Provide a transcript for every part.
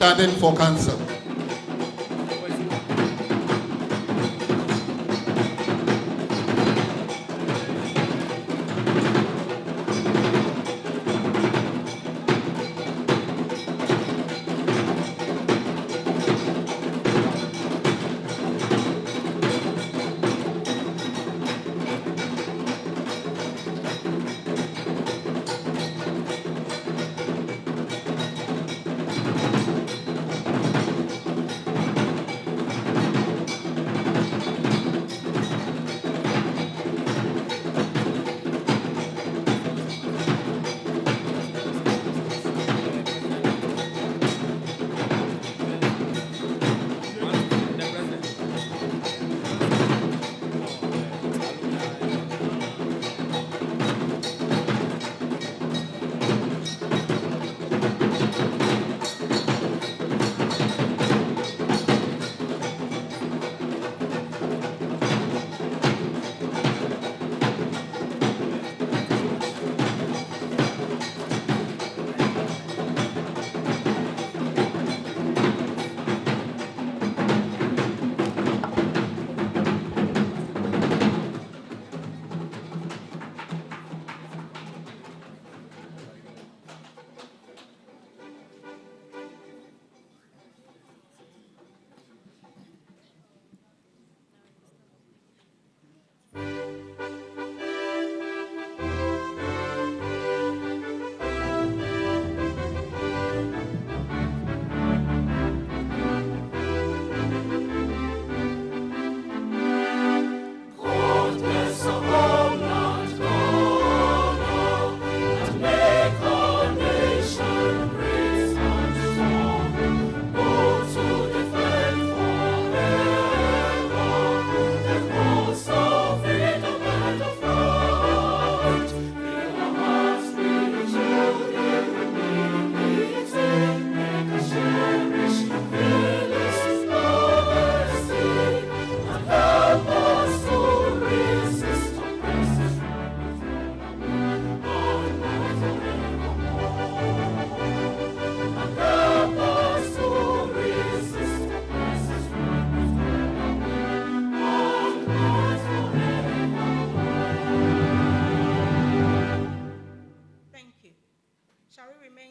standing for council.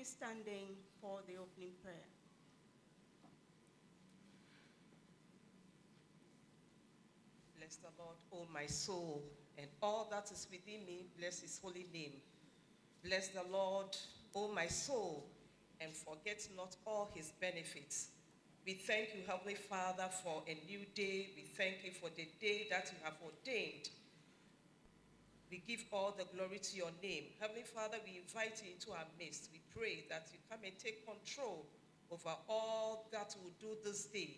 Standing for the opening prayer. Bless the Lord, O my soul, and all that is within me, bless his holy name. Bless the Lord, O my soul, and forget not all his benefits. We thank you, Heavenly Father, for a new day. We thank you for the day that you have ordained. We give all the glory to your name. Heavenly Father, we invite you into our midst. We pray that you come and take control over all that we'll do this day.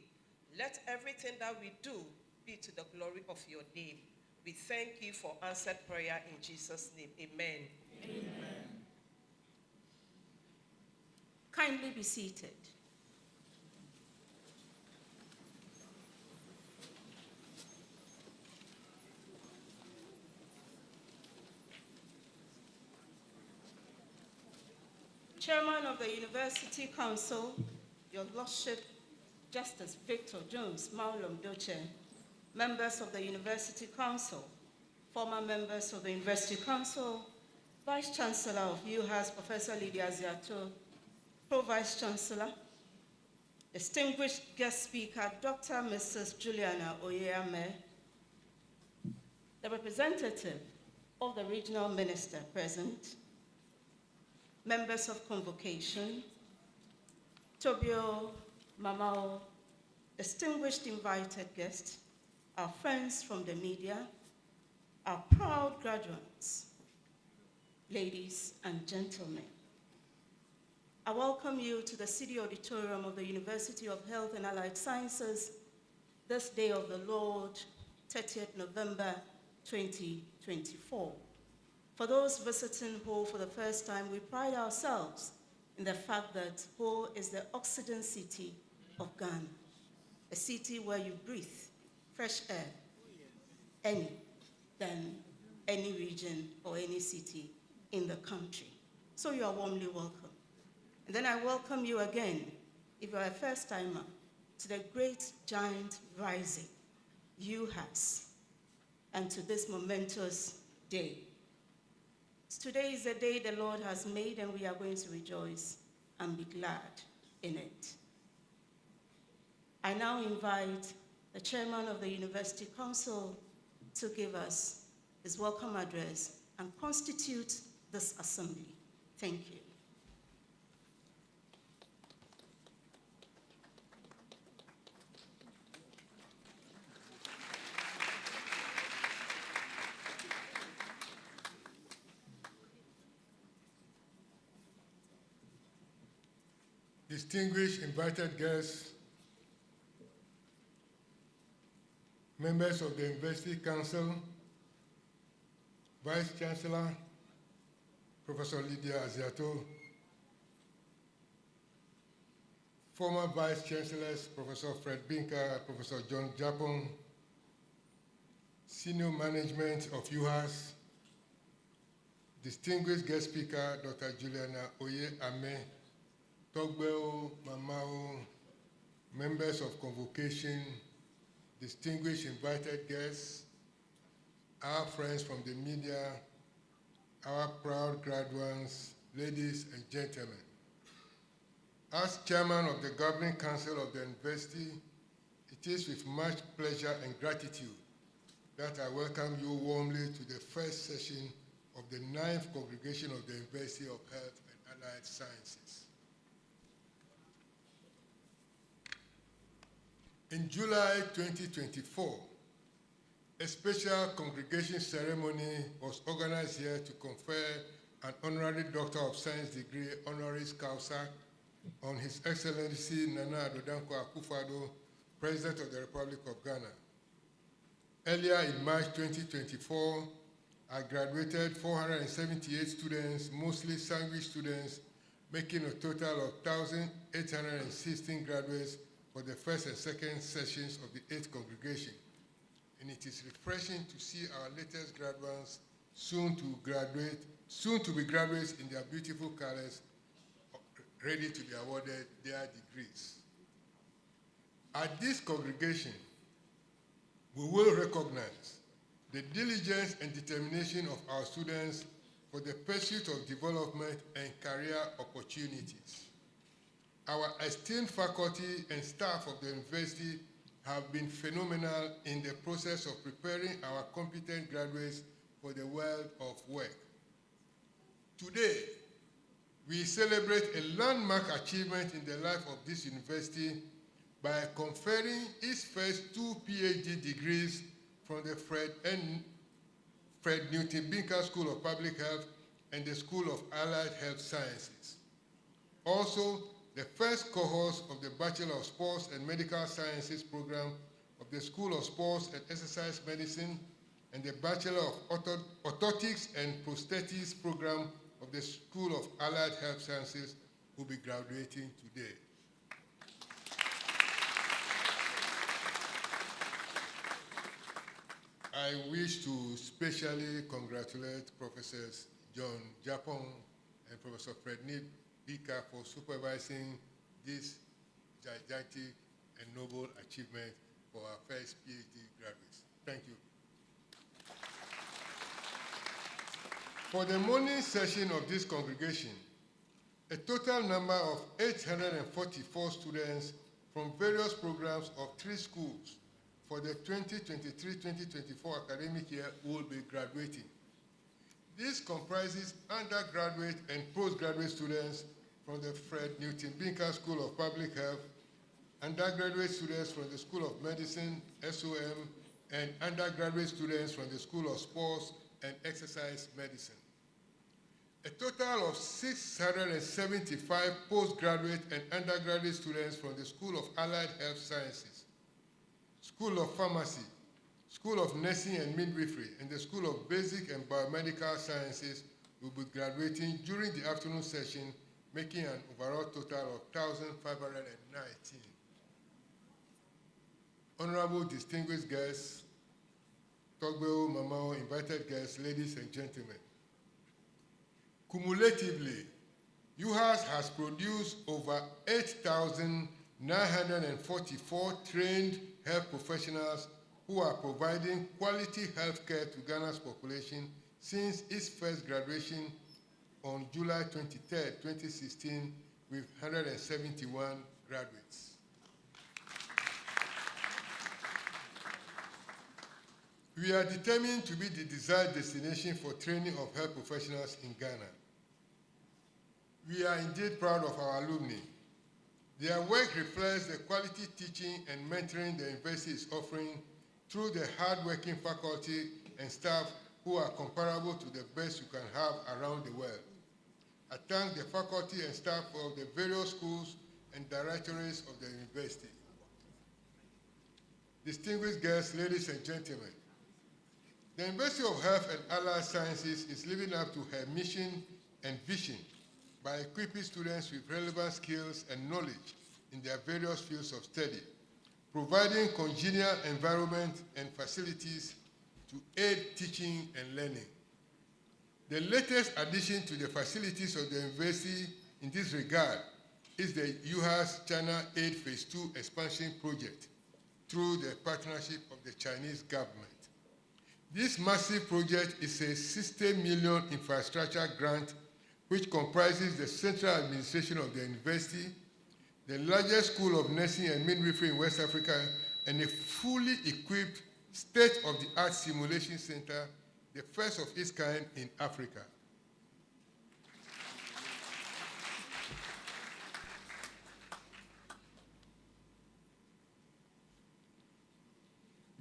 Let everything that we do be to the glory of your name. We thank you for answered prayer in Jesus' name. Amen. Amen. Kindly be seated. Chairman of the University Council, Your Lordship, Justice Victor Jones, Maulum Doche, members of the University Council, former members of the University Council, Vice Chancellor of UHAS, Professor Lydia Ziato, Pro-Vice Chancellor, distinguished guest speaker, Dr. Mrs. Juliana Oyeyame, the representative of the regional minister present, members of convocation, Tobio, Mamao, distinguished invited guests, our friends from the media, our proud graduates, ladies and gentlemen. I welcome you to the City Auditorium of the University of Health and Allied Sciences, this day of the Lord, 30th November 2024. For those visiting Ho for the first time, we pride ourselves in the fact that Ho is the oxygen city of Ghana, a city where you breathe fresh air than any region or any city in the country. So you are warmly welcome. And then I welcome you again if you're a first-timer, to the great giant rising, UHAS, and to this momentous day. Today is the day the Lord has made, and we are going to rejoice and be glad in it. I now invite the chairman of the University Council to give us his welcome address and constitute this assembly. Thank you. Distinguished invited guests, members of the University Council, Vice Chancellor, Professor Lydia Aziato, former Vice Chancellors, Professor Fred Binka, Professor John Japon, senior management of UHAS, distinguished guest speaker, Dr. Juliana Oye-Ame, Togbeo, Mamao, members of convocation, distinguished invited guests, our friends from the media, our proud graduates, ladies and gentlemen. As chairman of the Governing Council of the University, it is with much pleasure and gratitude that I welcome you warmly to the first session of the 9th Congregation of the University of Health and Allied Sciences. In July 2024, a special congregation ceremony was organized here to confer an honorary Doctor of Science degree, honoris causa, on His Excellency Nana Addo Dankwa Akufo-Addo, President of the Republic of Ghana. Earlier in March 2024, I graduated 478 students, mostly sandwich students, making a total of 1,816 graduates for the first and second sessions of the 8th congregation. And it is refreshing to see our latest graduates soon to be graduates in their beautiful colors, ready to be awarded their degrees. At this congregation, we will recognize the diligence and determination of our students for the pursuit of development and career opportunities. Our esteemed faculty and staff of the university have been phenomenal in the process of preparing our competent graduates for the world of work. Today, we celebrate a landmark achievement in the life of this university by conferring its first 2 PhD degrees from the Fred Newton Binka School of Public Health and the School of Allied Health Sciences. Also, the first cohorts of the Bachelor of Sports and Medical Sciences program of the School of Sports and Exercise Medicine and the Bachelor of Orthotics and Prosthetics program of the School of Allied Health Sciences will be graduating today. I wish to specially congratulate Professors John Japon and Professor Fred Binka for supervising this gigantic and noble achievement for our first PhD graduates. Thank you. For the morning session of this congregation, a total number of 844 students from various programs of 3 schools for the 2023-2024 academic year will be graduating. This comprises undergraduate and postgraduate students from the Fred Newton Binka School of Public Health, undergraduate students from the School of Medicine, SOM, and undergraduate students from the School of Sports and Exercise Medicine. A total of 675 postgraduate and undergraduate students from the School of Allied Health Sciences, School of Pharmacy, School of Nursing and Midwifery, and the School of Basic and Biomedical Sciences will be graduating during the afternoon session, making an overall total of 1,519. Honorable distinguished guests, Togbeo, Mamao, invited guests, ladies and gentlemen. Cumulatively, UHAS has produced over 8,944 trained health professionals who are providing quality health care to Ghana's population since its first graduation on July 23, 2016, with 171 graduates. We are determined to be the desired destination for training of health professionals in Ghana. We are indeed proud of our alumni. Their work reflects the quality teaching and mentoring the university is offering through the hard-working faculty and staff who are comparable to the best you can have around the world. I thank the faculty and staff of the various schools and directorates of the university. Distinguished guests, ladies and gentlemen, the University of Health and Allied Sciences is living up to her mission and vision by equipping students with relevant skills and knowledge in their various fields of study, providing congenial environment and facilities to aid teaching and learning. The latest addition to the facilities of the university in this regard is the UHAS China Aid Phase 2 expansion project through the partnership of the Chinese government. This massive project is a 60 million infrastructure grant which comprises the central administration of the university, the largest school of nursing and midwifery in West Africa, and a fully equipped state-of-the-art simulation center, the first of its kind in Africa.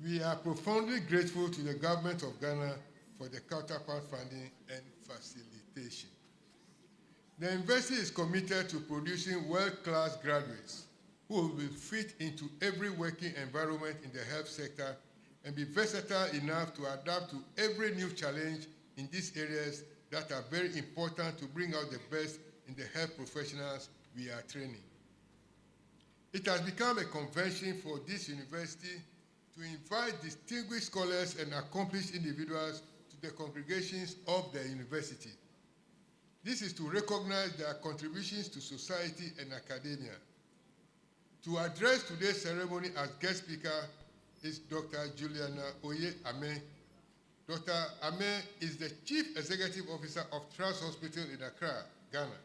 We are profoundly grateful to the government of Ghana for the counterpart funding and facilitation. The university is committed to producing world-class graduates who will fit into every working environment in the health sector and be versatile enough to adapt to every new challenge in these areas that are very important to bring out the best in the health professionals we are training. It has become a convention for this university to invite distinguished scholars and accomplished individuals to the congregations of the university. This is to recognize their contributions to society and academia. To address today's ceremony as guest speaker is Dr. Juliana Oye Ame. Dr. Ame is the Chief Executive Officer of Trust Hospital in Accra, Ghana.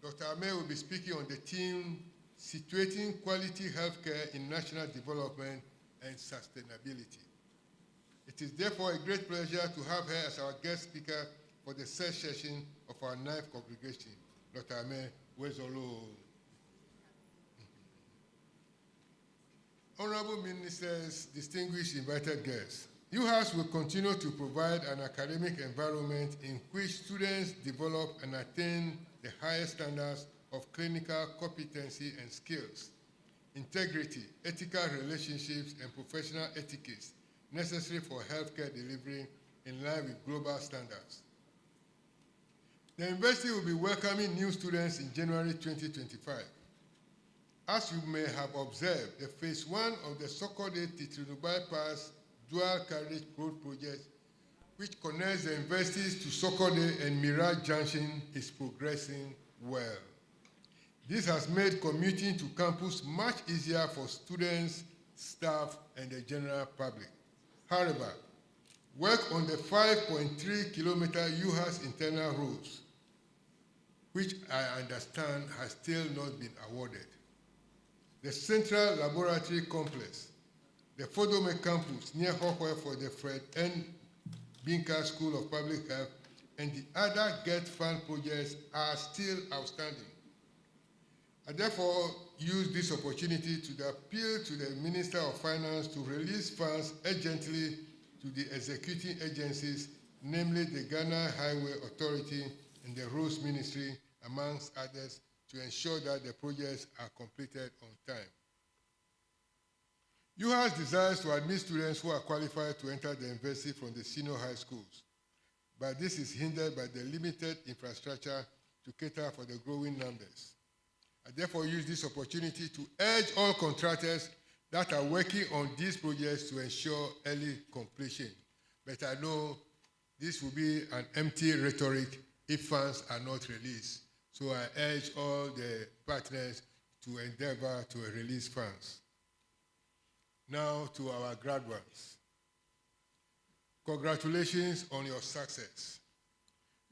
Dr. Ame will be speaking on the theme, Situating Quality Healthcare in National Development and Sustainability. It is therefore a great pleasure to have her as our guest speaker for the third session of our 9th congregation. Dr. Ame Wezolo. Honorable Ministers, distinguished invited guests, UHAS will continue to provide an academic environment in which students develop and attain the highest standards of clinical competency and skills, integrity, ethical relationships, and professional etiquette necessary for healthcare delivery in line with global standards. The university will be welcoming new students in January 2025. As you may have observed, the phase 1 of the Sokode-Titrinu Bypass Dual Carriage Road Project, which connects the universities to Sokode and Mirage Junction, is progressing well. This has made commuting to campus much easier for students, staff, and the general public. However, work on the 5.3-kilometer UHAS internal roads, which I understand has still not been awarded. The Central Laboratory Complex, the Fodome Campus near Hohwe for the Fred N. Binka School of Public Health, and the other GET Fund projects are still outstanding. I therefore use this opportunity to appeal to the Minister of Finance to release funds urgently to the executing agencies, namely the Ghana Highway Authority and the Roads Ministry, amongst others, to ensure that the projects are completed on time. UHAS desires to admit students who are qualified to enter the university from the senior high schools, but this is hindered by the limited infrastructure to cater for the growing numbers. I therefore use this opportunity to urge all contractors that are working on these projects to ensure early completion. But I know this will be an empty rhetoric if funds are not released. So So I urge all the partners to endeavor to release funds. Now to our graduates. Congratulations on your success.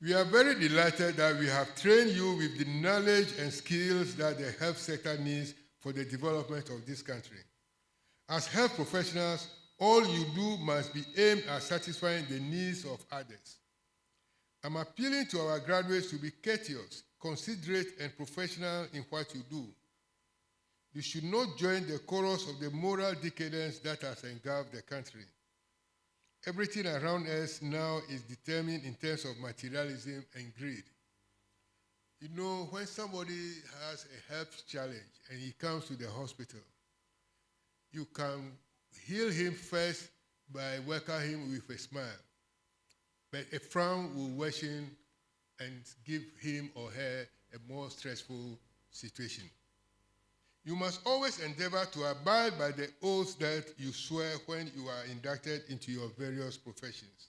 We are very delighted that we have trained you with the knowledge and skills that the health sector needs for the development of this country. As health professionals, all you do must be aimed at satisfying the needs of others. I'm appealing to our graduates to be courteous, considerate, and professional in what you do. You should not join the chorus of the moral decadence that has engulfed the country. Everything around us now is determined in terms of materialism and greed. You know, when somebody has a health challenge and he comes to the hospital, you can heal him first by welcoming him with a smile. But a frown will worsen and give him or her a more stressful situation. You must always endeavor to abide by the oaths that you swear when you are inducted into your various professions.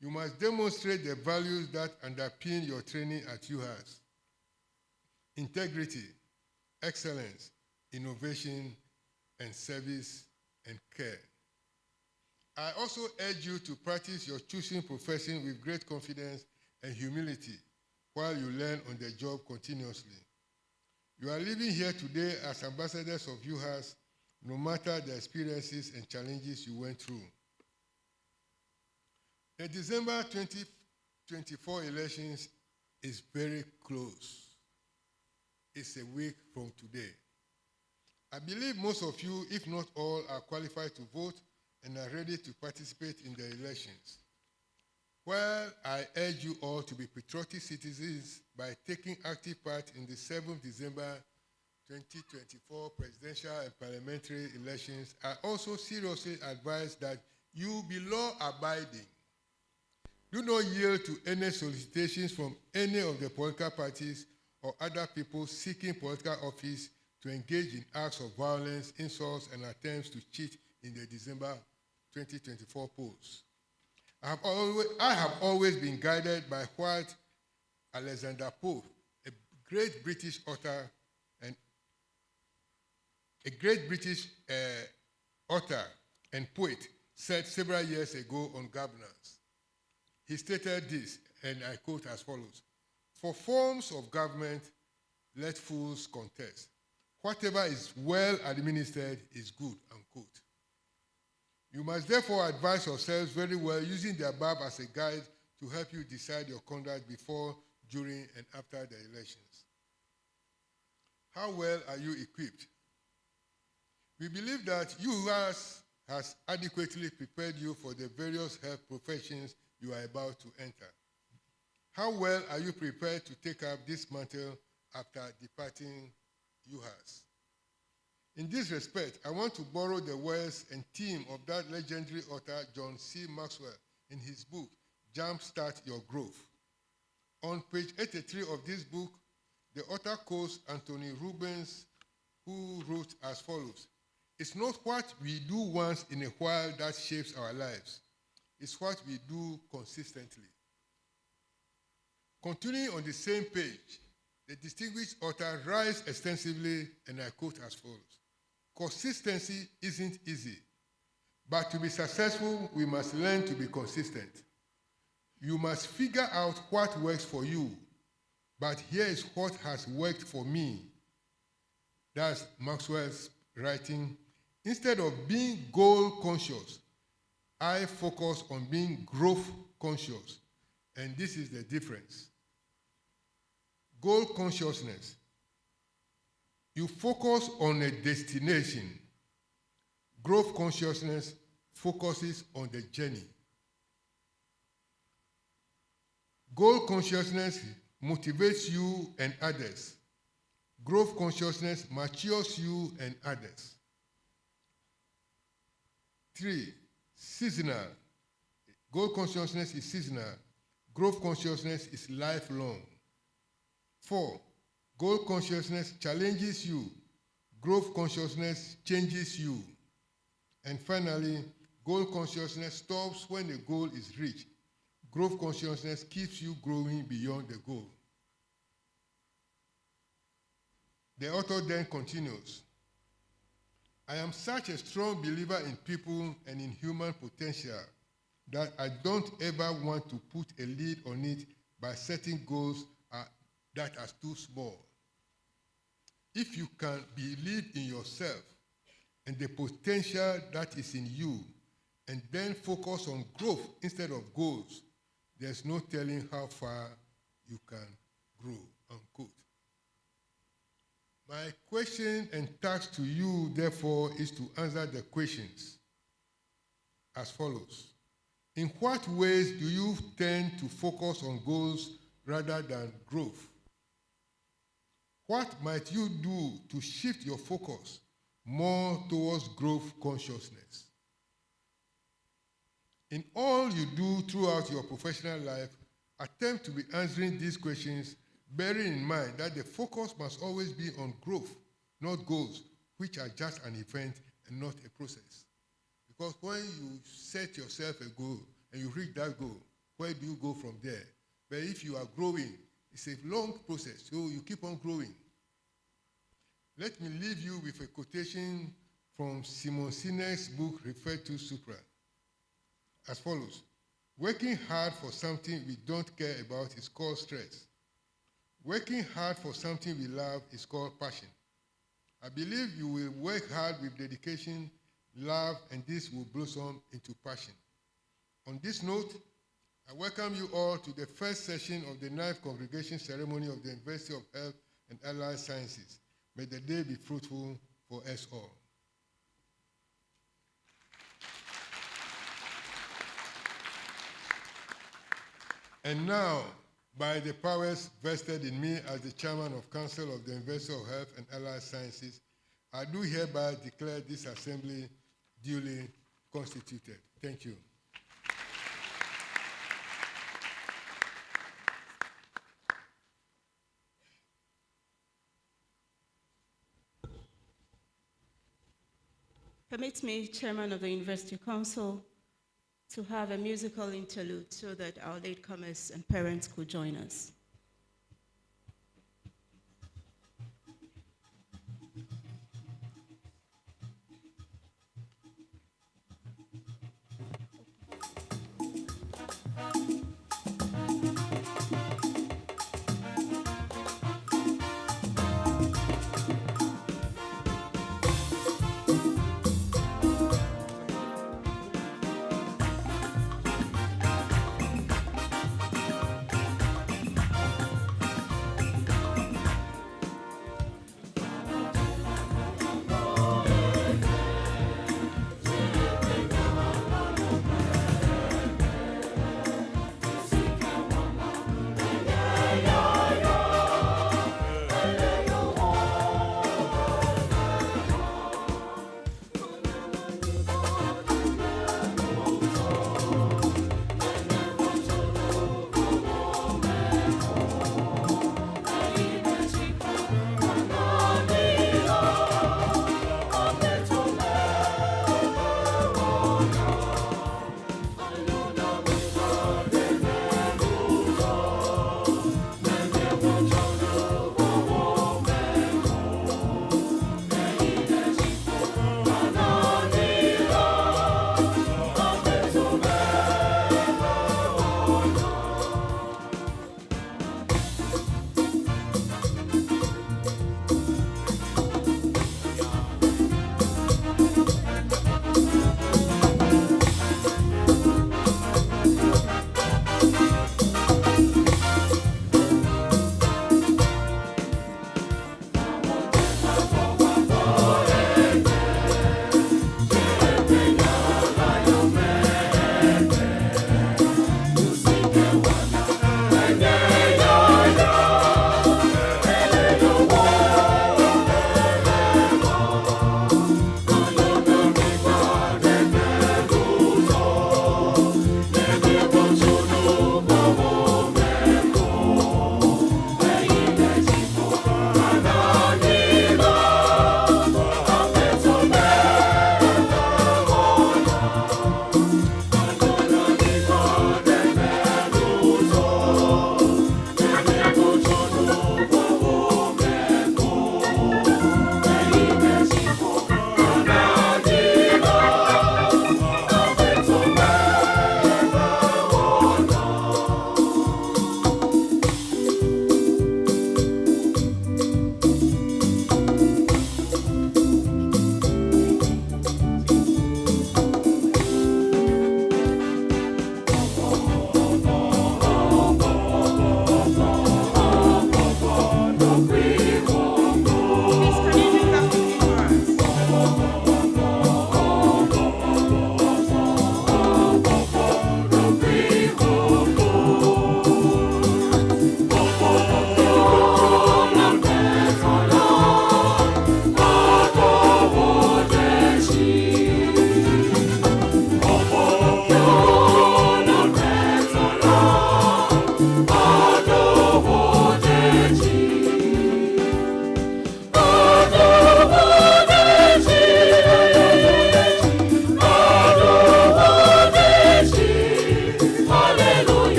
You must demonstrate the values that underpin your training at UHAS: integrity, excellence, innovation, and service and care. I also urge you to practice your choosing profession with great confidence and humility while you learn on the job continuously. You are living here today as ambassadors of UHAS, no matter the experiences and challenges you went through. The December 2024 elections is very close. It's a week from today. I believe most of you, if not all, are qualified to vote and are ready to participate in the elections. Well, I urge you all to be patriotic citizens by taking active part in the 7th December 2024 presidential and parliamentary elections. I also seriously advise that you be law-abiding. Do not yield to any solicitations from any of the political parties or other people seeking political office to engage in acts of violence, insults, and attempts to cheat in the December 2024 polls. I have always been guided by what Alexander Pope, a great British author and poet, said several years ago on governance. He stated this, and I quote as follows: "For forms of government, let fools contest. Whatever is well administered is good," unquote. You must therefore advise yourselves very well, using the above as a guide to help you decide your conduct before, during, and after the elections. How well are you equipped? We believe that UHAS has adequately prepared you for the various health professions you are about to enter. How well are you prepared to take up this mantle after departing UHAS? In this respect, I want to borrow the words and theme of that legendary author, John C. Maxwell, in his book, Jumpstart Your Growth. On page 83 of this book, the author quotes Anthony Robbins, who wrote as follows: "It's not what we do once in a while that shapes our lives. It's what we do consistently." Continuing on the same page, the distinguished author writes extensively, and I quote as follows: "Consistency isn't easy, but to be successful, we must learn to be consistent. You must figure out what works for you, but here is what has worked for me." That's Maxwell's writing. "Instead of being goal conscious, I focus on being growth conscious, and this is the difference. Goal consciousness, you focus on a destination. Growth consciousness focuses on the journey. Goal consciousness motivates you and others. Growth consciousness matures you and others." 3, seasonal. Goal consciousness is seasonal. Growth consciousness is lifelong. 4, goal consciousness challenges you. Growth consciousness changes you. And finally, goal consciousness stops when the goal is reached. Growth consciousness keeps you growing beyond the goal. The author then continues, I am such a strong believer in people and in human potential that I don't ever want to put a lid on it by setting goals that are too small. If you can believe in yourself and the potential that is in you, and then focus on growth instead of goals, there's no telling how far you can grow, unquote. My question and task to you, therefore, is to answer the questions as follows. In what ways do you tend to focus on goals rather than growth? What might you do to shift your focus more towards growth consciousness? In all you do throughout your professional life, attempt to be answering these questions, bearing in mind that the focus must always be on growth, not goals, which are just an event and not a process. Because when you set yourself a goal and you reach that goal, where do you go from there? But if you are growing, it's a long process, so you keep on growing. Let me leave you with a quotation from Simon Sinek's book referred to supra, as follows. Working hard for something we don't care about is called stress. Working hard for something we love is called passion. I believe you will work hard with dedication, love, and this will blossom into passion. On this note, I welcome you all to the first session of the 9th Congregation Ceremony of the University of Health and Allied Sciences. May the day be fruitful for us all. And now, by the powers vested in me as the Chairman of Council of the University of Health and Allied Sciences, I do hereby declare this assembly duly constituted. Thank you. Permit me, Chairman of the University Council, to have a musical interlude so that our latecomers and parents could join us.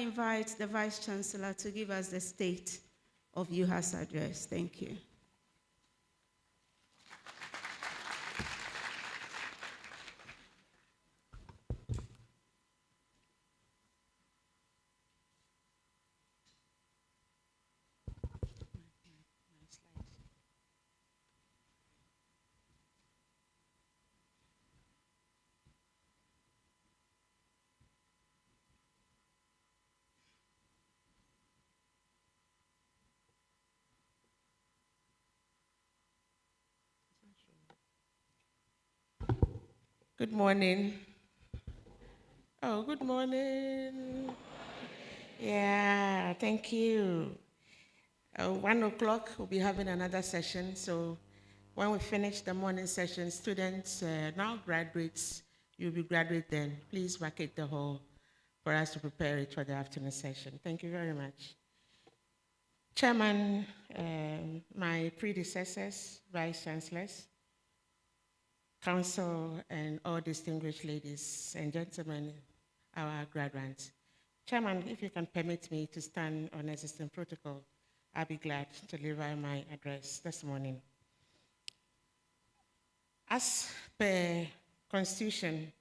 invite the Vice Chancellor to give us the State of UHAS address. Thank you. Good morning. Oh, good morning. Yeah, thank you. 1 o'clock, we'll be having another session. So when we finish the morning session, students, now graduates, you'll be graduate then. Please vacate the hall for us to prepare it for the afternoon session. Thank you very much. Chairman, my predecessors, Vice Chancellors, Council, and all distinguished ladies and gentlemen, our graduates. Chairman, if you can permit me to stand on existing protocol, I'll be glad to deliver my address this morning. As per Constitution,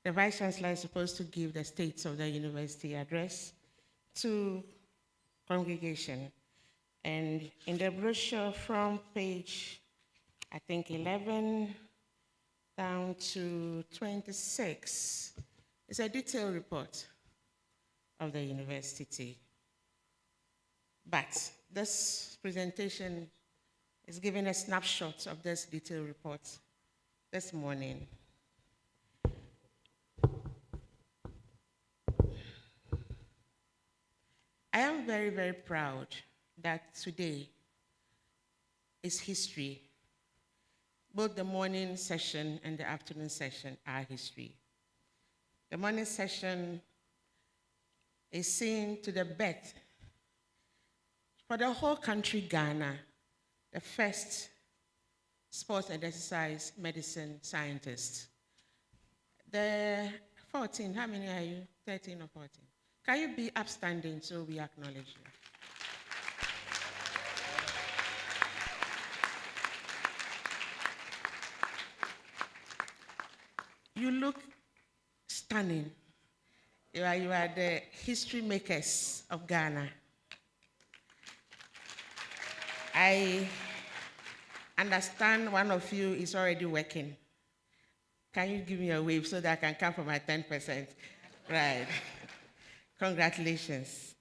the Vice Chancellor is supposed to give the States of the University address to congregation. And in the brochure from page, I think 11, down to 26, it's a detailed report of the university. But this presentation is giving a snapshot of this detailed report this morning. I am very, very proud that today is history. Both the morning session and the afternoon session are history. The morning session is seen to the birth for the whole country, Ghana, the first sports and exercise medicine scientist. The 14, how many are you? 13 or 14? Can you be upstanding so we acknowledge you? You look stunning. You are the history makers of Ghana. I understand one of you is already working. Can you give me a wave so that I can come for my 10%? Right. Congratulations.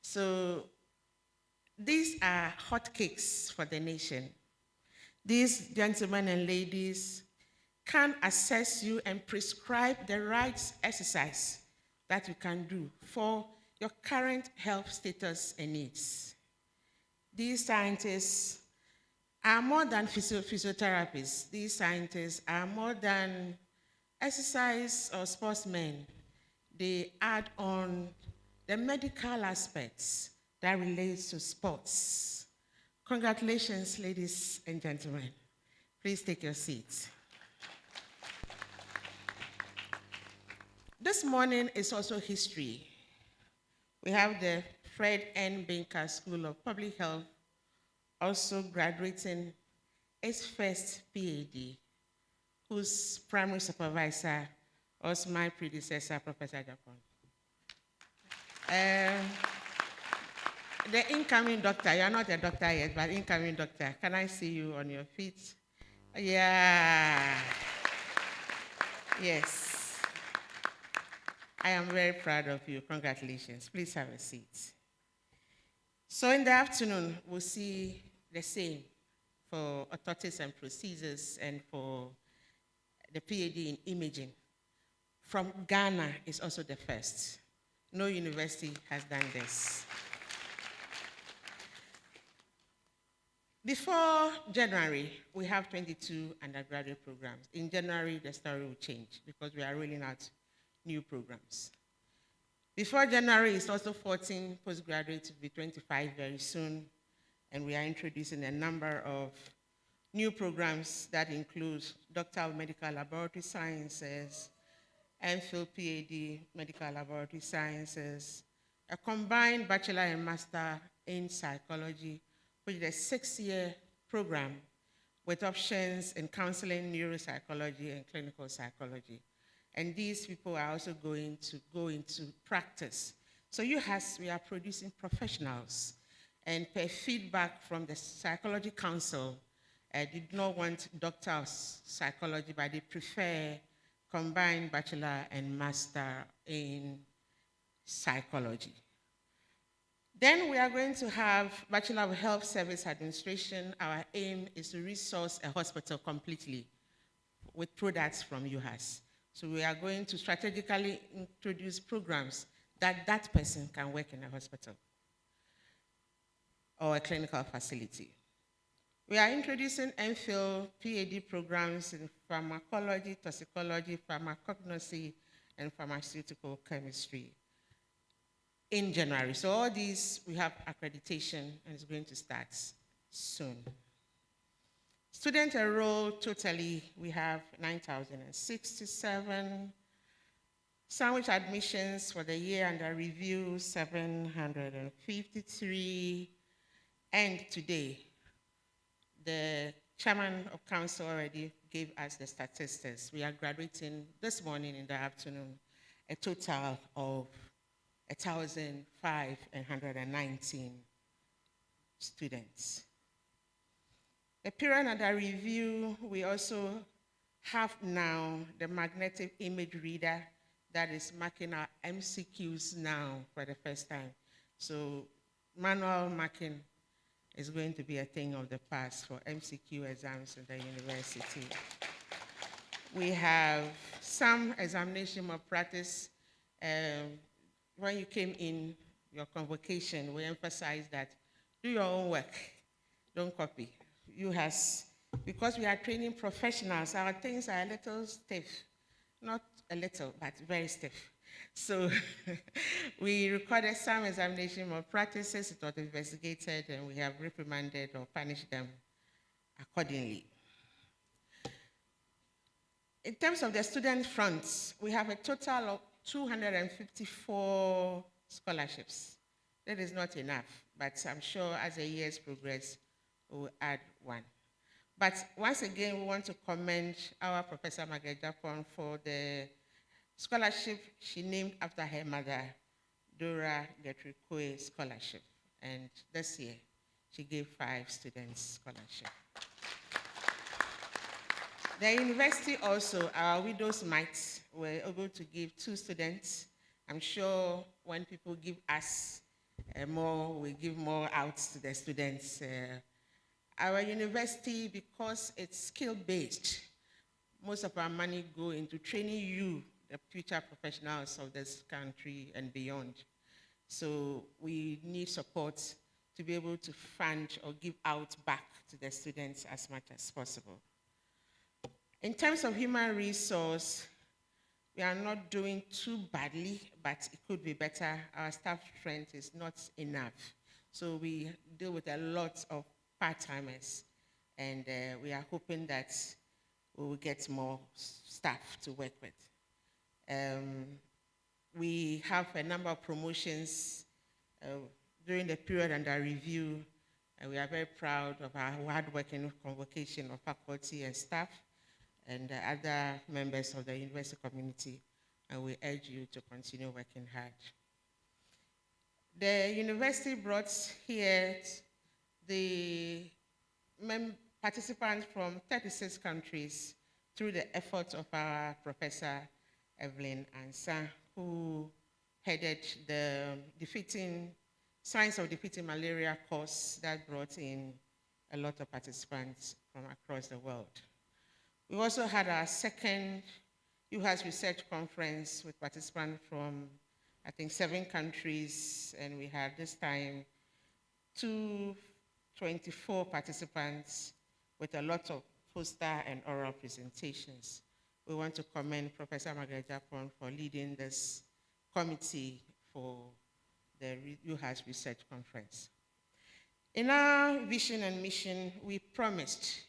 So these are hotcakes for the nation. These gentlemen and ladies can assess you and prescribe the right exercise that you can do for your current health status and needs. These scientists are more than physiotherapists. These scientists are more than exercise or sportsmen. They add on the medical aspects that relates to sports. Congratulations, ladies and gentlemen. Please take your seats. This morning is also history. We have the Fred N. Binker School of Public Health also graduating its first PhD, whose primary supervisor was my predecessor, Professor Japon. The incoming doctor, you're not a doctor yet, but incoming doctor, can I see you on your feet? Yeah. Yes. I am very proud of you. Congratulations. Please have a seat. So in the afternoon, we'll see the same for orthotics and procedures and for the PhD in imaging. From Ghana is also the first. No university has done this. Before January, we have 22 undergraduate programs. In January, the story will change because we are rolling out new programs. Before January, it's also 14 postgraduates, will be 25 very soon, and we are introducing a number of new programs that include Doctor of Medical Laboratory Sciences, MPhil, PhD, Medical Laboratory Sciences, a combined bachelor and master in psychology, which is a 6-year program with options in counseling, neuropsychology, and clinical psychology. And these people are also going to go into practice. So UHAS, we are producing professionals. And per feedback from the Psychology Council, did not want doctor of psychology, but they prefer combined bachelor and master in psychology. Then we are going to have Bachelor of Health Service Administration. Our aim is to resource a hospital completely with products from UHAS. So we are going to strategically introduce programs that that person can work in a hospital or a clinical facility. We are introducing MPhil, PhD programs in pharmacology, toxicology, pharmacognosy, and pharmaceutical chemistry in January. So all these, we have accreditation, and it's going to start soon. Student enrolled totally, we have 9,067. Sandwich admissions for the year under review, 753. And today, the chairman of council already gave us the statistics. We are graduating this morning in the afternoon, a total of 1,519 students. The period under review, we also have now the magnetic image reader that is marking our MCQs now for the first time. So manual marking is going to be a thing of the past for MCQ exams in the university. We have some examination malpractice. When you came in your convocation, we emphasized that do your own work, don't copy. UHAS, because we are training professionals, our things are a little stiff. Not a little, but very stiff. So we recorded some examination malpractices, it was investigated, and we have reprimanded or punished them accordingly. In terms of the student fronts, we have a total of 254 scholarships. That is not enough, but I'm sure as the years progress, we'll add one. But once again, we want to commend our Professor Margaret Japon for the scholarship she named after her mother, Dora Gertrude Koe Scholarship. And this year, she gave 5 students scholarship. The university also, our Widows' Mites, were able to give 2 students. I'm sure when people give us more, we give more out to the students. Our university, because it's skill-based, most of our money go into training you, the future professionals of this country and beyond. So we need support to be able to fund or give out back to the students as much as possible. In terms of human resource, we are not doing too badly, but it could be better. Our staff strength is not enough. So we deal with a lot of part-timers, and we are hoping that we will get more staff to work with. We have a number of promotions during the period under review, and we are very proud of our hard-working convocation of faculty and staff and other members of the university community, and we urge you to continue working hard. The university brought here the participants from 36 countries through the efforts of our Professor Evelyn Ansa, who headed the Science of Defeating Malaria course that brought in a lot of participants from across the world. We also had our second UHAS research conference with participants from, I think, 7 countries, and we had this time 224 participants with a lot of poster and oral presentations. We want to commend Professor Margaret Japon for leading this committee for the UHAS Research Conference. In our vision and mission, we promised,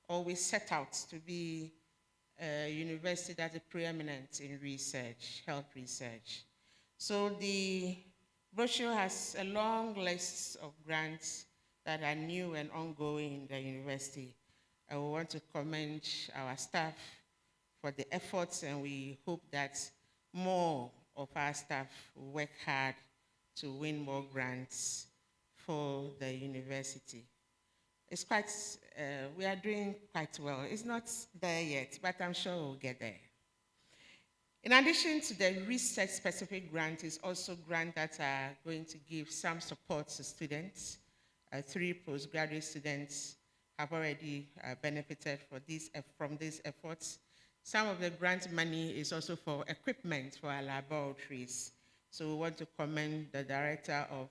or we set out to be a university that is preeminent in research, health research. So the brochure has a long list of grants that are new and ongoing in the university. I want to commend our staff for the efforts, and we hope that more of our staff will work hard to win more grants for the university. It's quite, we are doing quite well. It's not there yet, but I'm sure we'll get there. In addition to the research-specific grant, is also grants that are going to give some support to students. 3 postgraduate students have already benefited from these efforts. Some of the grant money is also for equipment for our laboratories. So we want to commend the director of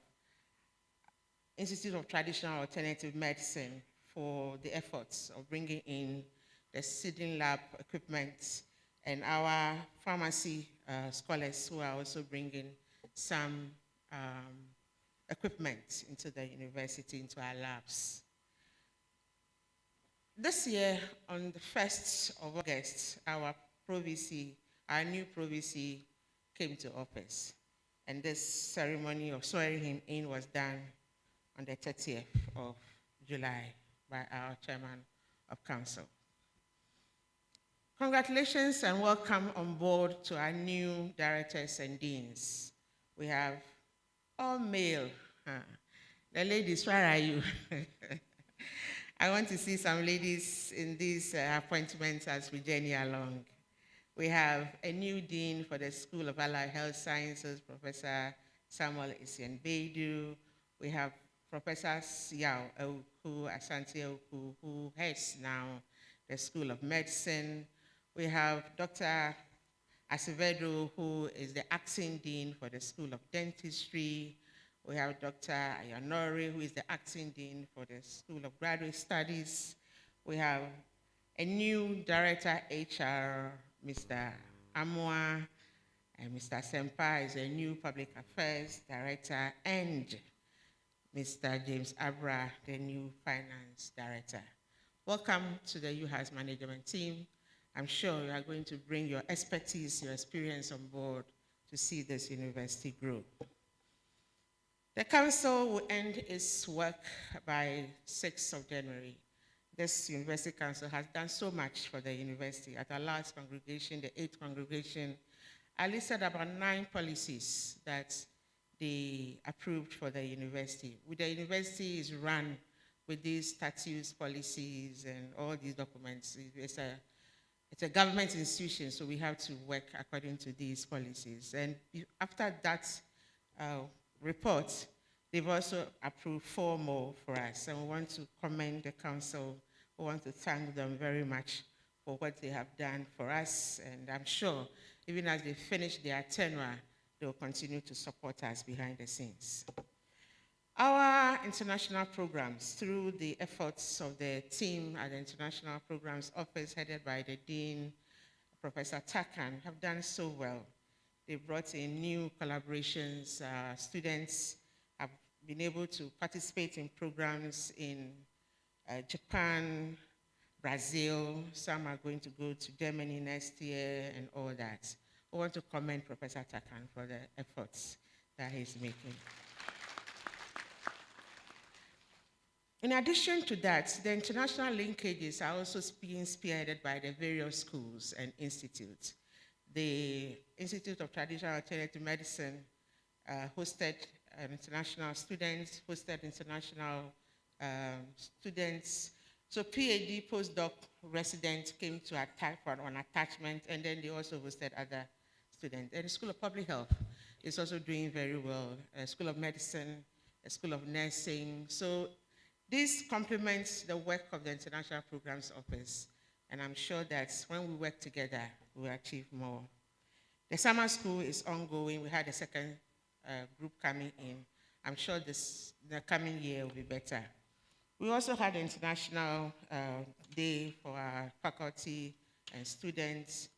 Institute of Traditional Alternative Medicine for the efforts of bringing in the seeding lab equipment, and our pharmacy scholars who are also bringing some equipment into the university, into our labs. This year, on the 1st of August, our new Pro-VC came to office. And this ceremony of swearing him in was done on the 30th of July by our chairman of council. Congratulations and welcome on board to our new directors and deans. We have all male. The ladies, where are you? I want to see some ladies in these appointments as we journey along. We have a new dean for the School of Allied Health Sciences, Professor Samuel Isienbedu. We have Professor Siao Euku, Asante Euku, who heads now the School of Medicine. We have Dr. Acevedo, who is the acting dean for the School of Dentistry. We have Dr. Ayanori, who is the acting dean for the School of Graduate Studies. We have a new director HR, Mr. Amwa, and Mr. Sempa is a new public affairs director, and Mr. James Abra, the new finance director. Welcome to the UHAS management team. I'm sure you are going to bring your expertise, your experience on board to see this university grow. The council will end its work by 6th of January. This university council has done so much for the university. At our last congregation, the 8th congregation, I listed about 9 policies that they approved for the university. The university is run with these statutes, policies, and all these documents. It's a government institution, so we have to work according to these policies. And after that report, they've also approved 4 more for us, and we want to commend the council. We want to thank them very much for what they have done for us, and I'm sure even as they finish their tenure, they will continue to support us behind the scenes. Our international programs, through the efforts of the team at the International Programs Office, headed by the Dean, Professor Takan, have done so well. They brought in new collaborations. Students have been able to participate in programs in Japan, Brazil. Some are going to go to Germany next year and all that. I want to commend Professor Takan for the efforts that he's making. In addition to that, the international linkages are also being spearheaded by the various schools and institutes. The Institute of Traditional Alternative Medicine hosted international students, hosted international students. So PhD, postdoc residents came to attack on attachment, and then they also hosted other students. And the School of Public Health is also doing very well. School of Medicine, School of Nursing. So this complements the work of the International Programs Office, and I'm sure that when we work together, we'll achieve more. The summer school is ongoing. We had a second group coming in. I'm sure the coming year will be better. We also had an International Day for our faculty and students.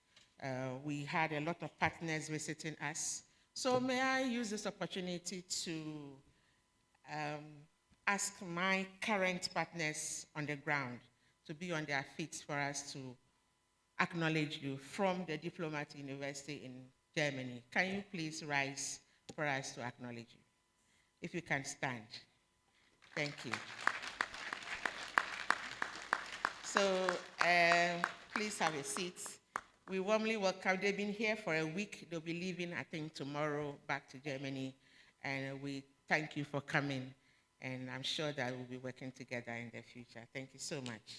We had a lot of partners visiting us. So may I use this opportunity to ask my current partners on the ground to be on their feet for us to acknowledge you from the Diplomat University in Germany. Can you please rise for us to acknowledge you? If you can stand. Thank you. So please have a seat. We warmly welcome. They've been here for a week. They'll be leaving, I think, tomorrow back to Germany. And we thank you for coming. And I'm sure that we'll be working together in the future. Thank you so much.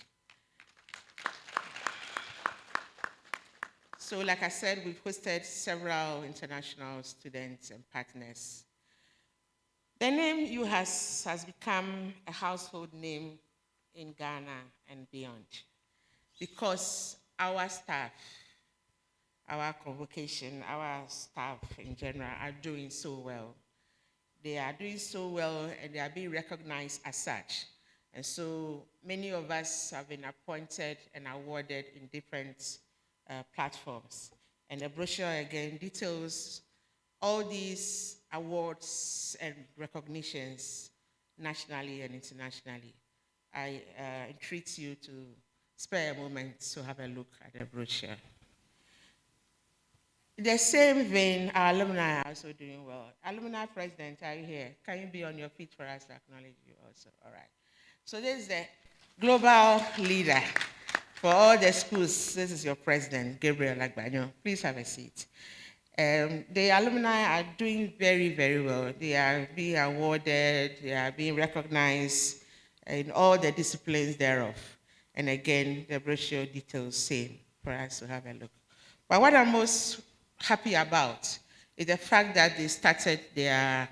So like I said, we've hosted several international students and partners. The name UHAS has become a household name in Ghana and beyond because our staff, our convocation, our staff in general are doing so well. They are doing so well and they are being recognized as such. And so many of us have been appointed and awarded in different platforms. And the brochure again details all these awards and recognitions nationally and internationally. I entreat you to spare a moment to have a look at the brochure. In the same vein, our alumni are also doing well. Alumni president, are you here? Can you be on your feet for us to acknowledge you also? All right. So this is the global leader for all the schools. This is your president, Gabriel Agbanyo. Please have a seat. The alumni are doing very, very well. They are being awarded, they are being recognized in all the disciplines thereof. And again, the brochure details same for us to have a look. But what I'm most happy about is the fact that they started their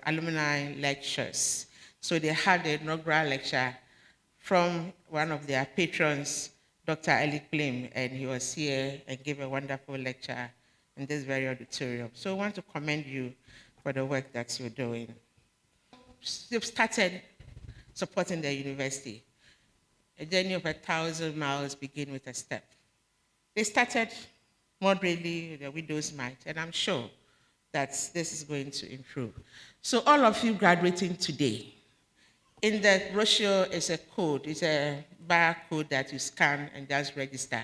alumni lectures. So they had the inaugural lecture from one of their patrons, Dr. Eli Klim, and he was here and gave a wonderful lecture in this very auditorium. So I want to commend you for the work that you're doing. They've started supporting the university. A journey of 1,000 miles begin with a step. They started moderately, the widow's mite, and I'm sure that this is going to improve. So all of you graduating today, in the brochure is a code, it's a barcode that you scan and just register.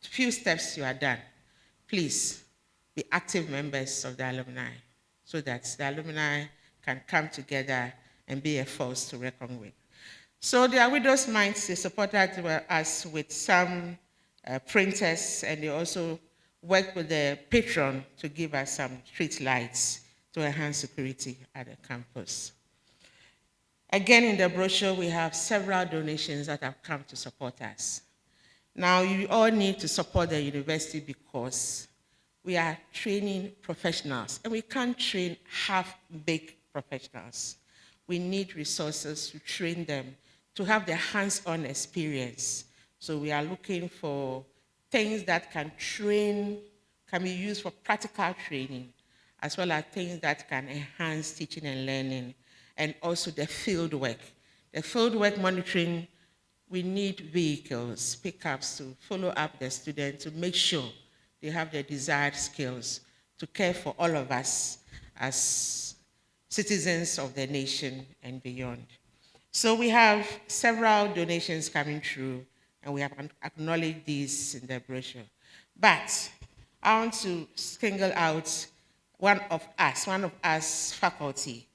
Few steps you are done. Please be active members of the alumni so that the alumni can come together and be a force to reckon with. So the Widow's Minds, they supported us with some printers, and they also worked with the patron to give us some street lights to enhance security at the campus. Again, in the brochure, we have several donations that have come to support us. Now, you all need to support the university because we are training professionals, and we can't train half-baked professionals. We need resources to train them, to have the hands-on experience. So we are looking for things that can be used for practical training, as well as things that can enhance teaching and learning, and also the field work. The field work monitoring, we need vehicles, pickups to follow up the students to make sure they have the desired skills to care for all of us as citizens of the nation and beyond. So we have several donations coming through, and we have acknowledged these in the brochure. But I want to single out one of us faculty,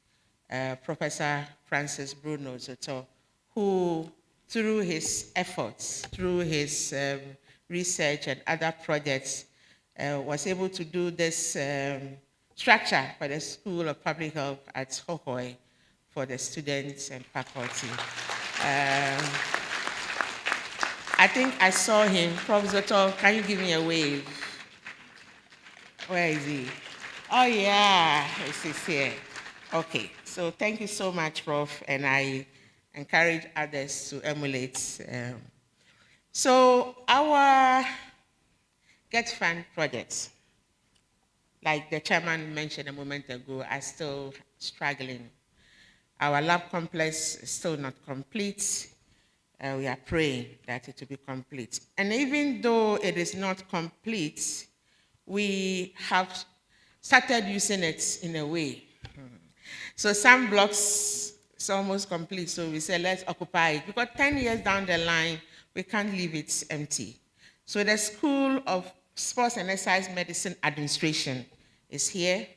Professor Francis Bruno Zoto, who through his efforts, through his research and other projects, was able to do this structure for the School of Public Health at Hohoi for the students and faculty. I think I saw him. Prof. Zoto, can you give me a wave? Where is he? Oh, yeah, he's here. Okay, so thank you so much, Prof, and I encourage others to emulate. So our Get Fund projects, like the chairman mentioned a moment ago, are still struggling. Our lab complex is still not complete. We are praying that it will be complete. And even though it is not complete, we have started using it in a way. So some blocks is almost complete, so we say let's occupy it. Because 10 years down the line, we can't leave it empty. So the School of Sports and Exercise Medicine Administration is here.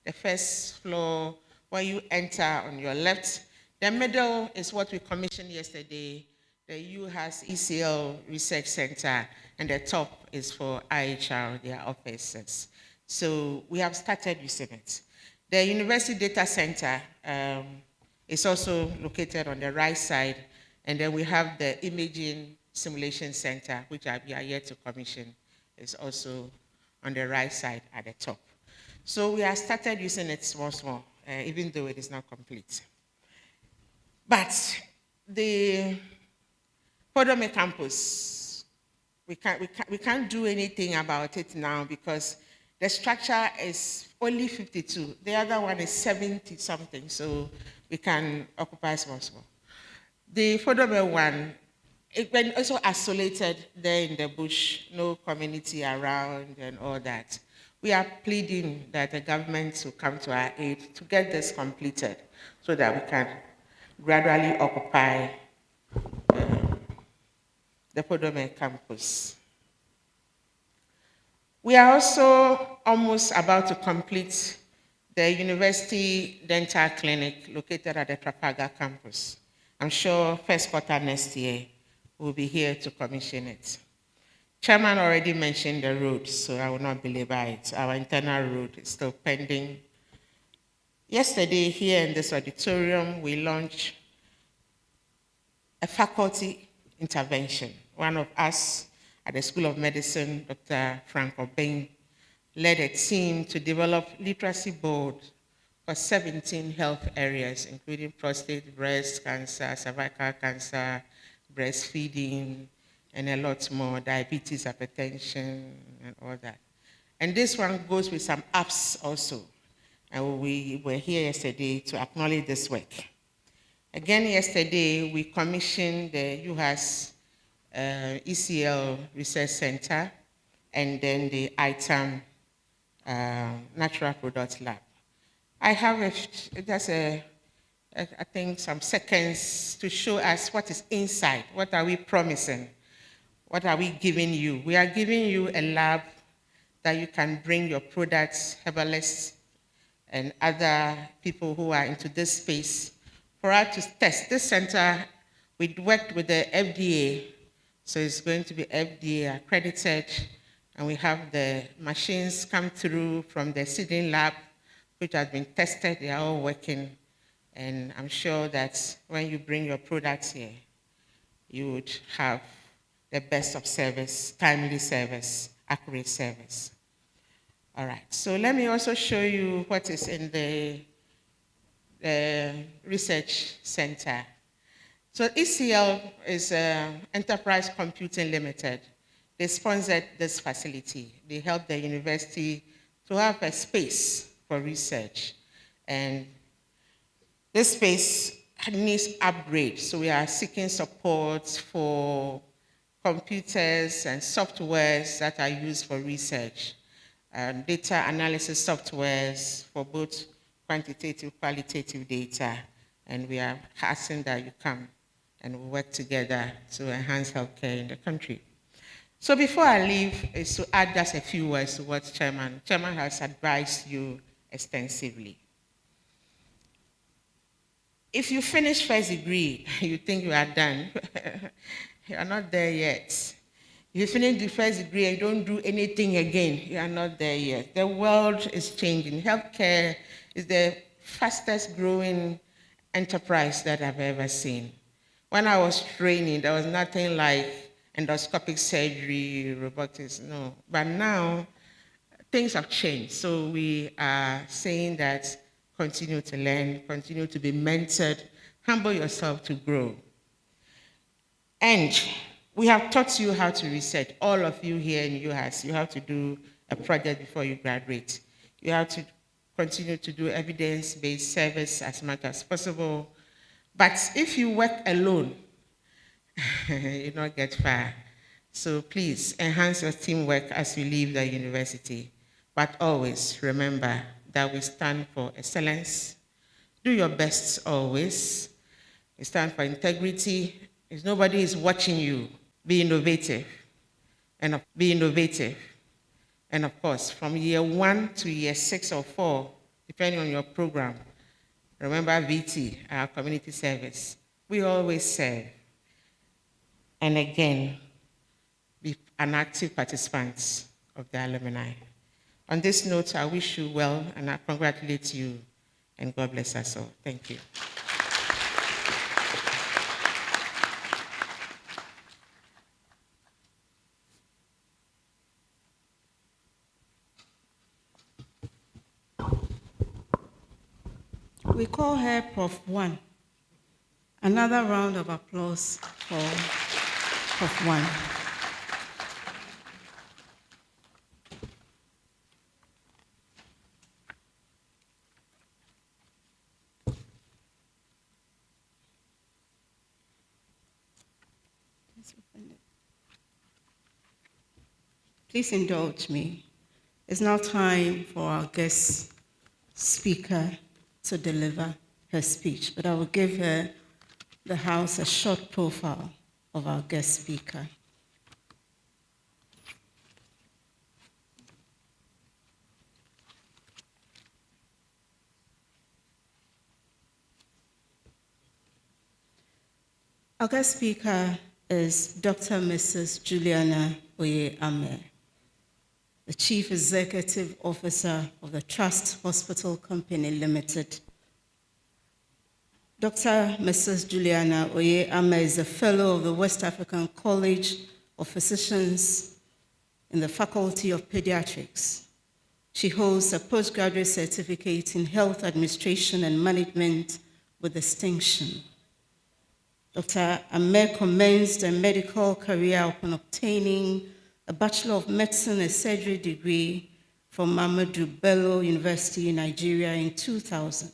The first floor, when you enter on your left, the middle is what we commissioned yesterday, the UHAS ECL Research Center, and the top is for IHR, their offices. So we have started using it. The University Data Center is also located on the right side, and then we have the Imaging Simulation Center, which we are yet to commission, is also on the right side at the top. So we have started using it small, even though it is not complete. But the Podome campus, we can't do anything about it now because the structure is only 52. The other one is 70 something, so we can occupy small. The Podome one, it went also isolated there in the bush, no community around and all that. We are pleading that the government will come to our aid to get this completed so that we can gradually occupy the Podome campus. We are also almost about to complete the University Dental Clinic located at the Trafalgar campus. I'm sure first quarter next year we'll be here to commission it. Chairman already mentioned the road, so I will not belabor it. Our internal road is still pending. Yesterday, here in this auditorium, we launched a faculty intervention. One of us at the School of Medicine, Dr. Frank Obeng, led a team to develop literacy board for 17 health areas, including prostate, breast cancer, cervical cancer, breastfeeding, and a lot more, diabetes, hypertension, and all that. And this one goes with some apps also. And we were here yesterday to acknowledge this work. Again, yesterday, we commissioned the UHAS ECL Research Center and then the ITAM Natural Products Lab. I have just I think some seconds to show us what is inside, what are we promising. What are we giving you? We are giving you a lab that you can bring your products, herbalists, and other people who are into this space for us to test. This center, we worked with the FDA, so it's going to be FDA accredited, and we have the machines come through from the seeding lab, which has been tested. They are all working, and I'm sure that when you bring your products here, you would have the best of service, timely service, accurate service. All right, so let me also show you what is in the research center. So ECL is Enterprise Computing Limited. They sponsored this facility. They helped the university to have a space for research. And this space needs upgrade, so we are seeking support for computers and softwares that are used for research, data analysis softwares for both quantitative, qualitative data, and we are asking that you come and we work together to enhance healthcare in the country. So before I leave, is to add just a few words to what Chairman has advised you extensively. If you finish first degree, you think you are done. You are not there yet. If you finish the first degree and you don't do anything again, you are not there yet. The world is changing. Healthcare is the fastest growing enterprise that I've ever seen. When I was training, there was nothing like endoscopic surgery, robotics, no. But now, things have changed. So we are saying that continue to learn, continue to be mentored, humble yourself to grow. And we have taught you how to research. All of you here in UHAS, you have to do a project before you graduate. You have to continue to do evidence-based service as much as possible. But if you work alone, you don't get far. So please enhance your teamwork as you leave the university. But always remember that we stand for excellence. Do your best always. We stand for integrity. If nobody is watching you, be innovative and be innovative. And of course, from year 1 to year 6 or 4, depending on your program, remember VT, our community service. We always serve. And again, be an active participant of the alumni. On this note, I wish you well and I congratulate you, and God bless us all. Thank you. We call her Prof. 1. Another round of applause for Prof. 1. Please indulge me. It's now time for our guest speaker to deliver her speech, but I will give the House a short profile of our guest speaker. Our guest speaker is Dr. Mrs. Juliana Oye-Ame, the Chief Executive Officer of the Trust Hospital Company Limited. Dr. Mrs. Juliana Oye-Ame is a fellow of the West African College of Physicians in the Faculty of Pediatrics. She holds a postgraduate certificate in Health Administration and Management with distinction. Dr. Ame commenced a medical career upon obtaining a Bachelor of Medicine and Surgery degree from Ahmadu Bello University in Nigeria in 2000.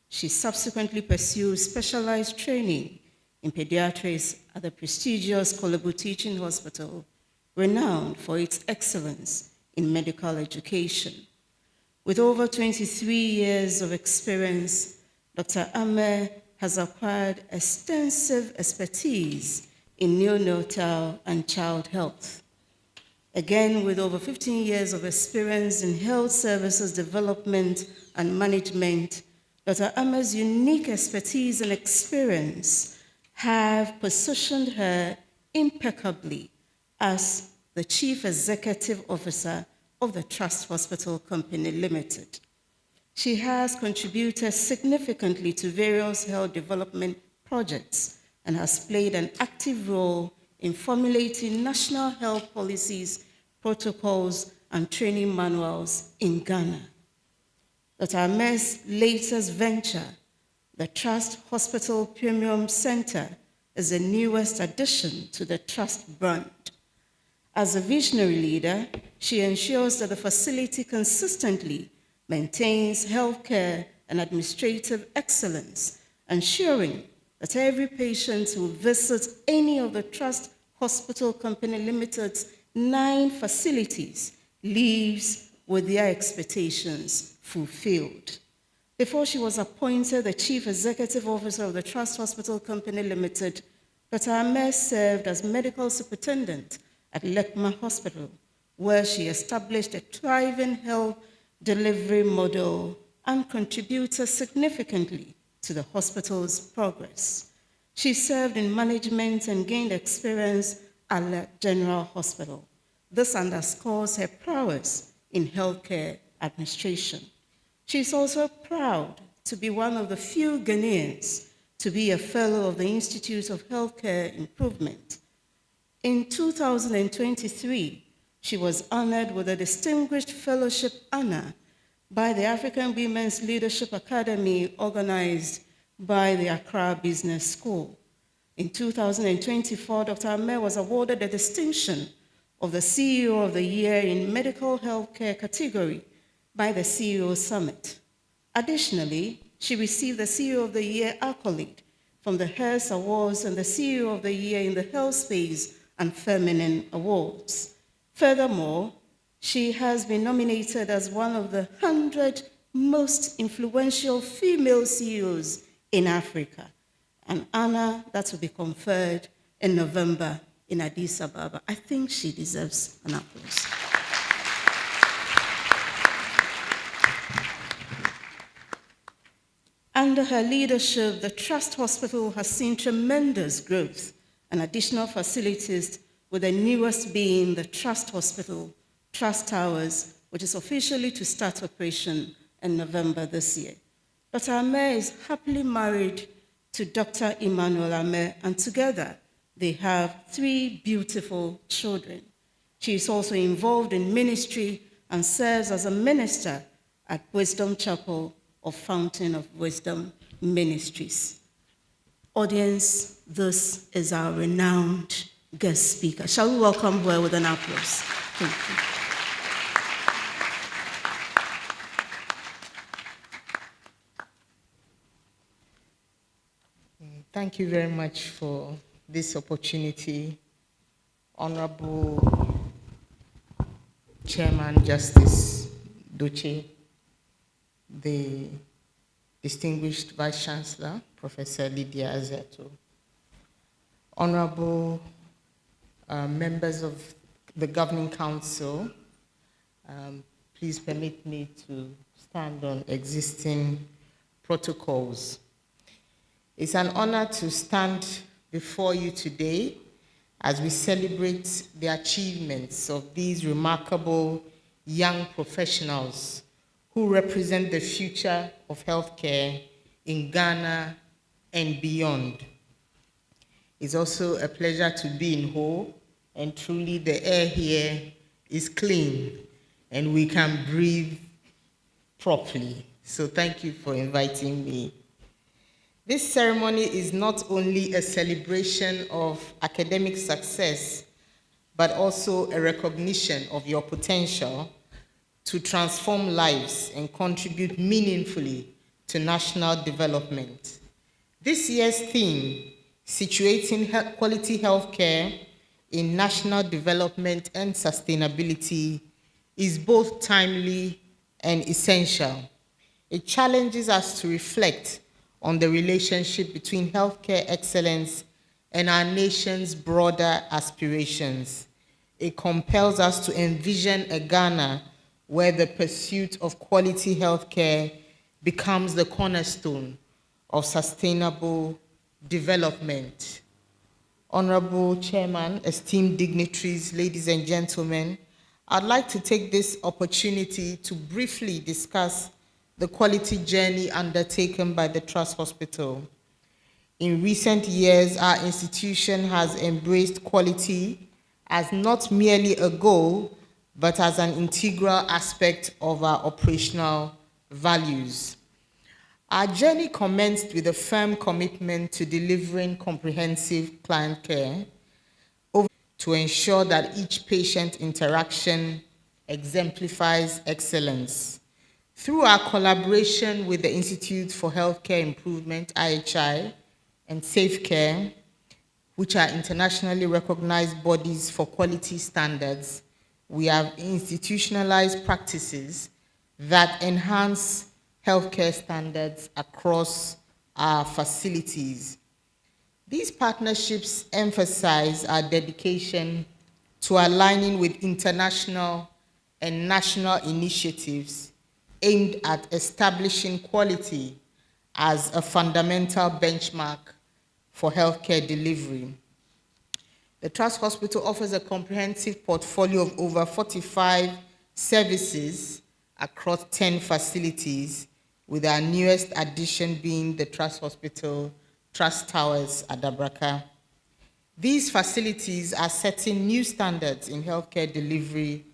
She subsequently pursued specialized training in pediatrics at the prestigious Kolebu Teaching Hospital, renowned for its excellence in medical education. With over 23 years of experience, Dr. Ame has acquired extensive expertise in neonatal and child health. Again, with over 15 years of experience in health services development and management, Dr. Ame's unique expertise and experience have positioned her impeccably as the Chief Executive Officer of the Trust Hospital Company Limited. She has contributed significantly to various health development projects and has played an active role in formulating national health policies, protocols, and training manuals in Ghana. Dr. Ame's latest venture, the Trust Hospital Premium Center, is the newest addition to the Trust brand. As a visionary leader, she ensures that the facility consistently maintains healthcare and administrative excellence, ensuring that every patient who visits any of the Trust Hospital Company Limited's 9 facilities leaves with their expectations fulfilled. Before she was appointed the Chief Executive Officer of the Trust Hospital Company Limited, Dr. Ame served as Medical Superintendent at Lekma Hospital, where she established a thriving health delivery model and contributed significantly to the hospital's progress. She served in management and gained experience at the General Hospital. This underscores her prowess in healthcare administration. She is also proud to be one of the few Ghanaians to be a fellow of the Institute of Healthcare Improvement. In 2023, she was honored with a Distinguished Fellowship honor by the African Women's Leadership Academy, organized by the Accra Business School. In 2024, Dr. Ame was awarded the distinction of the CEO of the Year in Medical Healthcare category by the CEO Summit. Additionally, she received the CEO of the Year accolade from the Hearst Awards and the CEO of the Year in the Health Space and Feminine Awards. Furthermore, she has been nominated as one of the 100 most influential female CEOs in Africa, an honor that will be conferred in November in Addis Ababa. I think she deserves an applause. Under her leadership, the Trust Hospital has seen tremendous growth and additional facilities, with the newest being the Trust Hospital, Trust Towers, which is officially to start operation in November this year. Dr. Ameh is happily married to Dr. Emmanuel Ameh, and together they have 3 beautiful children. She is also involved in ministry and serves as a minister at Wisdom Chapel of Fountain of Wisdom Ministries. Audience, this is our renowned guest speaker. Shall we welcome her with an applause? Thank you. Thank you very much for this opportunity, Honorable Chairman Justice Doche, the distinguished Vice Chancellor, Professor Lydia Azeto, Honorable members of the Governing Council, please permit me to stand on existing protocols. It's an honor to stand before you today as we celebrate the achievements of these remarkable young professionals who represent the future of healthcare in Ghana and beyond. It's also a pleasure to be in Ho, and truly the air here is clean and we can breathe properly. So thank you for inviting me. This ceremony is not only a celebration of academic success, but also a recognition of your potential to transform lives and contribute meaningfully to national development. This year's theme, Situating Quality Healthcare in National Development and Sustainability, is both timely and essential. It challenges us to reflect on the relationship between healthcare excellence and our nation's broader aspirations. It compels us to envision a Ghana where the pursuit of quality healthcare becomes the cornerstone of sustainable development. Honorable Chairman, esteemed dignitaries, ladies and gentlemen, I'd like to take this opportunity to briefly discuss the quality journey undertaken by the Trust Hospital. In recent years, our institution has embraced quality as not merely a goal, but as an integral aspect of our operational values. Our journey commenced with a firm commitment to delivering comprehensive client care to ensure that each patient interaction exemplifies excellence. Through our collaboration with the Institute for Healthcare Improvement, IHI, and Safe Care, which are internationally recognized bodies for quality standards, we have institutionalized practices that enhance healthcare standards across our facilities. These partnerships emphasize our dedication to aligning with international and national initiatives aimed at establishing quality as a fundamental benchmark for healthcare delivery. The Trust Hospital offers a comprehensive portfolio of over 45 services across 10 facilities, with our newest addition being the Trust Hospital, Trust Towers, Adabraka. These facilities are setting new standards in healthcare delivery,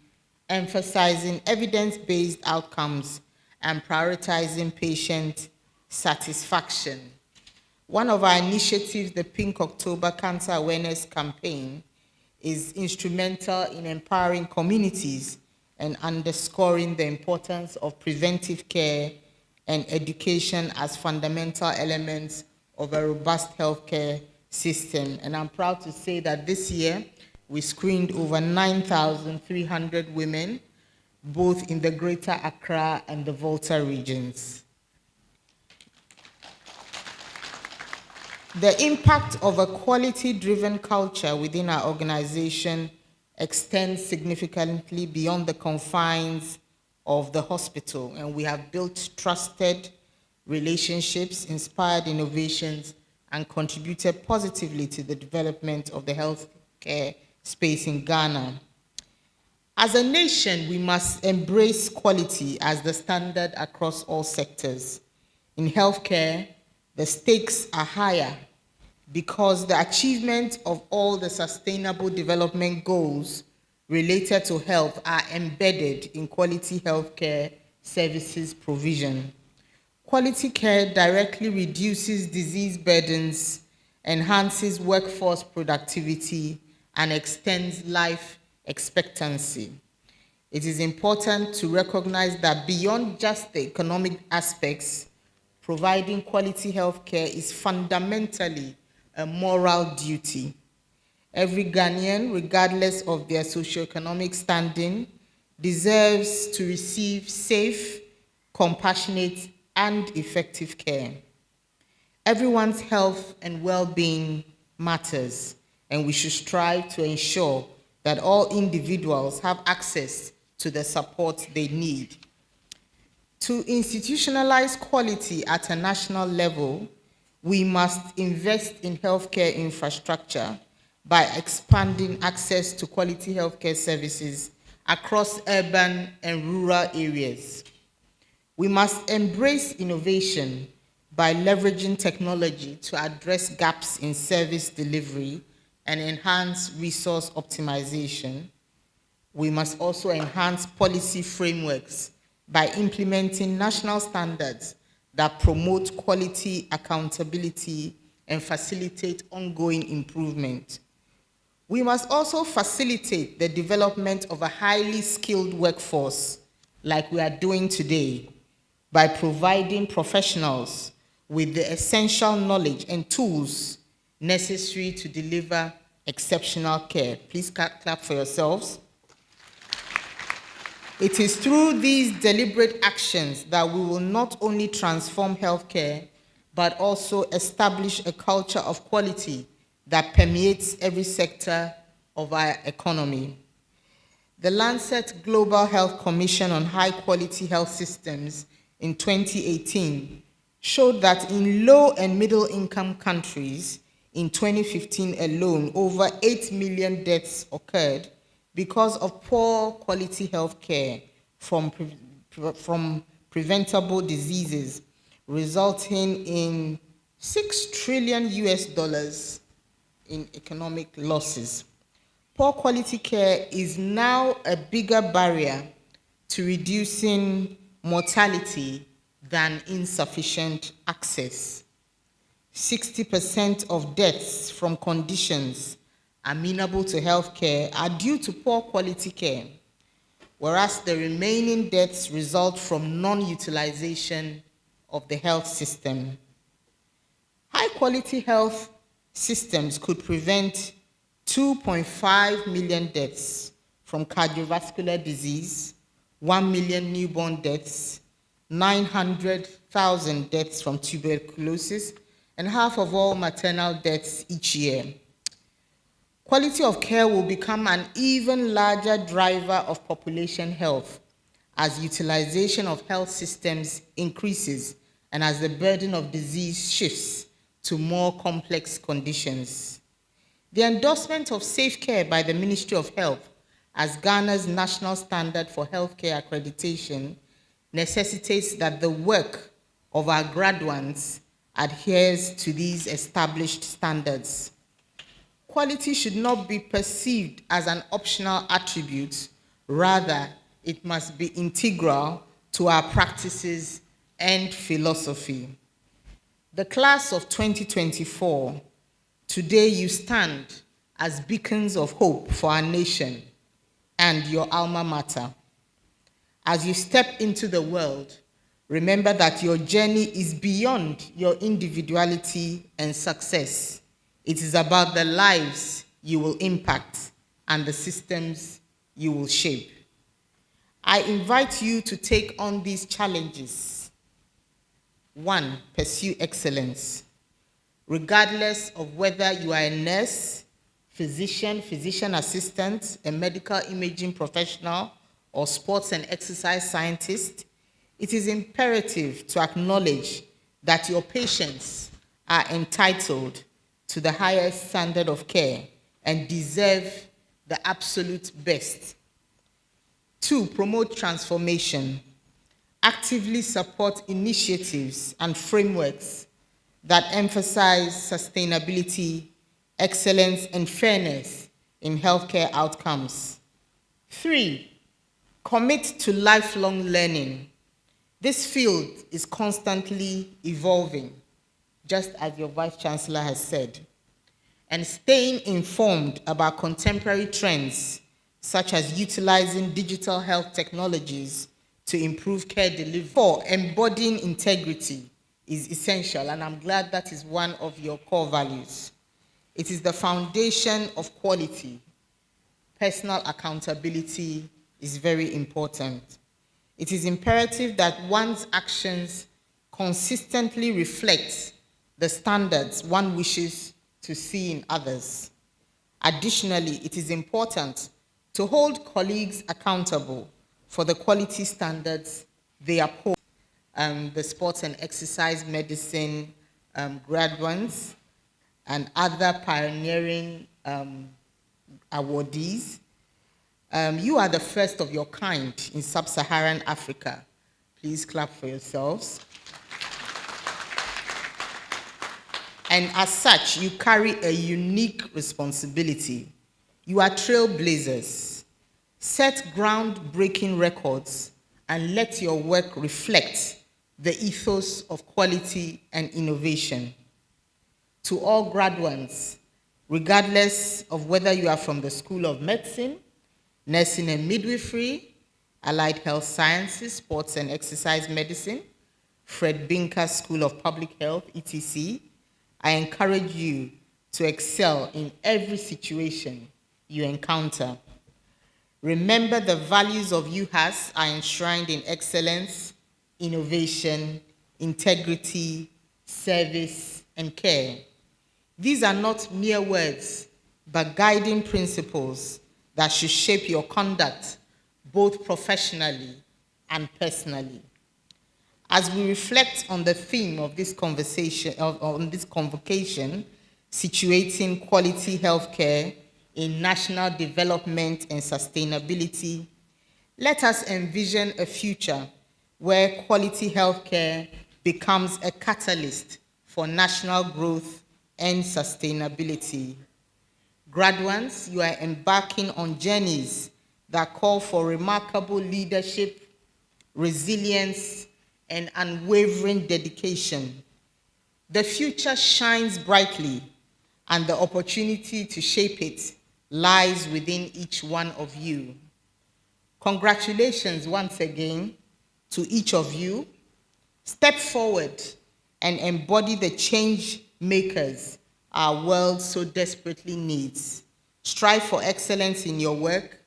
emphasizing evidence-based outcomes and prioritizing patient satisfaction. One of our initiatives, the Pink October Cancer Awareness Campaign, is instrumental in empowering communities and underscoring the importance of preventive care and education as fundamental elements of a robust healthcare system. And I'm proud to say that this year, we screened over 9,300 women, both in the Greater Accra and the Volta regions. The impact of a quality-driven culture within our organization extends significantly beyond the confines of the hospital, and we have built trusted relationships, inspired innovations, and contributed positively to the development of the healthcare space in Ghana. As a nation, we must embrace quality as the standard across all sectors. In healthcare, the stakes are higher because the achievement of all the sustainable development goals related to health are embedded in quality healthcare services provision. Quality care directly reduces disease burdens, enhances workforce productivity, and extends life expectancy. It is important to recognize that beyond just the economic aspects, providing quality health care is fundamentally a moral duty. Every Ghanaian, regardless of their socioeconomic standing, deserves to receive safe, compassionate, and effective care. Everyone's health and well-being matters, and we should strive to ensure that all individuals have access to the support they need. To institutionalize quality at a national level, we must invest in healthcare infrastructure by expanding access to quality healthcare services across urban and rural areas. We must embrace innovation by leveraging technology to address gaps in service delivery and enhance resource optimization. We must also enhance policy frameworks by implementing national standards that promote quality, accountability, and facilitate ongoing improvement. We must also facilitate the development of a highly skilled workforce, like we are doing today, by providing professionals with the essential knowledge and tools necessary to deliver exceptional care. Please clap for yourselves. It is through these deliberate actions that we will not only transform healthcare, but also establish a culture of quality that permeates every sector of our economy. The Lancet Global Health Commission on High-Quality Health Systems in 2018 showed that in low and middle-income countries, in 2015 alone, over 8 million deaths occurred because of poor quality health care from preventable diseases, resulting in $6 trillion in economic losses. Poor quality care is now a bigger barrier to reducing mortality than insufficient access. 60% of deaths from conditions amenable to health care are due to poor quality care, whereas the remaining deaths result from non-utilization of the health system. High-quality health systems could prevent 2.5 million deaths from cardiovascular disease, 1 million newborn deaths, 900,000 deaths from tuberculosis, and half of all maternal deaths each year. Quality of care will become an even larger driver of population health as utilization of health systems increases and as the burden of disease shifts to more complex conditions. The endorsement of safe care by the Ministry of Health as Ghana's national standard for healthcare accreditation necessitates that the work of our graduates adheres to these established standards. Quality should not be perceived as an optional attribute, rather it must be integral to our practices and philosophy. The class of 2024, today you stand as beacons of hope for our nation and your alma mater. As you step into the world, remember that your journey is beyond your individuality and success. It is about the lives you will impact and the systems you will shape. I invite you to take on these challenges. 1, pursue excellence. regardless of whether you are a nurse, physician, physician assistant, a medical imaging professional, or sports and exercise scientist, it is imperative to acknowledge that your patients are entitled to the highest standard of care and deserve the absolute best. 2, promote transformation. Actively support initiatives and frameworks that emphasize sustainability, excellence, and fairness in healthcare outcomes. 3, commit to lifelong learning. This field is constantly evolving, just as your Vice Chancellor has said, and staying informed about contemporary trends, such as utilizing digital health technologies to improve care delivery. 4, embodying integrity is essential, and I'm glad that is one of your core values. It is the foundation of quality. Personal accountability is very important. It is imperative that one's actions consistently reflect the standards one wishes to see in others. Additionally, it is important to hold colleagues accountable for the quality standards they uphold. The sports and exercise medicine graduates and other pioneering awardees. You are the first of your kind in sub-Saharan Africa. Please clap for yourselves. And as such, you carry a unique responsibility. You are trailblazers. Set groundbreaking records and let your work reflect the ethos of quality and innovation. To all graduates, regardless of whether you are from the School of Medicine, Nursing and Midwifery, Allied Health Sciences, Sports and Exercise Medicine, Fred Binker School of Public Health, etc., I encourage you to excel in every situation you encounter. Remember, the values of UHAS are enshrined in excellence, innovation, integrity, service, and care. These are not mere words, but guiding principles that should shape your conduct, both professionally and personally. As we reflect on the theme of this conversation, on this convocation, situating quality healthcare in national development and sustainability, let us envision a future where quality healthcare becomes a catalyst for national growth and sustainability. Graduates, you are embarking on journeys that call for remarkable leadership, resilience, and unwavering dedication. The future shines brightly, and the opportunity to shape it lies within each one of you. Congratulations once again to each of you. Step forward and embody the change makers our world so desperately needs. Strive for excellence in your work,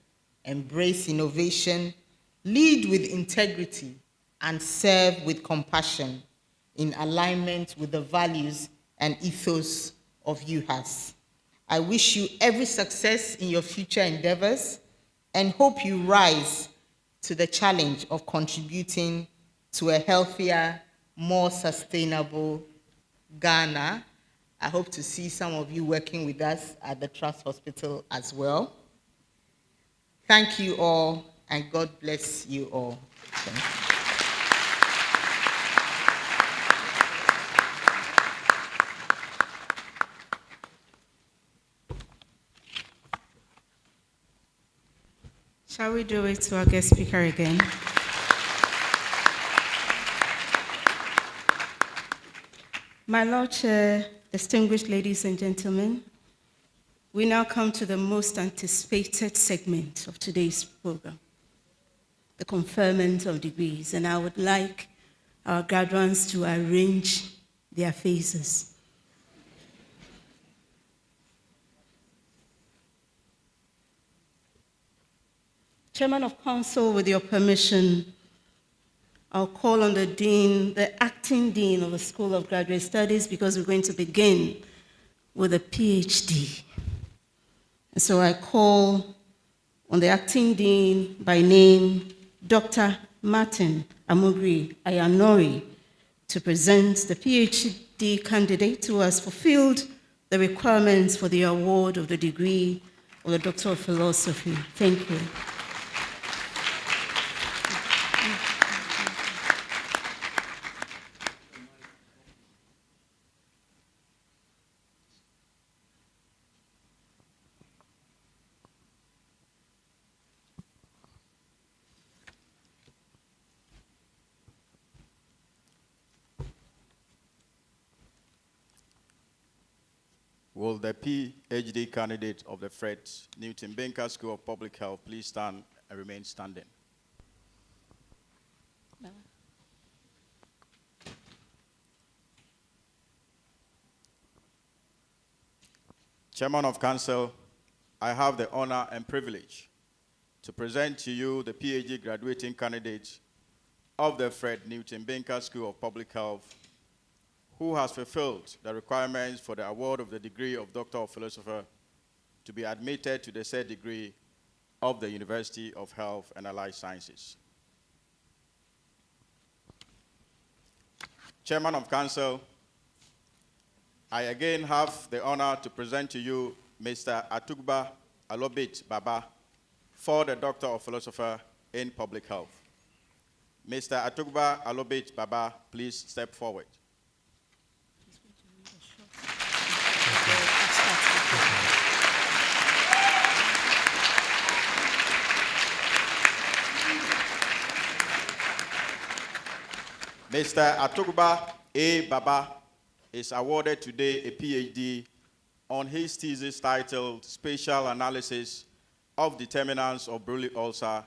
embrace innovation, lead with integrity, and serve with compassion in alignment with the values and ethos of UHAS. I wish you every success in your future endeavors and hope you rise to the challenge of contributing to a healthier, more sustainable Ghana. I hope to see some of you working with us at the Trust Hospital as well. Thank you all, and God bless you all. Thank you. Shall we do it to our guest speaker again? My Lord Chair, distinguished ladies and gentlemen, we now come to the most anticipated segment of today's program, the conferment of degrees, and I would like our graduates to arrange their faces. Chairman of Council, with your permission, I'll call on the dean, the acting dean of the School of Graduate Studies, because we're going to begin with a PhD. And so I call on the acting dean by name, Dr. Martin Amugri Ayanori, to present the PhD candidate who has fulfilled the requirements for the award of the degree of the Doctor of Philosophy. Thank you. Will the PhD candidate of the Fred Newton Binker School of Public Health please stand and remain standing? Chairman of Council, I have the honor and privilege to present to you the PhD graduating candidate of the Fred Newton Binker School of Public Health, who has fulfilled the requirements for the award of the degree of Doctor of Philosophy to be admitted to the said degree of the University of Health and Allied Sciences. Chairman of Council, I again have the honor to present to you Mr. Atugba Alobit Baba for the Doctor of Philosophy in Public Health. Mr. Atugba Alobit Baba, please step forward. Mr. Atugba A. Baba is awarded today a PhD on his thesis titled Spatial Analysis of Determinants of Brule Ulcer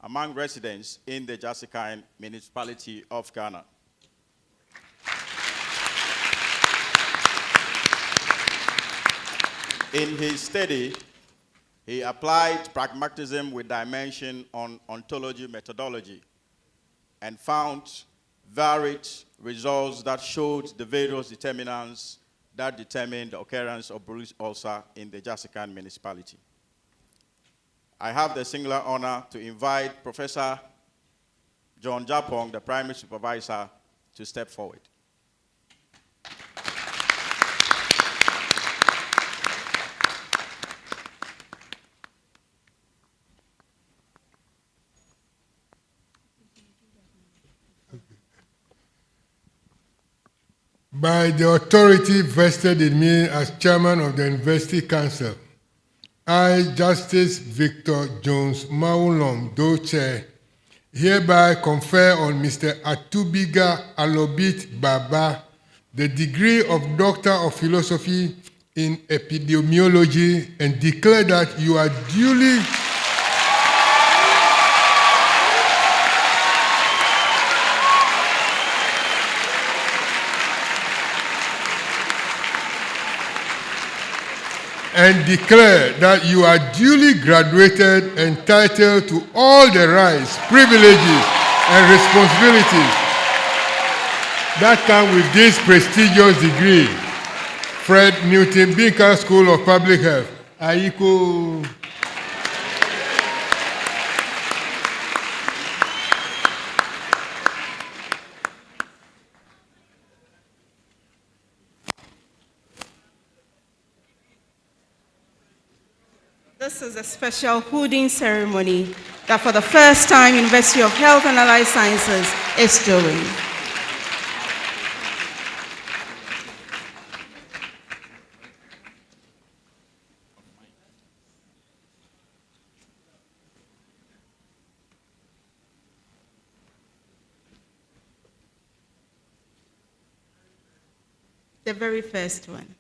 among residents in the Jasikan municipality of Ghana. In his study, he applied pragmatism with dimension on ontology methodology and found varied results that showed the various determinants that determine the occurrence of Brule ulcer in the Jasikan municipality. I have the singular honor to invite Professor John Japong, the primary supervisor, to step forward. By the authority vested in me as chairman of the University Council, I, Justice Victor Jones Maulom Doche, hereby confer on Mr. Atubiga Alobit Baba the degree of Doctor of Philosophy in Epidemiology and declare that you are duly graduated, entitled to all the rights, privileges, and responsibilities that come with this prestigious degree. Fred Newton Binker School of Public Health. Aiko. This is a special hooding ceremony that for the first time University of Health and Allied Sciences is doing. The very first one.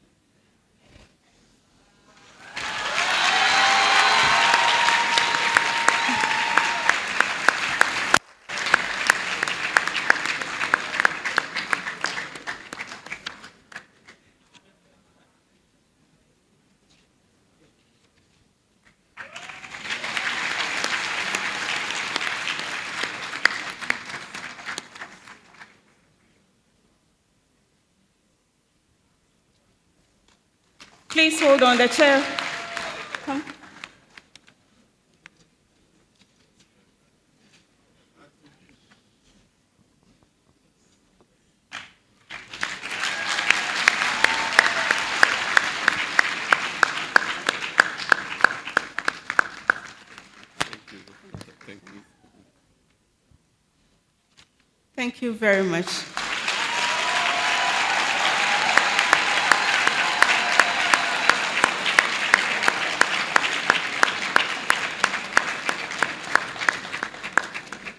Please hold on, the chair. Come. Thank you very much.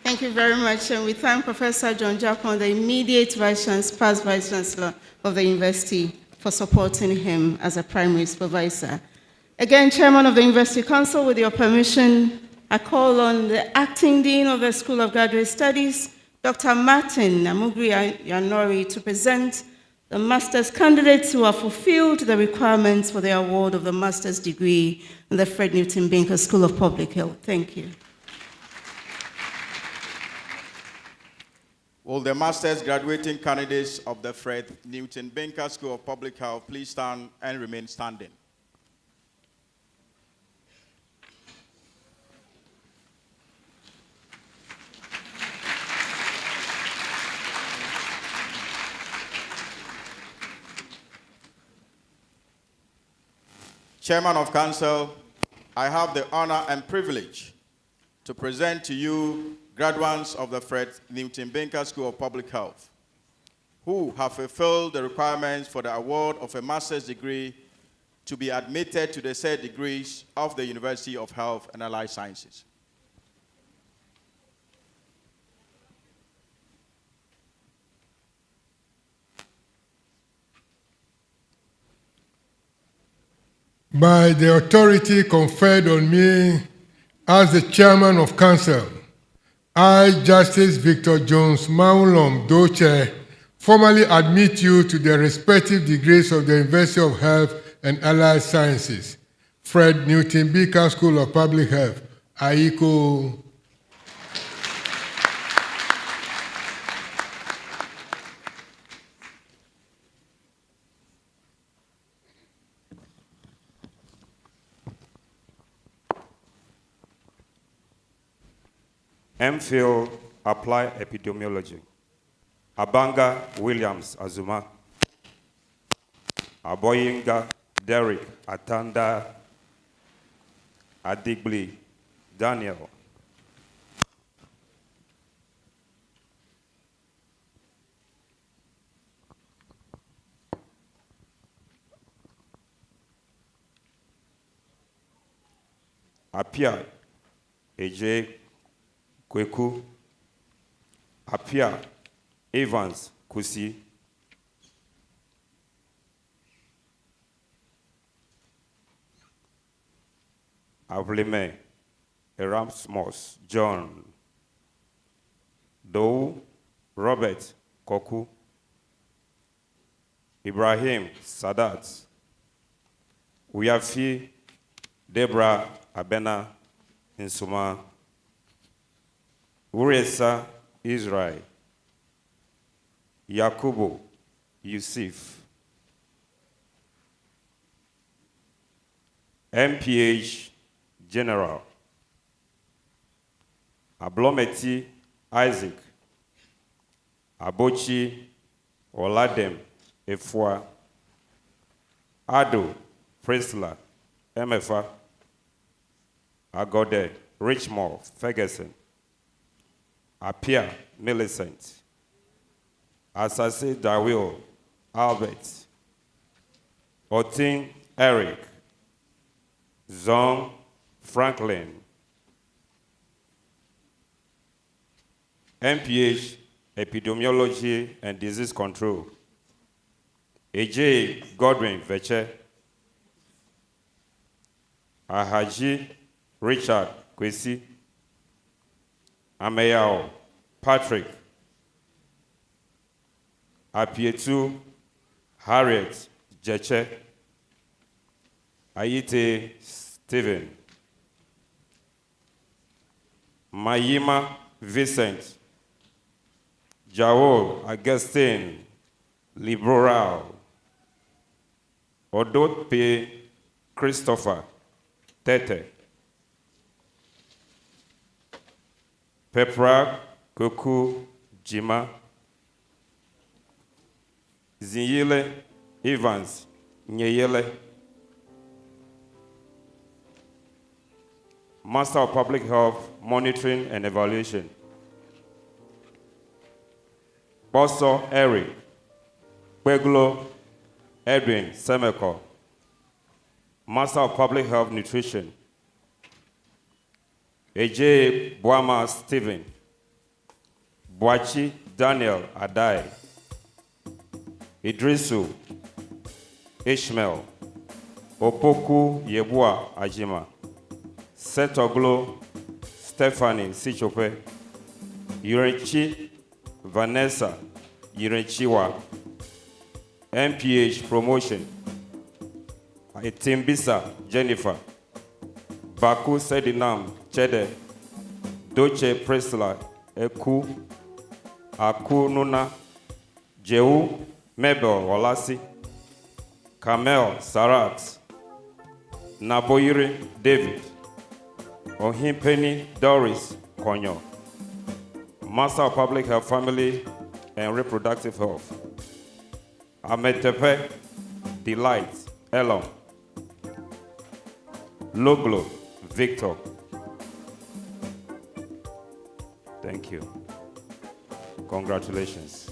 Thank you very much, and we thank Professor John Japon, the immediate past Vice Chancellor of the University, for supporting him as a primary supervisor. Again, Chairman of the University Council, with your permission, I call on the Acting Dean of the School of Graduate Studies, Dr. Martin Namugri Yanori, to present the master's candidates who have fulfilled the requirements for the award of the master's degree in the Fred Newton Binker School of Public Health. Thank you. Will the master's graduating candidates of the Fred Newton Binker School of Public Health please stand and remain standing? Chairman of Council, I have the honor and privilege to present to you graduates of the Fred Newton Binker School of Public Health who have fulfilled the requirements for the award of a master's degree to be admitted to the said degrees of the University of Health and Allied Sciences. By the authority conferred on me as the Chairman of Council, I, Justice Victor Jones Maulom Doche, formally admit you to the respective degrees of the University of Health and Allied Sciences, Fred Newton Binker School of Public Health, AICO. MPhil Applied Epidemiology, Abanga Williams Azuma, Aboyinga Derek Atanda Adigble Daniel, Apia AJ Kweku, Apia Evans Kusi, Avleme Erasmus John, Dou Robert Koku, Ibrahim Sadat, Uyafi Deborah Abena Insuma, Uresa Israel, Yakubu Yusuf, MPH General, Ablometi Isaac, Abochi Oladem Efwa, Ado Priscilla MFA, Agode Richmore Ferguson, Apia Millicent, Asase Dawil Albert, Otin Eric, Zong Franklin, MPH Epidemiology and Disease Control, AJ Godwin Veche, Ahaji Richard Kwesi, Ameyao Patrick, Apietu Harriet Jeche, Ayite Stephen, Mayima Vincent, Jaol Augustine Libroral, Odot P. Christopher Tete. Pepra Koku Jima. Zinyele Evans Nyeyele. Master of Public Health Monitoring and Evaluation. Bosso Eric. Pueglo Edwin Semeko. Master of Public Health Nutrition. AJ Boama Stephen. Boachi Daniel Adai. Idrisu Ishmael. Opoku Yebua Ajima. Setoglo Stephanie Sichope. Yurenchi Vanessa Yurenchiwa. MPH Promotion. Itimbisa Jennifer. Baku Sedinam Chede. Doche Priscilla Eku. Aku Nuna. Jehu Mabel Olasi. Kamel Sarat. Naboyiri David. Ohimpeni Doris Konyo. Master of Public Health, Family and Reproductive Health. Ametepe Delight Elon. Loglo Victor. Thank you. Congratulations.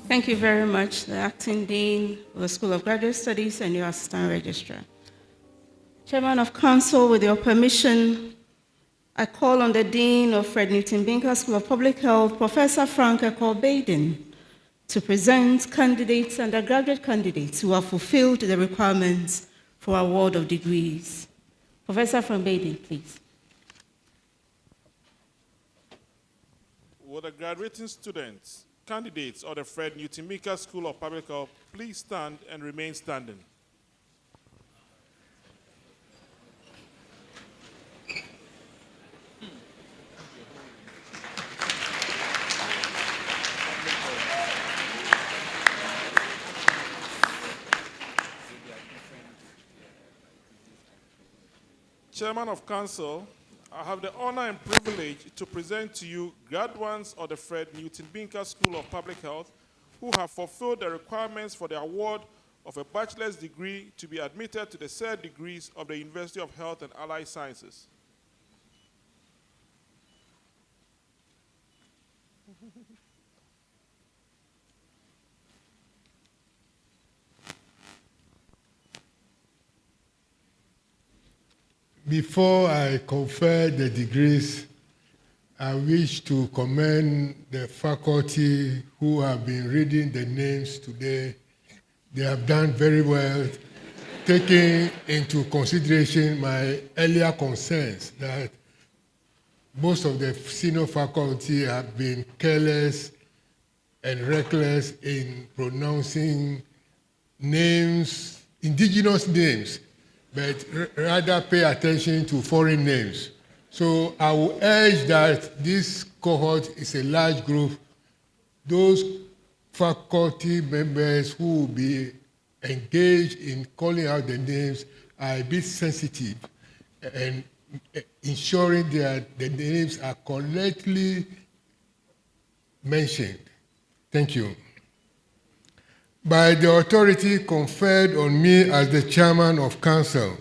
Thank you very much, the Acting Dean of the School of Graduate Studies and your Assistant Registrar. Chairman of Council, with your permission, I call on the Dean of Fred Newton Binker School of Public Health, Professor Frank Eko-Baden, to present candidates, undergraduate candidates who have fulfilled the requirements for award of degrees. Professor Frank Baden, please. Will the graduating students, candidates of the Fred Newton Binker School of Public Health, please stand and remain standing. Chairman of Council, I have the honor and privilege to present to you graduates of the Fred Newton Binker School of Public Health who have fulfilled the requirements for the award of a bachelor's degree to be admitted to the said degrees of the University of Health and Allied Sciences. Before I confer the degrees, I wish to commend the faculty who have been reading the names today. They have done very well, taking into consideration my earlier concerns that most of the senior faculty have been careless and reckless in pronouncing names, indigenous names, but rather pay attention to foreign names. So I will urge that this cohort is a large group. Those faculty members who will be engaged in calling out the names are a bit sensitive and ensuring that the names are correctly mentioned. Thank you. By the authority conferred on me as the Chairman of Council,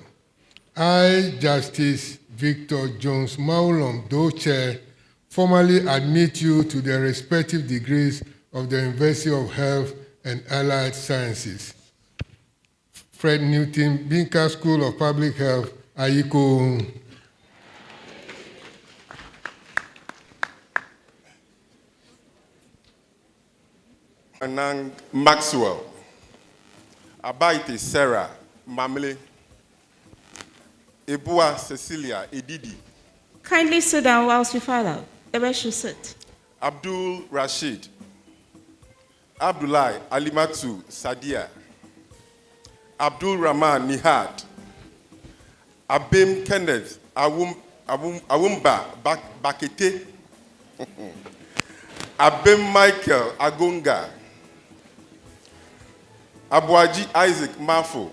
I, Justice Victor Jones Maulom Doche, formally admit you to the respective degrees of the University of Health and Allied Sciences. Fred Newton Binker School of Public Health, Ayiko. Anang Maxwell, Abaite Sarah Mamle, Ebua Cecilia Edidi. Kindly sit down whilst we file out. Everyone should sit. Abdul Rashid, Abdullah Alimatu Sadia, Abdul Rahman Nihad, Abim Kenneth Awumba Bakete, Abem Michael Agonga. Abuaji Isaac Mafo.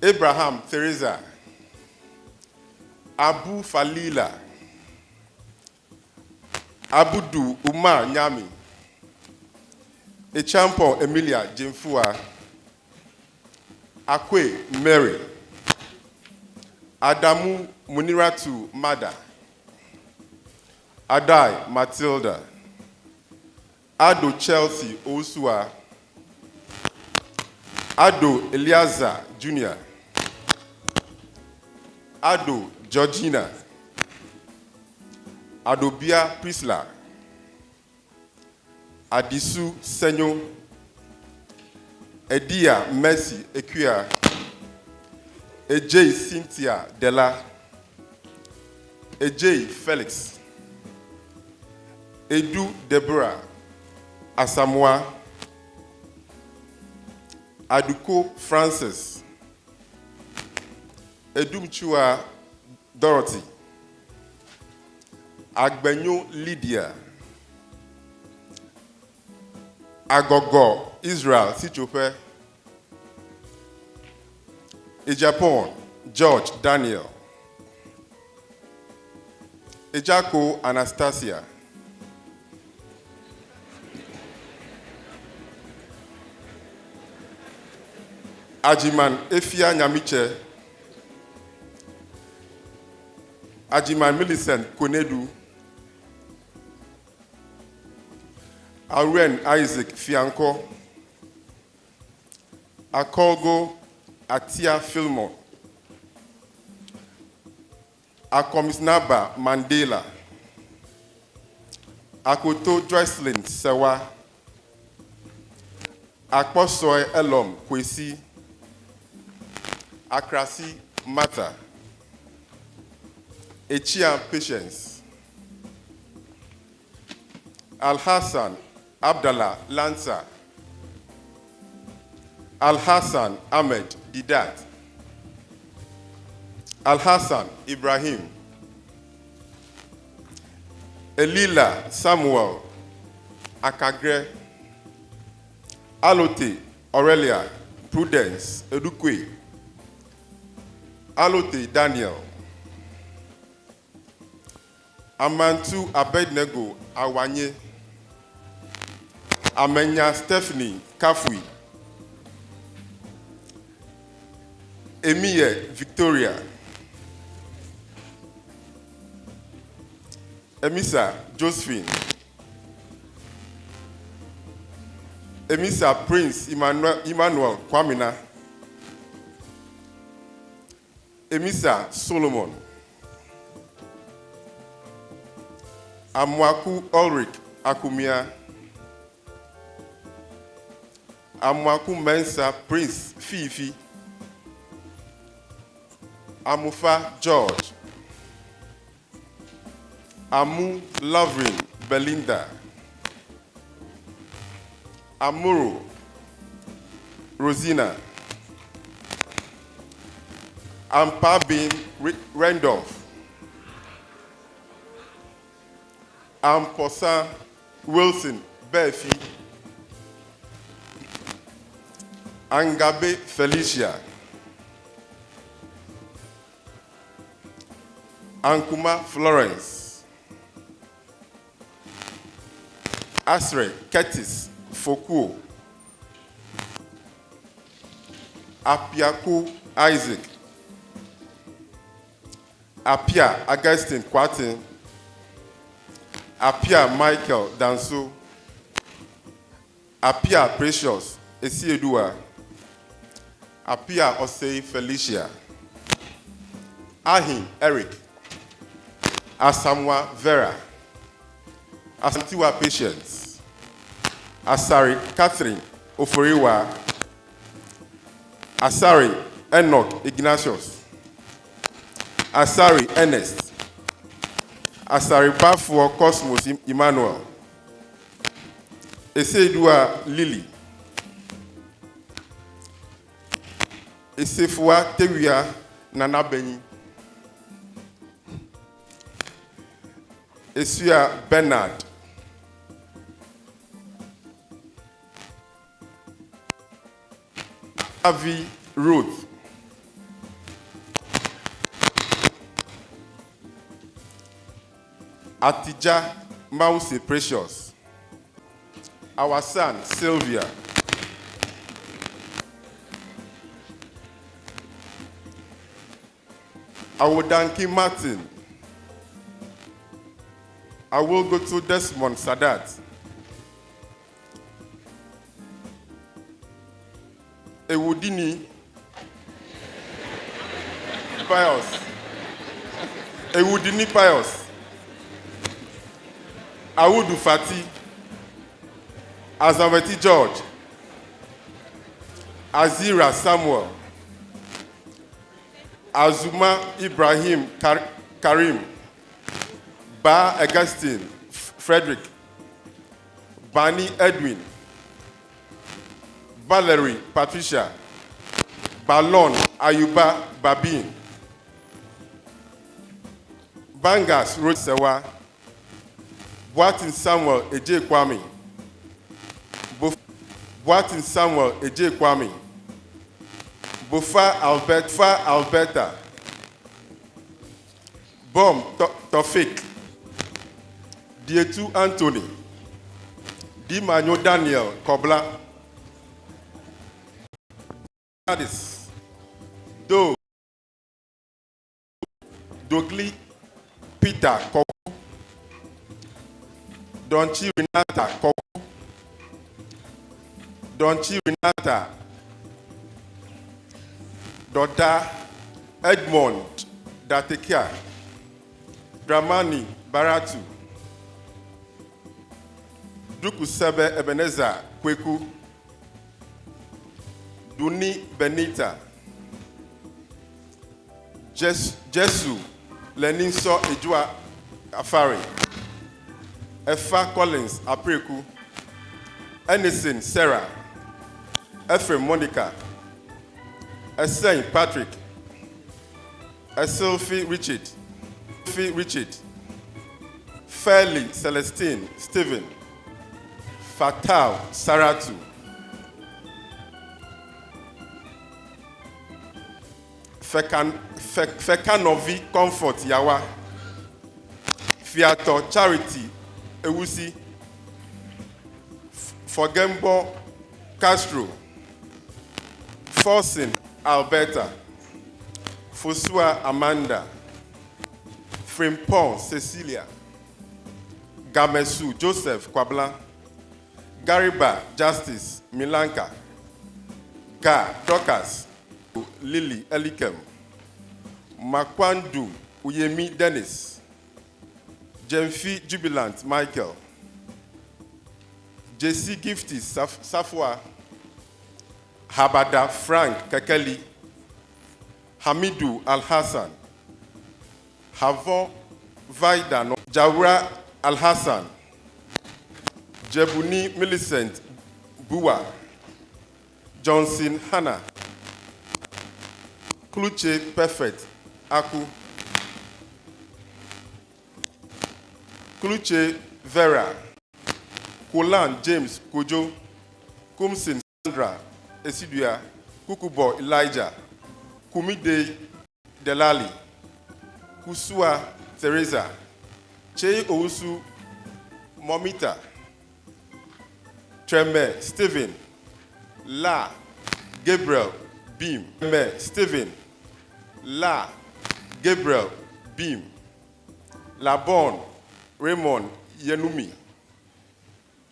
Abraham Teresa. Abu Falila. Abudu Umar Nyami. Echampo Emilia Jemfua. Akwe Mary. Adamu Muniratu Mada. Adai Matilda. Ado Chelsea Osua. Ado Eliaza Jr. Ado Georgina. Adobia Prisla. Adisu Senyo. Edia Mercy Equia. Ej Cynthia Della. Ej Felix. Edu Deborah Asamoah. Aduko Francis. Edumchua Dorothy. Agbenyo Lydia. Agogo Israel Sichope. Ejapon George Daniel. Ejako Anastasia. Ajiman Efia Nyamiche. Ajiman Millicent Konedu. Aren Isaac Fianco. Akolgo Atia Filmon. Akomisnaba Mandela. Akoto Joycelyn Sewa. Akposoy Elom Kwesi. Akrasi Mata. Echia Patience. Al-Hassan Abdallah Lanza. Al-Hassan Ahmed Didat. Al-Hassan Ibrahim. Elila Samuel Akagre. Alote Aurelia Prudence Edukwe. Alote Daniel. Amantu Abednego Awanye. Amenya Stephanie Kafui. Emiye Victoria. Emisa Josephine. Emisa Prince Emmanuel Kwamina. Emisa Solomon. Amwaku Ulrich Akumia. Amwaku Mensa Prince Fifi. Amufa George. Amu Lovering Belinda. Amuru Rosina. Ampabin Randolph. Amposa Wilson Befi. Angabe Felicia. Ankuma Florence. Asre Curtis Fokuo. Apiaku Isaac. Apia Augustine Kwatin. Apia Michael Danso. Apia Precious Esiedua. Apia Osei Felicia. Ahin Eric. Asamwa Vera. Asantiwa Patience. Asari Catherine Oforiwa. Asari Enoch Ignatius. Asari Ernest. Asari Bafuo Cosmos Emmanuel. Eseidua Lily. Esefua Tewia Nana Beni. Esua Bernard. Avi Ruth. Atija Mause Precious. Our son Sylvia. Awodanki Martin. I will go to Desmond Sadat. Ewudini Pius. Ewudini Pius. Awudu Fati. Azameti George. Azira Samuel. Azuma Ibrahim Karim. Ba Augustine Frederick. Bani Edwin. Valerie Patricia. Balon Ayuba Babin. Bangas Road Sewa. Boatin Samuel Eje Kwame. Boatin Samuel Eje Kwame. Bofa Alberta. Bom Tofik. Dietu Anthony. Dimanyo Daniel Kobla. Addis. Dogli Peter Koku. Donchi Renata Koku. Donchi Renata. Dota Edmond Datekia. Dramani Baratu. Duku Sebe Ebenezer Kweku. Duni Benita. Jesu Leninso Ejua Afari. Efa Collins Apreku. Enison Sarah. Ephraim Monica. Essay Patrick. Eselfi Richard. Fairly Celestine Stephen. Fatal Saratu. Fekanovi Comfort Yawa. Fiato Charity Ewusi. Forgembo Castro. Forcing Alberta. Fosua Amanda. Frimpong Cecilia. Gamesu Joseph Kwabla. Gariba Justice Milanka. Ga Dorcas Lily Elikem. Makwandu Uyemi Dennis. Jemfi Jubilant Michael. JC Gifty Safwa. Habada Frank Kekeli. Hamidu Al-Hassan. Havon Vaida Jawra Al-Hassan. Jebuni Millicent Bua. Johnson Hannah. Kluche Perfect Aku. Kluche Vera. Kulan James Kojo. Kumsin Sandra Esidua. Kukubo Elijah. Kumide Delali. Kusua Teresa. Chei Ousu Momita. Treme Stephen. La Gabriel Beam. Treme Stephen. La Gabriel Beam. Labon Raymond Yenumi.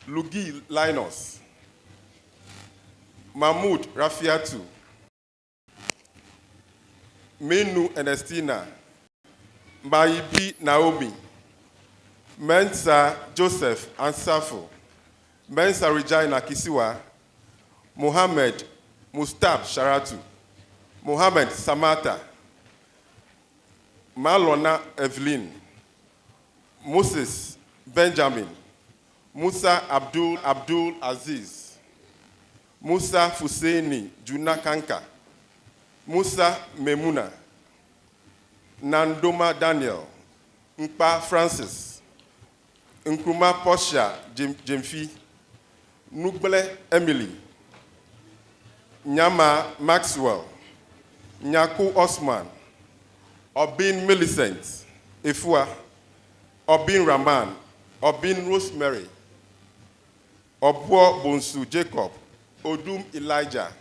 Lugi Linus. Mahmoud Rafiatu. Menu Ernestina. Maibi Naomi. Mensa Joseph Ansafo. Mensa Regina Kisiwa. Mohammed Mustab Sharatu. Mohammed Samata. Malona Evelyn. Moses Benjamin. Musa Abdul Aziz. Musa Fuseni Juna Kanka. Musa Memuna. Nandoma Daniel. Mpa Francis. Nkrumah Portia Jemfi, Nugbele Emily, Nyama Maxwell, Nyaku Osman, Obin Millicent, Efua, Obin Rahman, Obin Rosemary, Obuo Bonsu Jacob, Odum Elijah,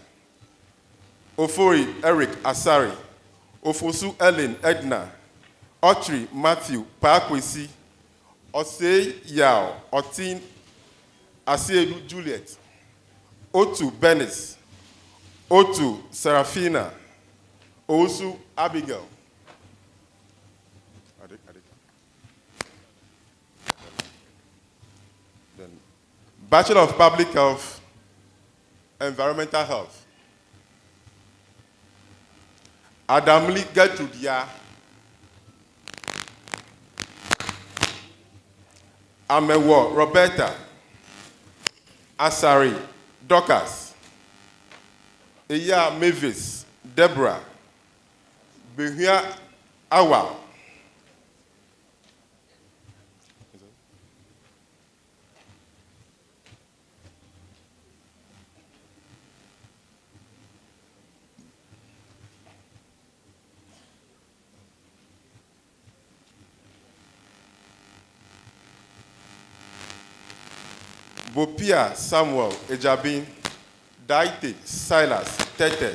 Ofori Eric Asari, Ofosu Ellen Edna, Otri Matthew Paakwesi, Osei Yao Otin Asiedu Juliet, Otu Benis, Otu Serafina, Ousu Abigail. Then, Bachelor of Public Health, Environmental Health. Adamli Gertrudia, Amewo Roberta, Asari Dorcas, Eya Mavis Deborah, Behia Awa, Bopia Samuel Ejabin, Daite Silas Tete,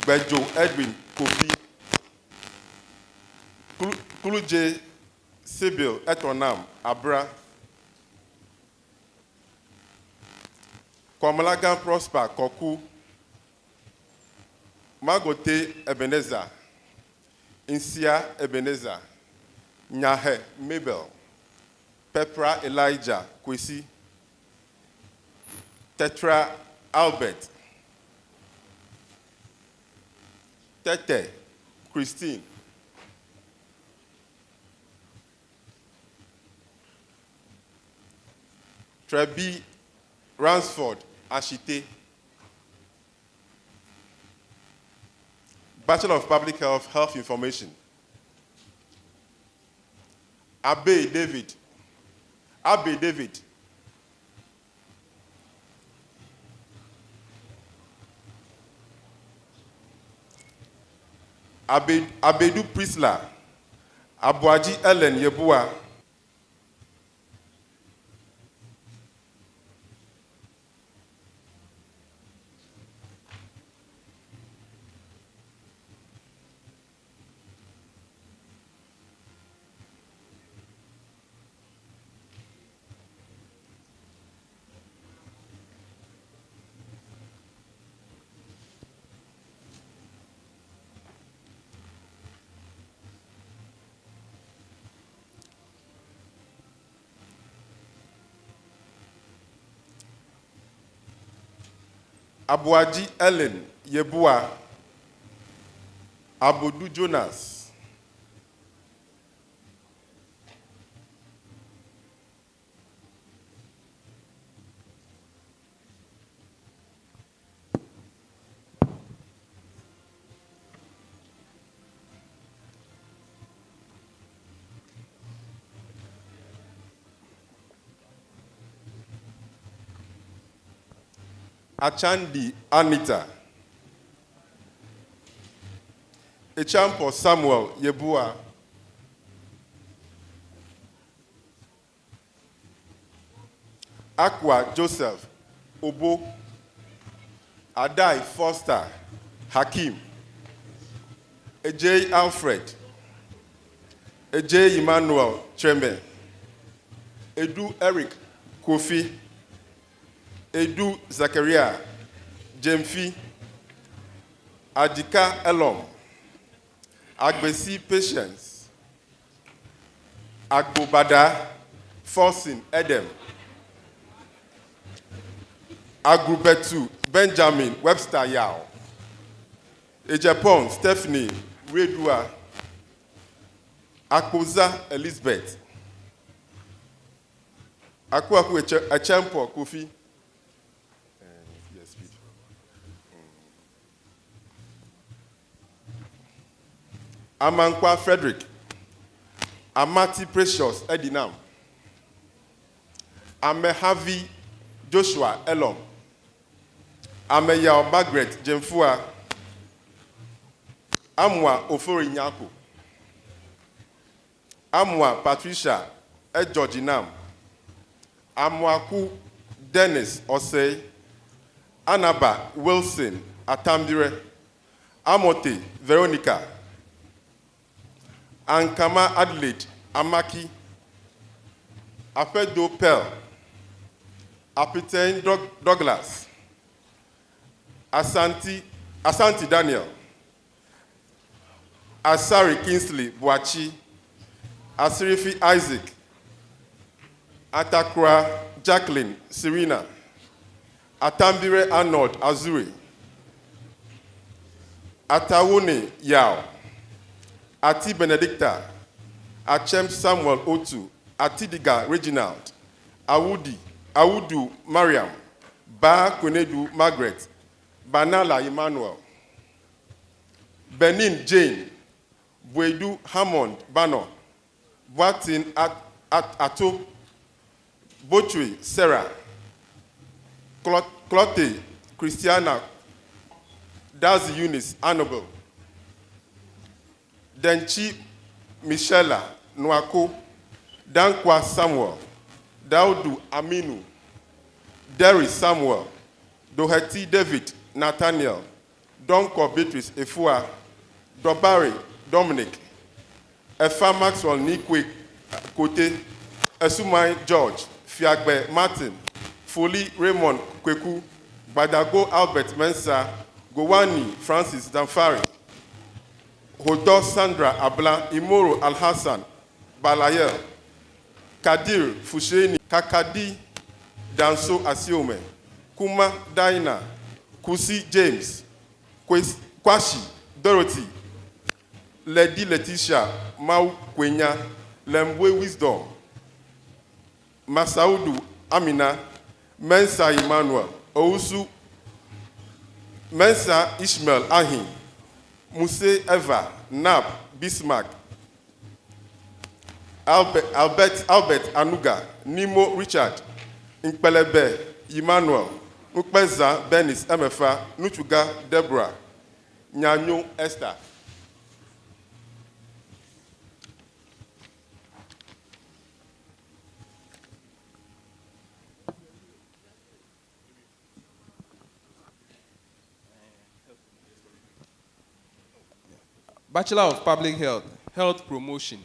Bejo Edwin Kofi, Kuluje Sibyl Etonam Abra, Kwamalagan Prosper Koku, Magote Ebenezer, Insia Ebenezer, Nyahe Mabel, Pepra Elijah Kwesi, Tetra Albert, Tete Christine, Trebi Ransford Ashite, Bachelor of Public Health, Health Information. Abe David, Abedu Prisla, Abuaji Ellen Yebua, Abuaji Ellen Yebua, Abudu Jonas, Achandi Anita, Echampo Samuel Yebua, Aqua Joseph Obo, Adai Foster Hakim, Ej Alfred, Ej Emmanuel Trembe, Edu Eric Kofi, Edu Zachariah Jemfi, Adika Elom, Agbesi Patience, Agbobada Forsin Edem, Agrubetu Benjamin Webster Yao, Ejapon Stephanie Redua, Akpoza Elizabeth, Akwaku Echempo Kofi, Amankwa Frederick, Amati Precious Edinam, Amehavi Joshua Elom, Ameyao Margaret Jemfua, Amwa Ofori Nyako, Amwa Patricia Georginam, Amwaku Dennis Osei, Anaba Wilson Atambire, Amote Veronica, Ankama Adelaide Amaki, Afedo Pearl, Apitane Douglas, Asante Daniel, Asari Kingsley Boachi, Asirifi Isaac, Atakra Jacqueline Serena, Atambire Arnold Azuri, Atawone Yao, Ati Benedicta, Achem Samuel Otu, Atidiga Reginald, Awudu Mariam, Ba Kwenedu Margaret, Banala Emmanuel, Benin Jane, Bwedu Hammond Bano, Boatin Ato, Botri Sarah, Clote Christiana, Dazi Eunice Annabel, Denchi Michela Nwako, Dankwa Samuel, Daudu Aminu, Derry Samuel, Doherty David Nathaniel, Donko Beatrice Efua, Dobari Dominic, Efa Maxwell Nikwe Kote, Esumai George, Fiagbe Martin, Foli Raymond Kweku, Badago Albert Mensa, Gowani Francis Damfari, Hodo Sandra Abla, Imoro Al-Hassan, Balayel, Kadir Fusheni, Kakadi Danso Asiome, Kuma Daina, Kusi James, Kwashi Dorothy, Lady Letitia, Mau Kwenya, Lembwe Wisdom, Masaudu Amina, Mensa Emmanuel, Ousu, Mensa Ishmael Ahin, Muse Eva, Nab Bismarck, Albert Anuga, Nimo Richard, Nkpelebe Emmanuel, Nkpeza Benis Emefa, Nuchuga Deborah, Nyanyo Esther. Bachelor of Public Health, Health Promotion.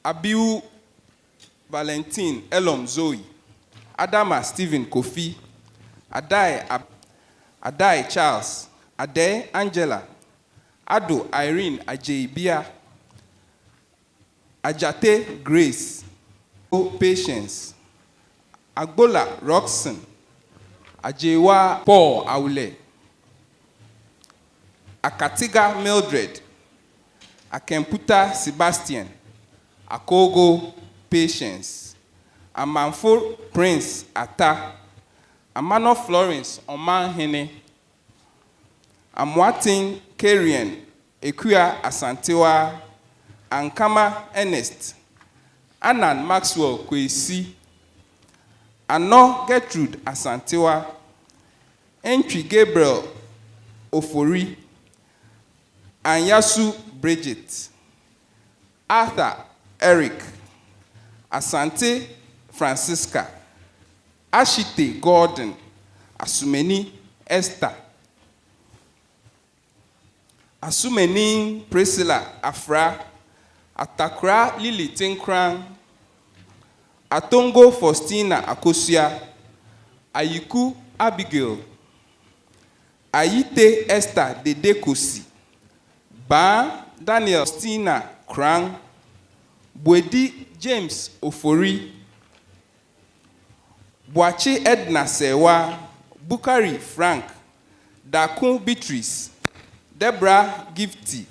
Abiu Valentine Elom Zoe, Adama Stephen Kofi, Adai Charles, Ade Angela, Ado Irene Ajeibia, Ajate Grace, O Patience, Agbola Roxon, Ajewa Paul Aule, Akatiga Mildred, Akemputa Sebastian, Akogo Patience, Amanfo Prince Ata, Amano Florence Omanhene, Amwatin Kerian Equia Asantewa, Ankama Ernest, Anan Maxwell Kwesi, Ano Gertrude Asantewa, Entry Gabriel Ofori, Anyasu Bridget, Arthur Eric, Asante Francisca, Ashite Gordon, Asumeni Esther, Asumeni Priscilla Afra, Atakra Lily Tinkran, Atongo Faustina Akosia, Ayiku Abigail, Ayite Esther Dedekosi, Ba Daniel Stina Krang, Bwedi James Ofori, Boachi Edna Sewa, Bukari Frank, Dakun Beatrice, Deborah Gifty,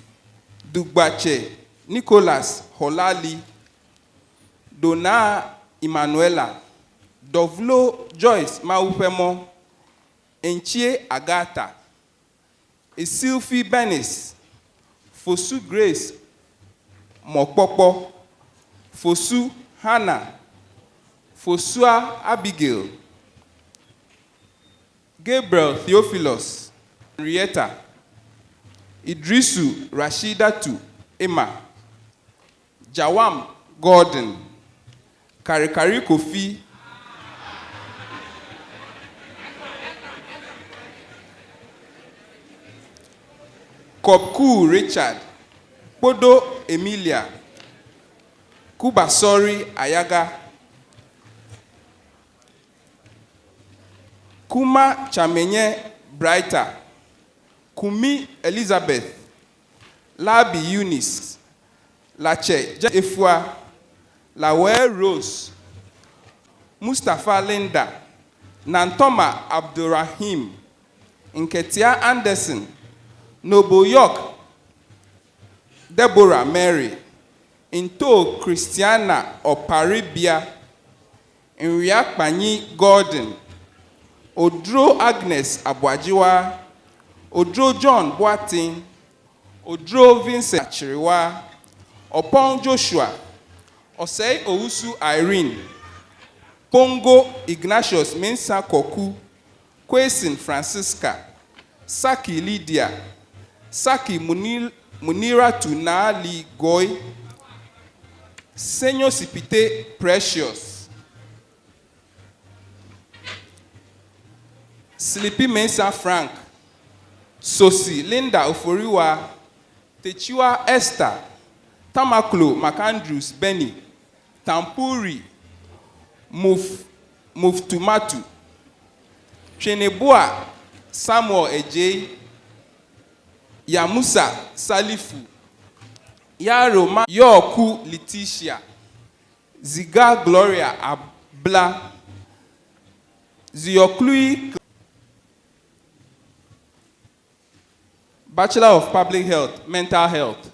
Dugbache Nicholas Holali, Donna Emanuela, Dovlo Joyce Maupemo, Enchie Agatha, Sylvie Benis, Fosu Grace Mokpopo, Fosu Hannah, Fosua Abigail, Gabriel Theophilus, Henrietta, Idrisu Rashidatu Emma, Jawam Gordon, Karikari Kofi, Kopku Richard, Podo Emilia, Kubasori Ayaga, Kuma Chamenye Brighter, Kumi Elizabeth, Labi Eunice, Lache Efua, Lawe Rose, Mustafa Linda, Nantoma Abdurrahim, Nketia Anderson, Noble York, Deborah Mary, Into Christiana Oparibia, Nriakpanyi Gordon, Odro Agnes Abwajiwa, Odro John Boatin, Odro Vincent Achiriwa, Opon Joshua, Osei Owusu Irene, Pongo Ignatius Mensa Koku, Kwesin Francisca, Saki Lydia, Saki Munira Tunali Goy, Senyo Sipite Precious, Sleepy Mensa Frank, Sosi Linda Oforiwa, Techiwa Esther, Tamaklo McAndrews Benny, Tampuri Muftumatu, Cheneboa Samuel Ejei, Yamusa Salifu, Yaroma Yoku Letitia, Ziga Gloria Abla, Zioklui, Bachelor of Public Health, Mental Health.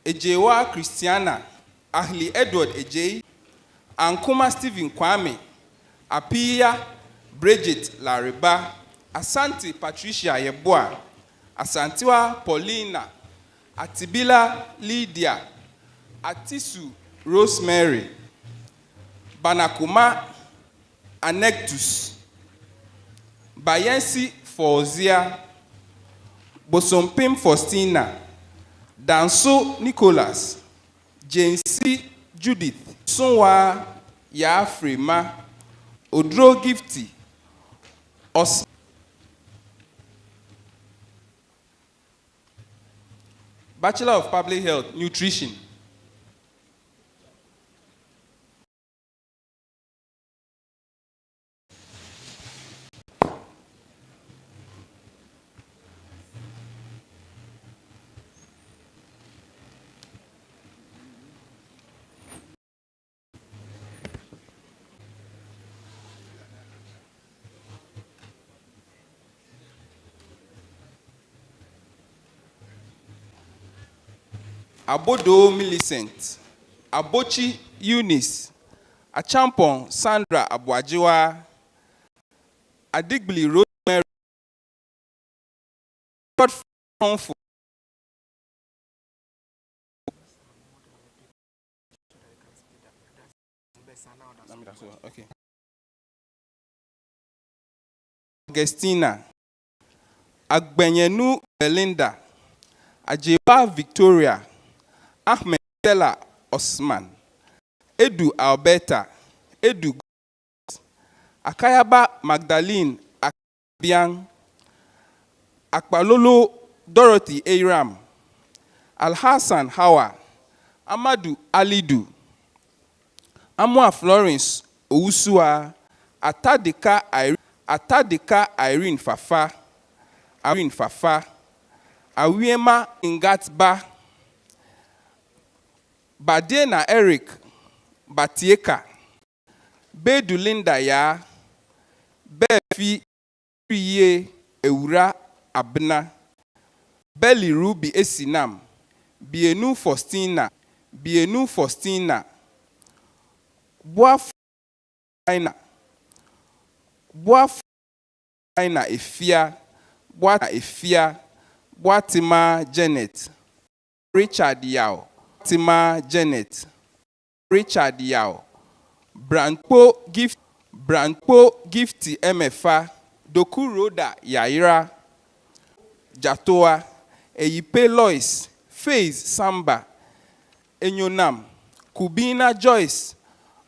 Ejewa Christiana, Ahli Edward Ejei, Ankuma Stephen Kwame, Apia Bridget Lariba, Asante Patricia Yeboah, Asantiwa Paulina, Atibila Lydia, Atisu Rosemary, Banakuma Anectus, Bayensi Fauzia, Bosompim Faustina, Danso Nicholas, Jensi Judith, Sunwa Yafrema, Odro Gifty, Bachelor of Public Health, Nutrition. Abodo Millicent, Abochi Eunice, Achampon Sandra Abwajiwa, Adigbili Rosemary, okay. Augustina, Agbenyenu Belinda, Ajeba Victoria, Ahmed Stella Osman, Edu Alberta, Edu Akayaba Magdalene Akabiang, Akpalolo Dorothy Aram, Alhassan Hawa, Amadou Alidu, Amwa Florence Owusua, Atadika Irene Fafa, Awin Fafa, Awiema Ingatba, Badena Eric, Batieka, Bedulinda ya, Befi Priye Eura Abna, Belly Ruby Esinam, Bienu Faustina, Boaf Aina Efia, Boatima Janet, Richard Yao, Tima Janet, Richard Yao, Brandpo Gifty MFA, Doku Roda Yaira, Jatoa, Eyipe Lois, Faze Samba, Enyonam, Kubina Joyce,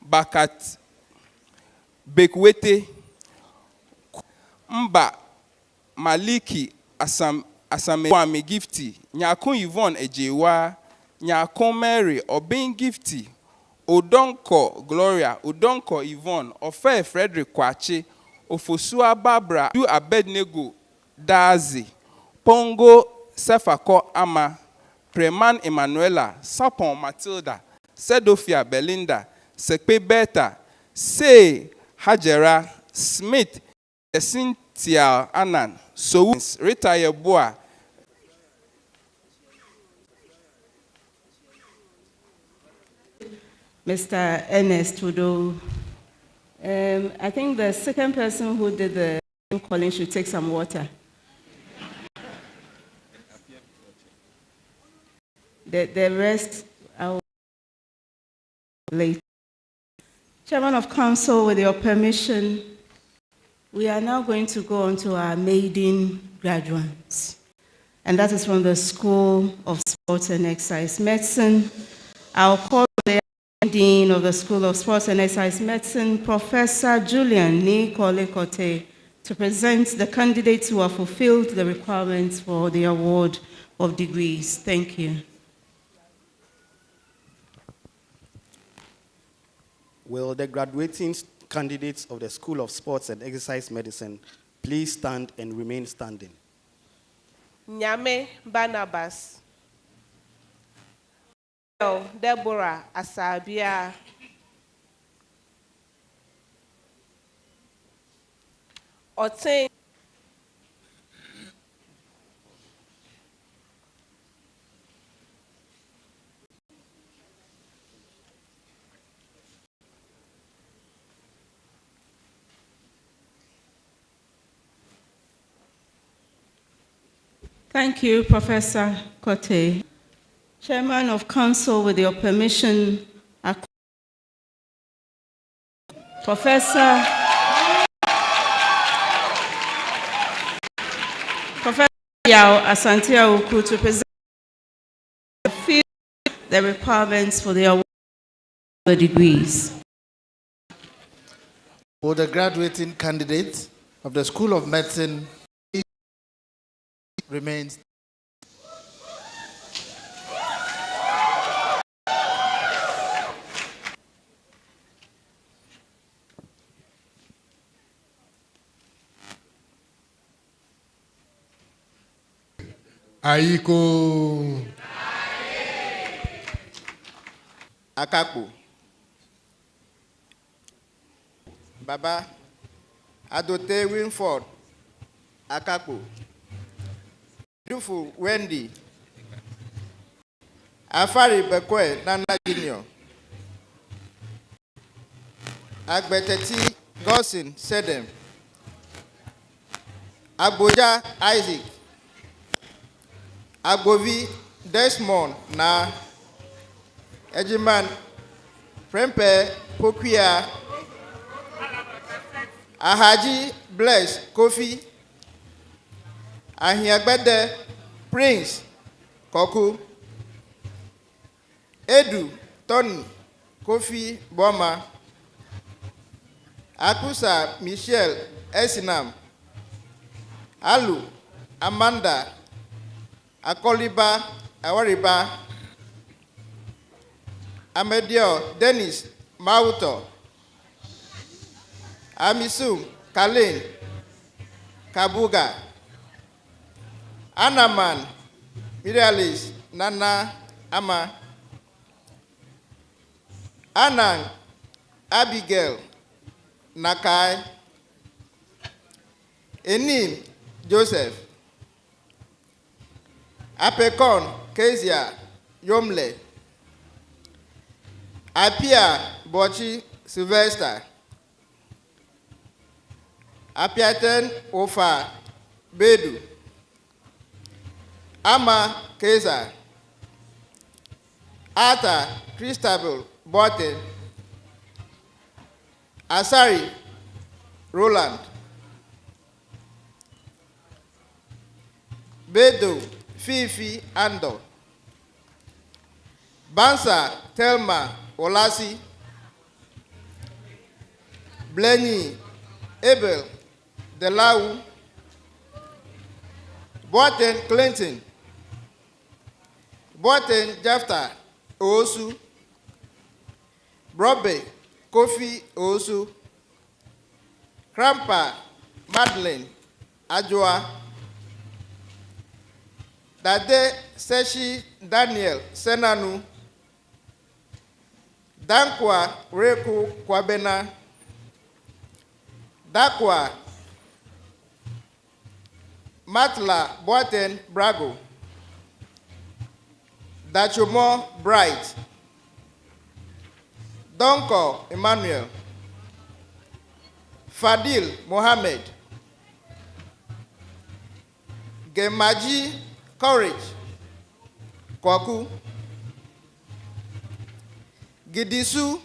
Bakat Bekwete, Mba Maliki Asamewame Gifty, Nyakon Yvonne Ejewa, Nyakon Mary Obin Gifty, Odonko Gloria, Odonko Yvonne, Ofe Frederick Kwache, Ofosua Barbara, Du Abednego Dazi, Pongo Sefako Ama, Preman Emanuela, Sapon Matilda, Sedofia Belinda, Sekpe Beta, Say Hajera, Smith, Cynthia Anan, So Rita Yeboa, Mr. Ernest Udo. I think the second person who did the calling should take some water. The rest I will later. Chairman of Council, with your permission, we are now going to go on to our maiden graduates, and that is from the School of Sports and Exercise Medicine. I'll call the Dean of the School of Sports and Exercise Medicine, Professor Julian Ni-Kole-Kote, to present the candidates who have fulfilled the requirements for the award of degrees. Thank you. Will the graduating candidates of the School of Sports and Exercise Medicine please stand and remain standing? Nyame Barnabas, Deborah Asabia, Otain Thank you, Professor Kote. Chairman of Council, with your permission, Professor Yao Asante Awuku to present the requirements for the award of the degrees. Will the graduating candidates of the School of Medicine remains? Aiko. Akaku. Baba. Adote Winford. Akaku. Beautiful Wendy. Afari Bekwe Nana Junior. Agbeteti Gosin Sedem. Agboja Isaac. Agbovi Desmond Na. Ejiman Prempe Pokuya. Ahaji Bless Kofi. Ahiagbede Prince Koku. Edu Tony Kofi Boma. Akusa Michelle Esinam. Alu Amanda Akoliba Awariba. Amedio Dennis Mauto. Amisum Kalin Kabuga. Anaman, Mirialis, Nana, Ama, Anang, Abigail, Nakai, Enim, Joseph, Apekon, Kezia, Yomle, Apia, Bochi, Sylvester, Apiaten, Ofa, Bedu, Ama, Keza, Ata, Christabel, Bote, Asari, Roland, Bedo, Fifi, Ando, Bansa, Telma, Olasi, Blenny, Abel, Delau, Boten, Clinton, Boten, Jafta, Osu, Brobe, Kofi, Osu, Krampa, Madeline, Ajwa, Dade, Seshi, Daniel, Senanu, Dankwa, Reku, Kwabena, Dakwa, Matla, Boaten, Brago, Dachomo, Bright, Donko, Emmanuel, Fadil, Mohammed, Gemaji, Courage, Kwaku, Gidisu,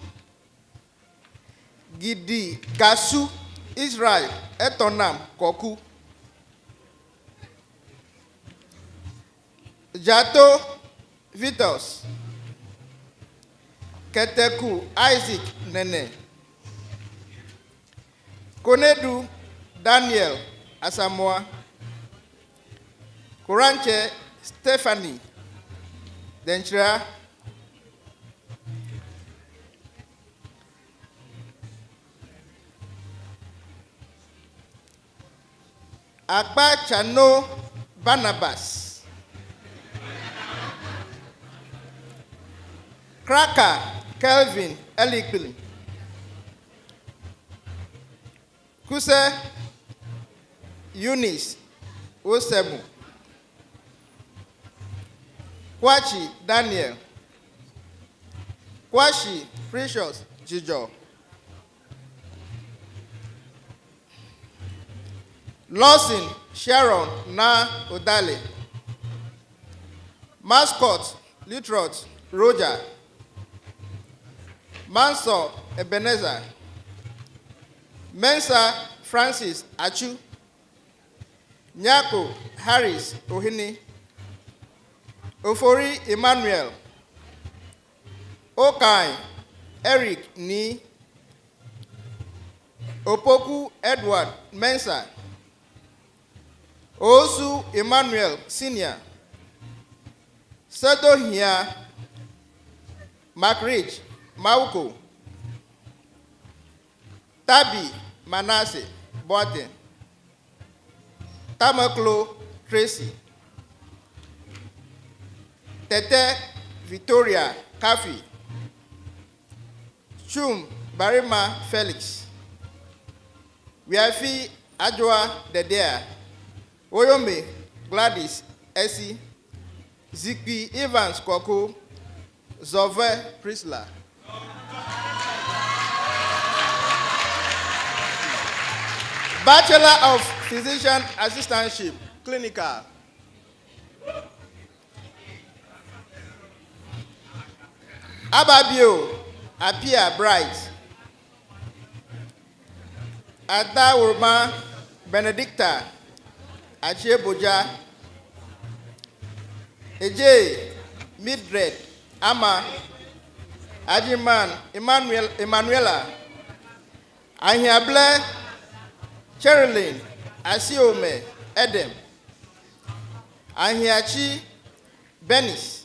Gidi, Gasu, Israel, Etonam, Kwaku, Jato, Vitos, Keteku, Isaac, Nene, Konedu, Daniel, Asamoah, Koranche, Stephanie, Denchra, Akba Chano, Barnabas, Cracker, Kelvin, Elikpili, Kuse, Eunice, Osemu, Kwachi, Daniel, Kwashi, Precious, Jijo, Lawson, Sharon, Na, Odale, Mascot, Litrot, Roger, Manso, Ebenezer, Mensa, Francis, Achu, Nyako, Harris, Ohini, Ofori, Emmanuel, Okai, Eric, Ni, Opoku, Edward, Mensa, Osu, Emmanuel, Senior, Sedohia, Macridge, Mauko, Tabi, Manasseh, Boaten, Tamaklo, Tracy, Tete, Victoria, Kafi, Chum, Barima, Felix, Wiafi, Adwa, Dedea, Oyome, Gladys, Essie, Zikpi, Evans, Kwako, Zove, Prisla. Bachelor of Physician Assistantship, Clinical. Ababio, Apia Bright. Ada Urma, Benedicta, Achie Boja. Eje, Mildred, Ama, Ajiman, Emanuela, Ahiable, Cherilyn, Asiome, Edem, Ahiachi, Benis,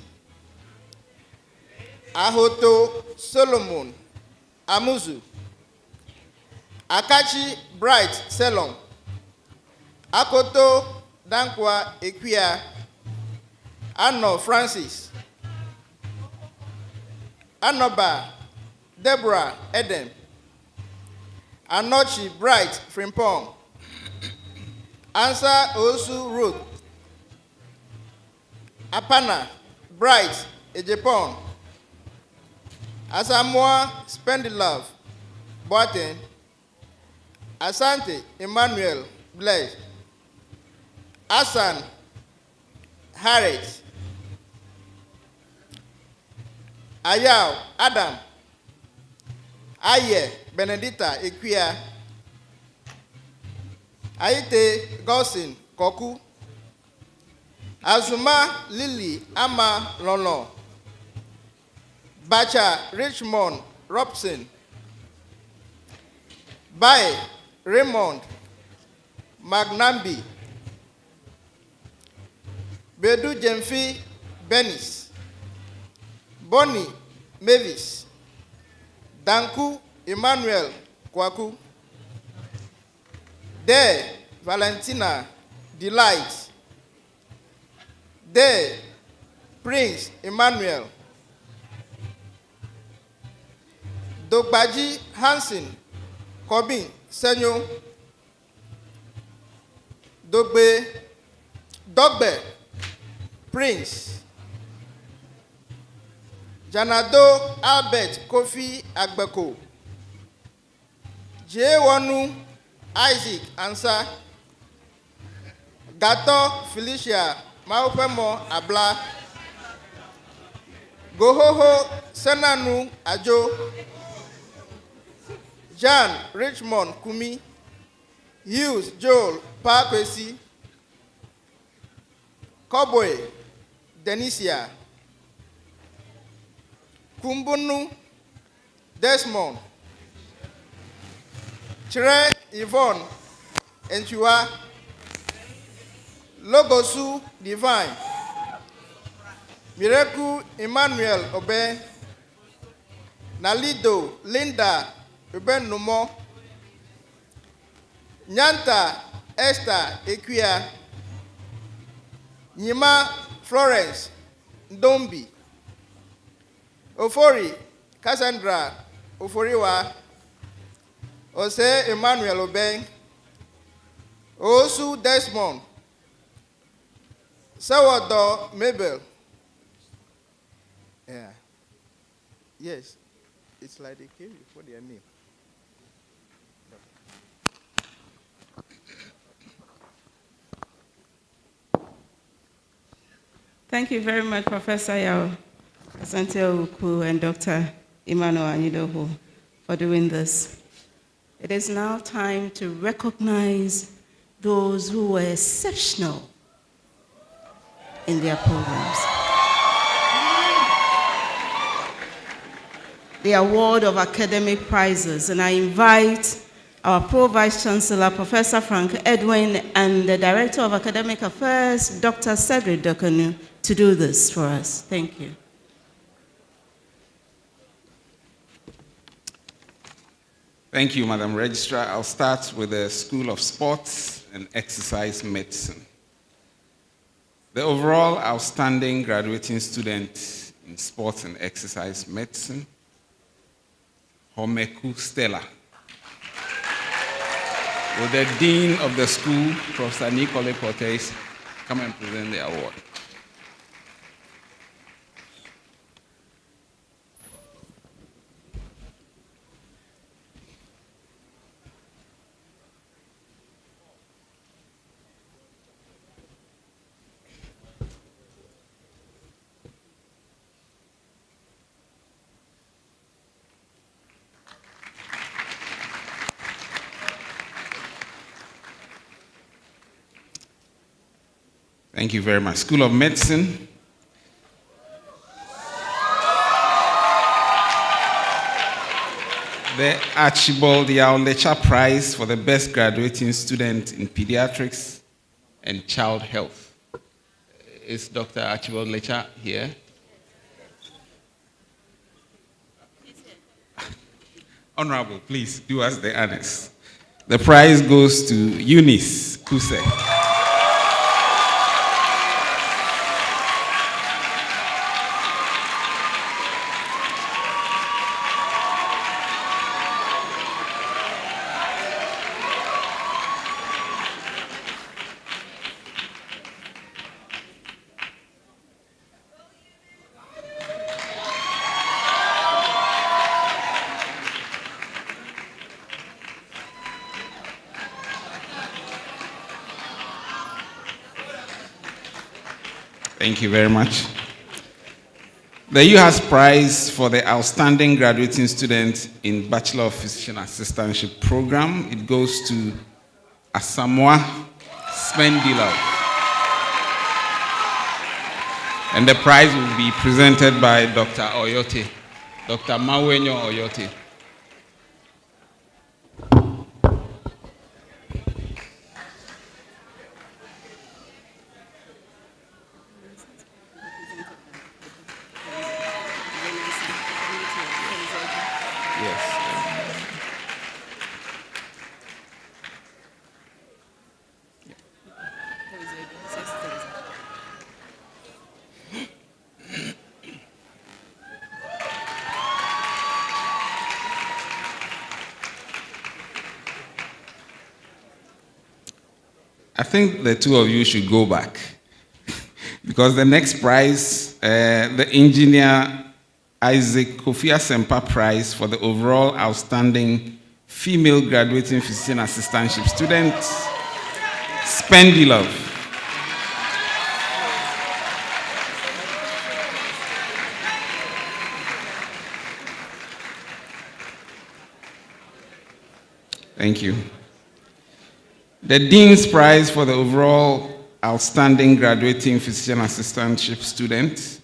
Ahoto, Solomon, Amuzu, Akachi, Bright, Selom, Akoto, Dankwa Equia, Anno Francis, Anoba Deborah Eden, Anochi Bright Frimpong, Ansa Osu Ruth, Apana Bright Ejepon, Asamoah Spendilove Boaten, Asante Emmanuel Blaise, Asan Harris, Ayao Adam, Aye Benedicta Equia, Aite Gosin Koku, Azuma Lily Ama Lono, Bacha Richmond Robson, Bae Raymond Magnambi, Bedu Jemfi Benis, Bonnie Mavis, Danku Emmanuel Kwaku, De Valentina Delight, De Prince Emmanuel, Dogbaji Hansen Kobin Senyo, Dogbe Prince, Janado Albert Kofi Agbeko, Jewonu Isaac Ansa, Gato Felicia Maupemo Abla, Gohoho Senanu Ajo, Jan Richmond Kumi, Hughes Joel Parkwesi, Cowboy Denisia, Kumbunu Desmond, Chere Yvonne Enchua, Logosu Divine, Miracle Emmanuel Obe, Nalido Linda Uben Numo, Nyanta Esther Equia, Nyima Florence Ndombi, Ofori Cassandra Oforiwa, Ose Emmanuel Obeng, Osu Desmond, Sawado Mabel. Yeah. Yes. It's like they came before their name. Thank you very much, Professor Yao, Asante Uku, and Dr. Emmanuel Anidoho for doing this. It is now time to recognize those who were exceptional in their programs. The award of academic prizes, and I invite our Pro-Vice Chancellor, Professor Frank Edwin, and the Director of Academic Affairs, Dr. Cedric Dokanu, to do this for us. Thank you. Thank you, Madam Registrar. I'll start with the School of Sports and Exercise Medicine. The overall outstanding graduating student in Sports and Exercise Medicine, Homeku Stella. Will the Dean of the school, Professor Nicole Portes, come and present the award? Thank you very much. School of Medicine. The Archibald Yao Lecha Prize for the best graduating student in pediatrics and child health. Is Dr. Archibald Lecha here? Honorable, please do us the honors. The prize goes to Eunice Kuse. Thank you very much. The UHAS Prize for the Outstanding Graduating Student in Bachelor of Physician Assistantship Program, it goes to Asamoah Spendilov. And the prize will be presented by Dr. Oyote, Dr. Mawenyo Oyote. I think the two of you should go back because the next prize, the Engineer Isaac Kofi Asempa Prize for the overall outstanding female graduating physician assistantship student, Spendilov. Thank you. The Dean's Prize for the overall outstanding graduating physician assistantship student,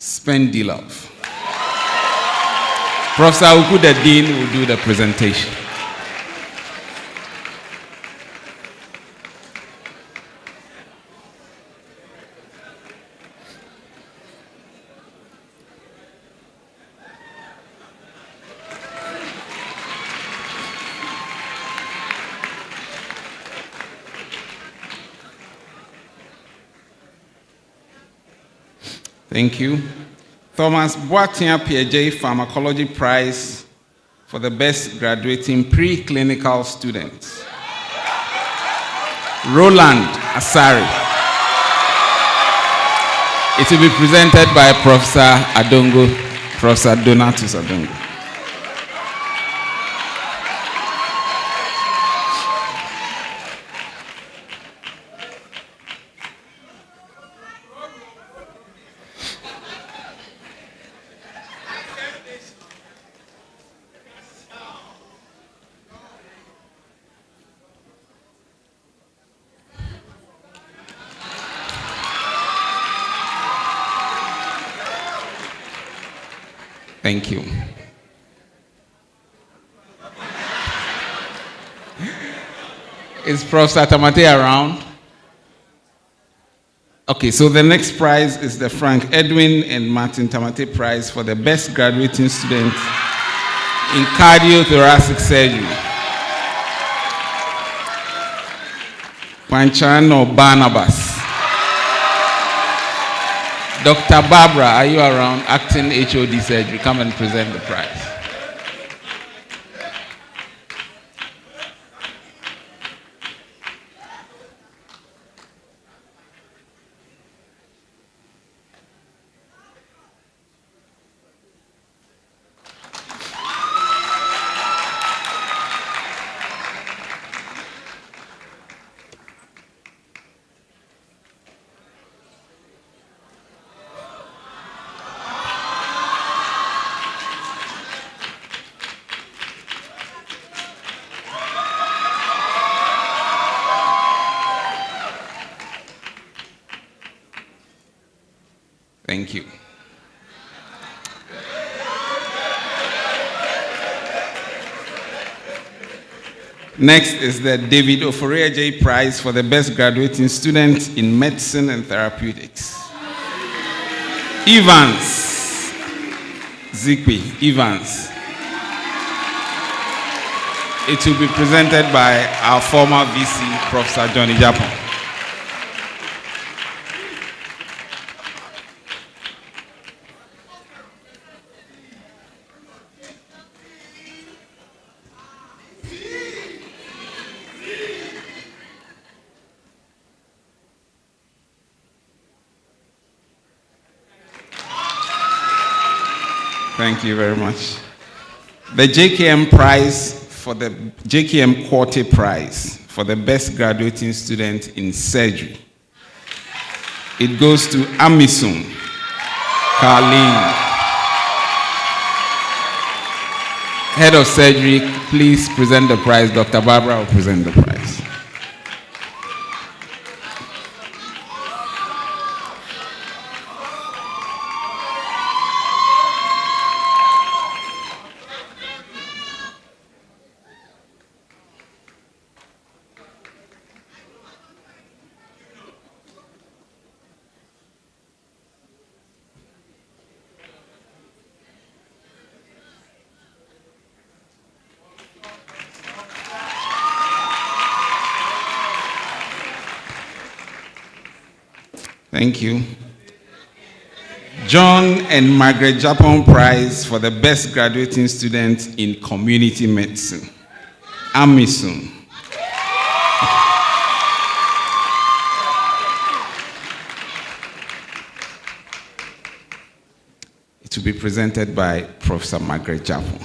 Spendilov. Professor Uku, the Dean, will do the presentation. Thank you. Thomas Boatia PJ Pharmacology Prize for the best graduating preclinical student, Roland Asari. It will be presented by Professor Adongo, Professor Donatus Adongo. Thank you. Is Professor Tamate around? Okay, so the next prize is the Frank Edwin and Martin Tamate Prize for the best graduating student in cardiothoracic surgery. Panchano Barnabas. Dr. Barbara, are you around? Acting HOD surgery. Come and present the prize. Thank you. Next is the David Oforea J. Prize for the best graduating student in medicine and therapeutics. Evans. Zikwi Evans. It will be presented by our former VC, Professor Johnny Japon. Thank you very much. The JKM Prize for the JKM Quarter Prize for the best graduating student in surgery. It goes to Amisum Carlene. Head of Surgery, please present the prize. Dr. Barbara will present the prize. Thank you. John and Margaret Japan Prize for the best graduating student in community medicine. Amisun. It will be presented by Professor Margaret Japan.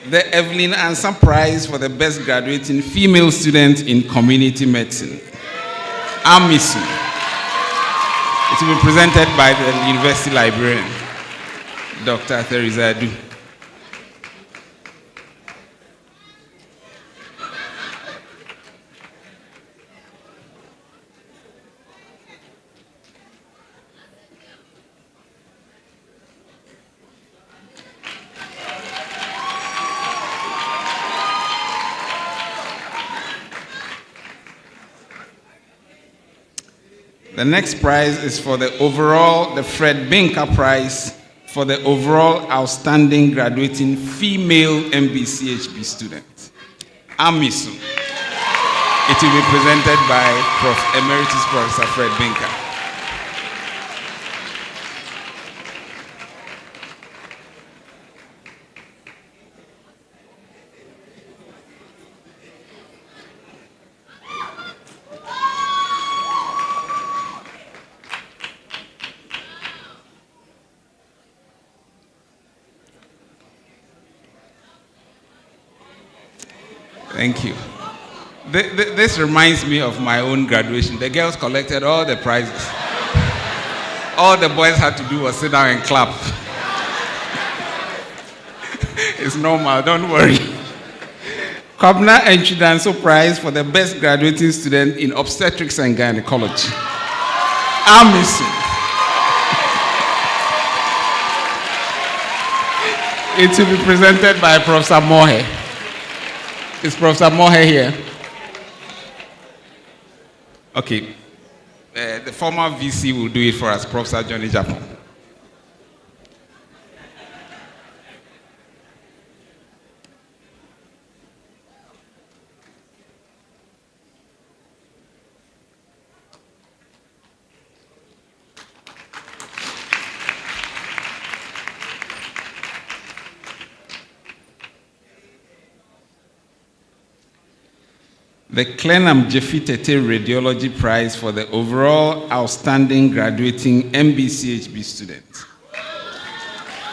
The Evelyn Ansa Prize for the best graduating female student in community medicine. Amisu. It will be presented by the university librarian, Dr. Theresa Adu. The next prize is for the Fred Binka Prize for the overall outstanding graduating female MBCHB student. Amisu. It will be presented by Emeritus Professor Fred Binka. Thank you. This reminds me of my own graduation. The girls collected all the prizes. All the boys had to do was sit down and clap. It's normal, don't worry. Kwabna Enchidanso Prize for the best graduating student in obstetrics and gynecology. Amisu. It will be presented by Professor Mohe. Is Professor Mohe here? Okay. The former VC will do it for us, Professor Johnny Japan. The Clenham Jeffitete Radiology Prize for the overall outstanding graduating MBCHB student.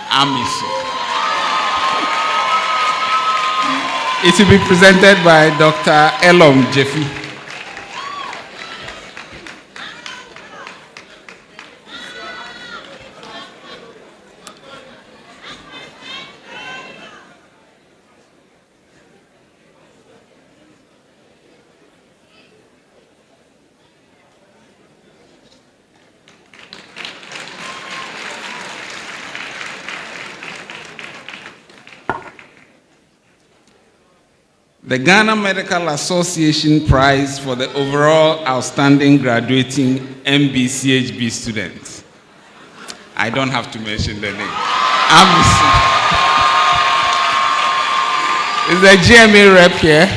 Amisu. It will be presented by Dr. Elom Jeffy. The Ghana Medical Association Prize for the overall outstanding graduating MBCHB students. I don't have to mention the name. Is the GMA rep here?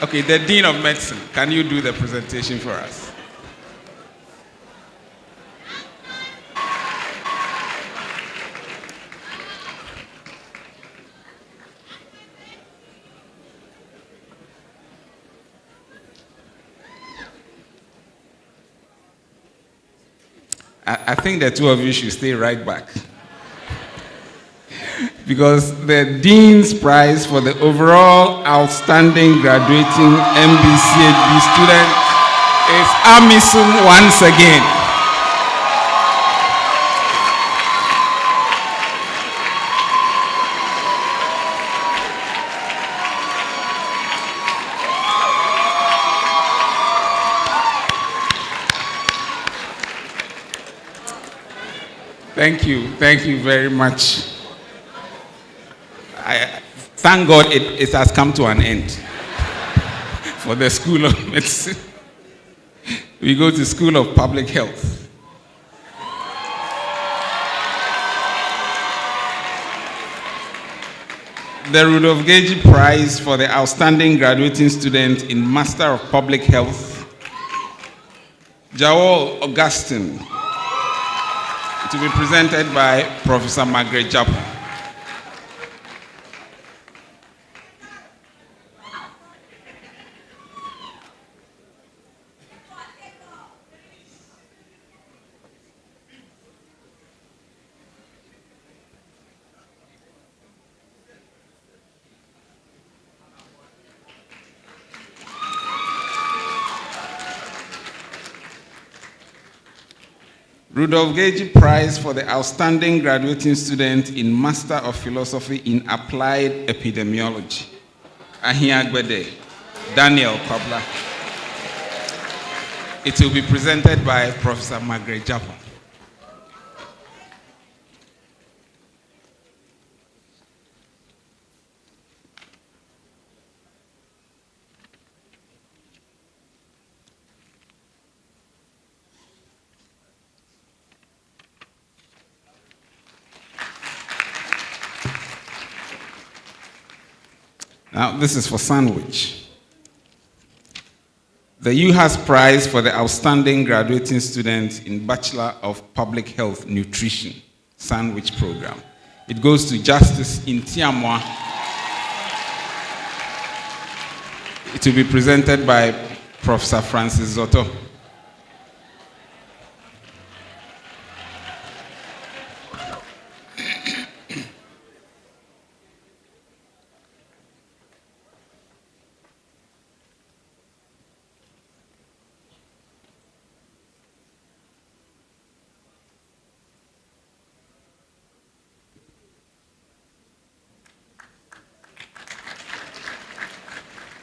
Okay, the Dean of Medicine, can you do the presentation for us? I think the two of you should stay right back. Because the Dean's Prize for the overall outstanding graduating MBCHB student is Amisum once again. Thank you very much. Thank God it has come to an end for the School of Medicine. We go to School of Public Health. The Rudolph Gagey Prize for the outstanding graduating student in Master of Public Health, Jawol Augustine, to be presented by Professor Margaret Japan. Rudolph Gagey Prize for the outstanding graduating student in Master of Philosophy in Applied Epidemiology, Ahiagbede, Daniel Kwabla. It will be presented by Professor Margaret Japan. Now, this is for Sandwich. The UHAS Prize for the outstanding graduating student in Bachelor of Public Health Nutrition, Sandwich Program. It goes to Justice Intiamwa. It will be presented by Professor Francis Zotto.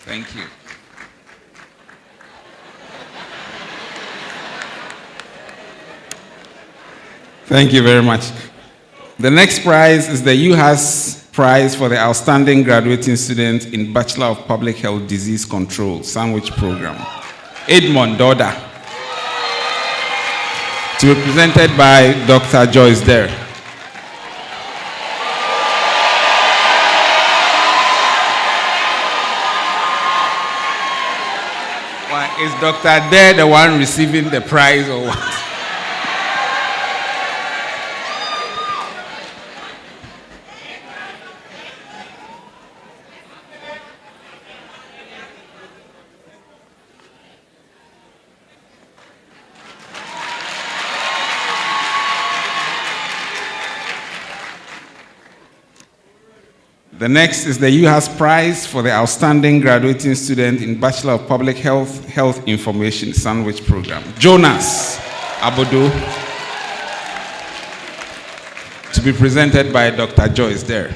Thank you. Thank you very much. The next prize is the UHAS Prize for the outstanding graduating student in Bachelor of Public Health Disease Control, Sandwich Program, Edmond Doda, to be presented by Dr. Joyce Dare. Is Dr. Dare the one receiving the prize or what? The next is the UHAS Prize for the outstanding graduating student in Bachelor of Public Health, Health Information Sandwich Program, Jonas Abodo, to be presented by Dr. Joyce Dare.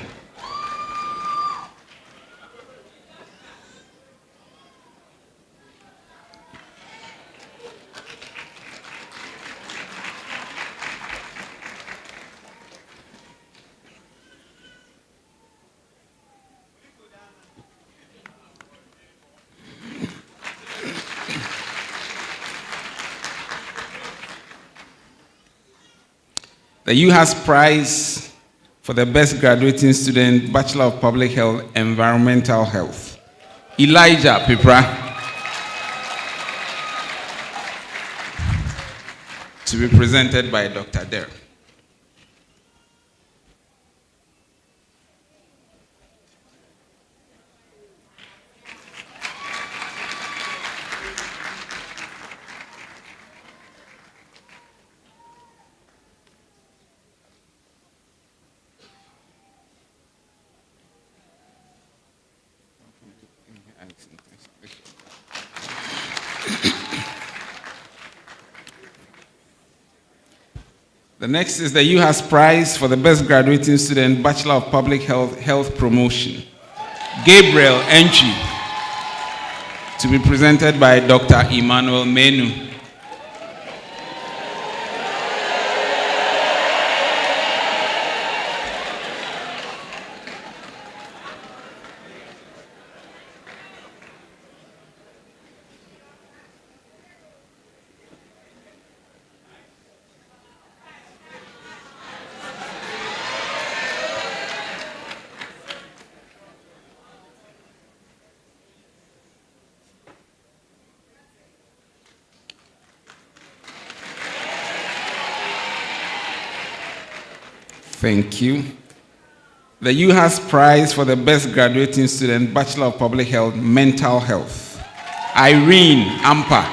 The UHAS Prize for the best graduating student, Bachelor of Public Health, Environmental Health, Elijah Pipra, to be presented by Dr. Dare. The next is the UHAS Prize for the Best Graduating Student, Bachelor of Public Health, Health Promotion. Gabriel Entry, to be presented by Dr. Emmanuel Menu. Thank you. The UHAS Prize for the Best Graduating Student, Bachelor of Public Health, Mental Health. Irene Ampa.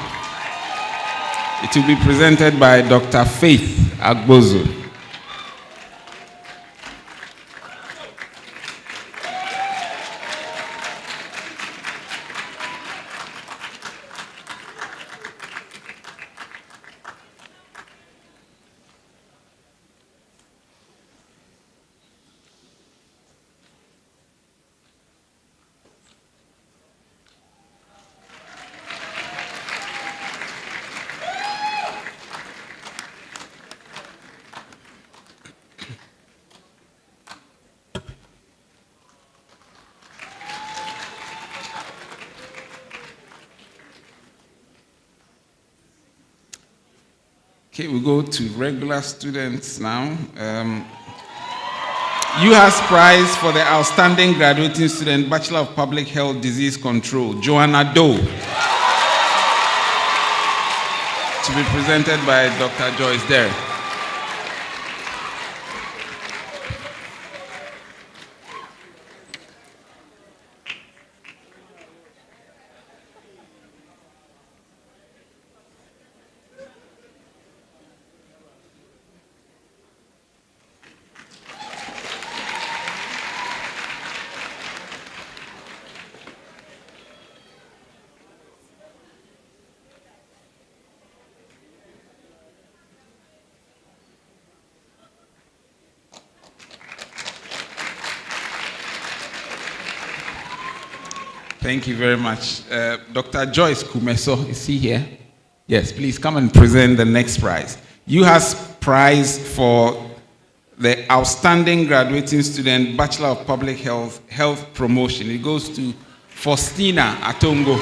It will be presented by Dr. Faith Agbozo. Okay, we go to regular students now. UHAS Prize for the Outstanding Graduating Student, Bachelor of Public Health Disease Control, Joanna Doe. To be presented by Dr. Joyce Derry. Thank you very much. Dr. Joyce Kumeso, is he here? Yes, please come and present the next prize. UHAS Prize for the Outstanding Graduating Student, Bachelor of Public Health, Health Promotion. It goes to Faustina Atongo.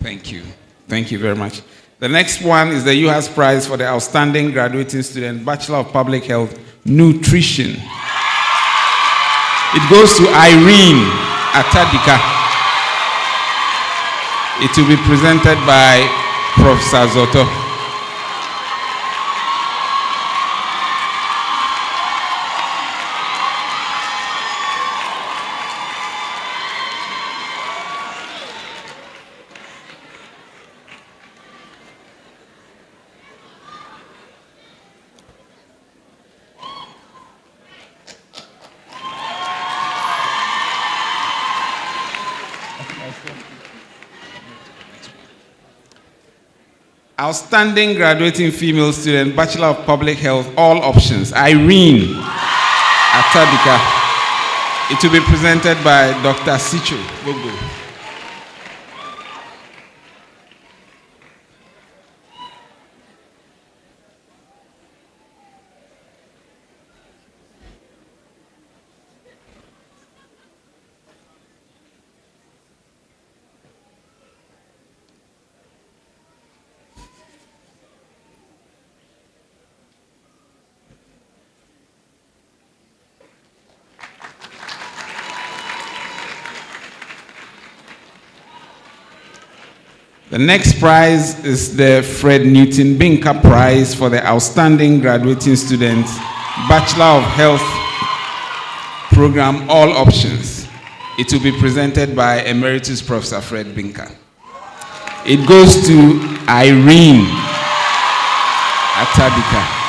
Thank you. Thank you very much. The next one is the UHAS Prize for the Outstanding Graduating Student, Bachelor of Public Health, Nutrition. It goes to Irene Atadika. It will be presented by Professor Zoto. Outstanding Graduating Female Student, Bachelor of Public Health, All Options, Irene Atadika. It will be presented by Dr. Sicho Gogo. The next prize is the Fred Newton Binka Prize for the outstanding graduating student, Bachelor of Health Program, All Options. It will be presented by Emeritus Professor Fred Binka. It goes to Irene Atadika.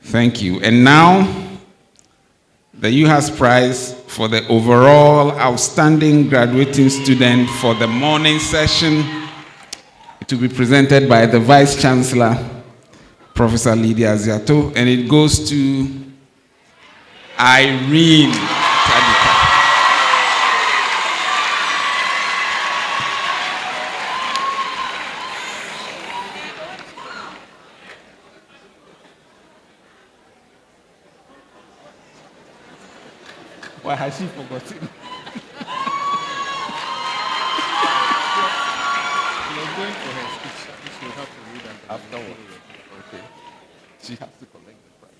Thank you. And now, the UHAS Prize for the overall outstanding graduating student for the morning session. It will be presented by the Vice Chancellor, Professor Lydia Ziato, and it goes to Irene Tadika. Why has she forgotten? You're going for her speech. She will have to read and afterward. Okay. She has to collect the prize.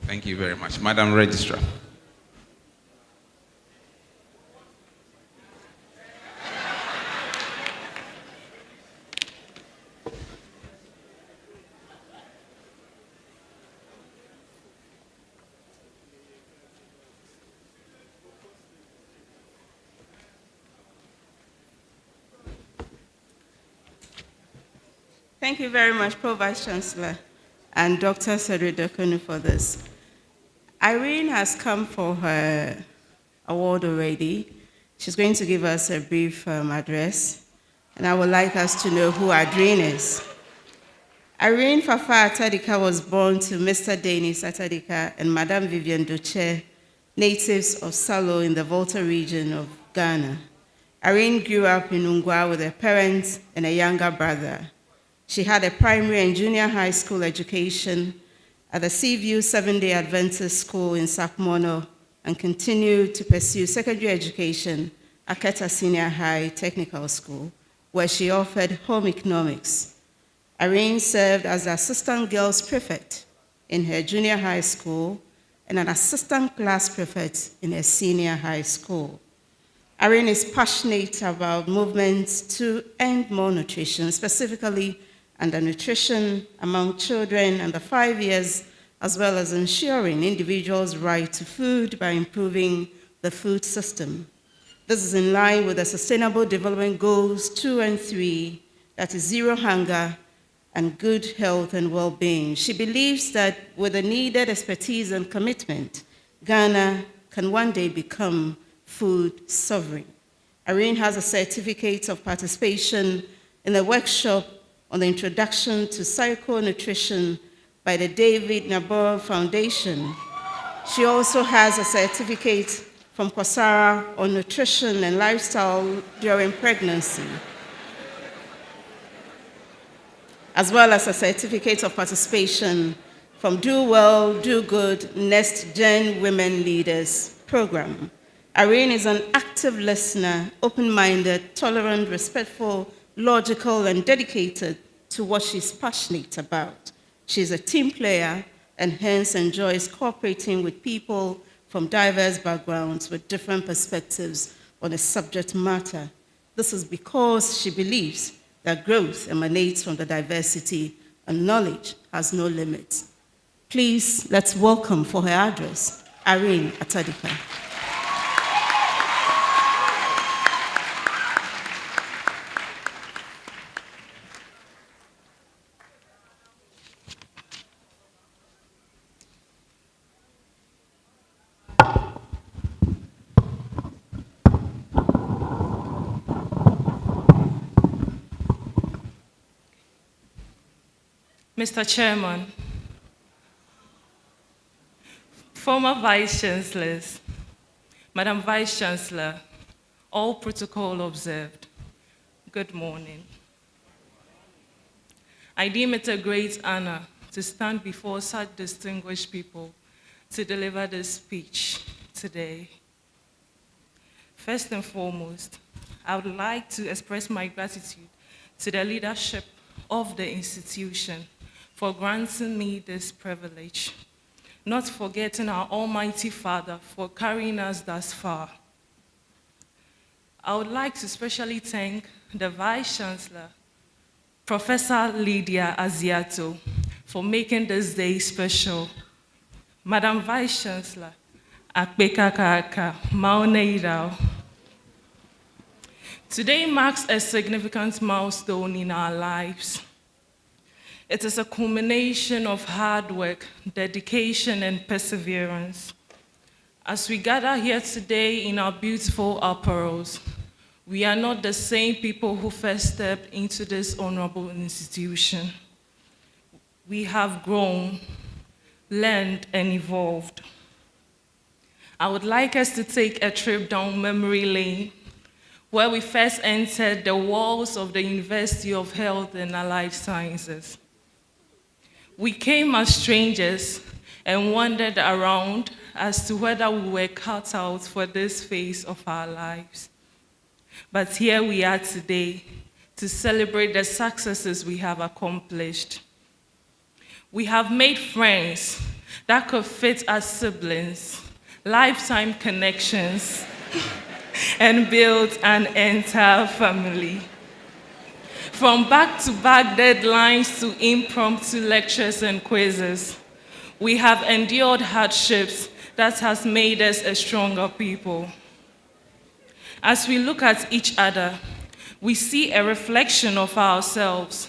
Thank you very much. Madam Registrar. Thank you very much, Pro Vice Chancellor and Dr. Cedric Dokunu for this. Irene has come for her award already. She's going to give us a brief address, and I would like us to know who Irene is. Irene Fafa Atadika was born to Mr. Dennis Atadika and Madame Vivian Duche, natives of Salo in the Volta region of Ghana. Irene grew up in Ungwa with her parents and a younger brother. She had a primary and junior high school education at the Seaview Seventh-day Adventist School in Sapmono and continued to pursue secondary education at Keta Senior High Technical School, where she offered home economics. Irene served as the assistant girls prefect in her junior high school and an assistant class prefect in her senior high school. Irene is passionate about movements to end malnutrition, specifically under nutrition among children under 5 years, as well as ensuring individuals' right to food by improving the food system. This is in line with the Sustainable Development Goals 2 and 3, that is zero hunger and good health and well-being. She believes that with the needed expertise and commitment, Ghana can one day become food sovereign. Irene has a certificate of participation in a workshop on the introduction to psychonutrition by the David Nabor Foundation. She also has a certificate from Kosara on nutrition and lifestyle during pregnancy, as well as a certificate of participation from Do Well, Do Good, Next Gen Women Leaders program. Irene is an active listener, open-minded, tolerant, respectful, logical, and dedicated to what she's passionate about. She's a team player and hence enjoys cooperating with people from diverse backgrounds with different perspectives on a subject matter. This is because she believes that growth emanates from the diversity and knowledge has no limits. Please, let's welcome for her address, Irene Atadika. Mr. Chairman, Former Vice Chancellors, Madam Vice Chancellor, all protocol observed, good morning. I deem it a great honor to stand before such distinguished people to deliver this speech today. First and foremost, I would like to express my gratitude to the leadership of the institution for granting me this privilege, not forgetting our Almighty Father for carrying us thus far. I would like to especially thank the Vice Chancellor, Professor Lydia Aziato, for making this day special. Madam Vice Chancellor, Akbekakaka Mauneirao. Today marks a significant milestone in our lives. It is a culmination of hard work, dedication, and perseverance. As we gather here today in our beautiful apparels, we are not the same people who first stepped into this honorable institution. We have grown, learned, and evolved. I would like us to take a trip down memory lane, where we first entered the walls of the University of Health and Allied Sciences. We came as strangers and wandered around as to whether we were cut out for this phase of our lives. But here we are today to celebrate the successes we have accomplished. We have made friends that could fit as siblings, lifetime connections, and build an entire family. From back-to-back deadlines to impromptu lectures and quizzes, we have endured hardships that has made us a stronger people. As we look at each other, we see a reflection of ourselves,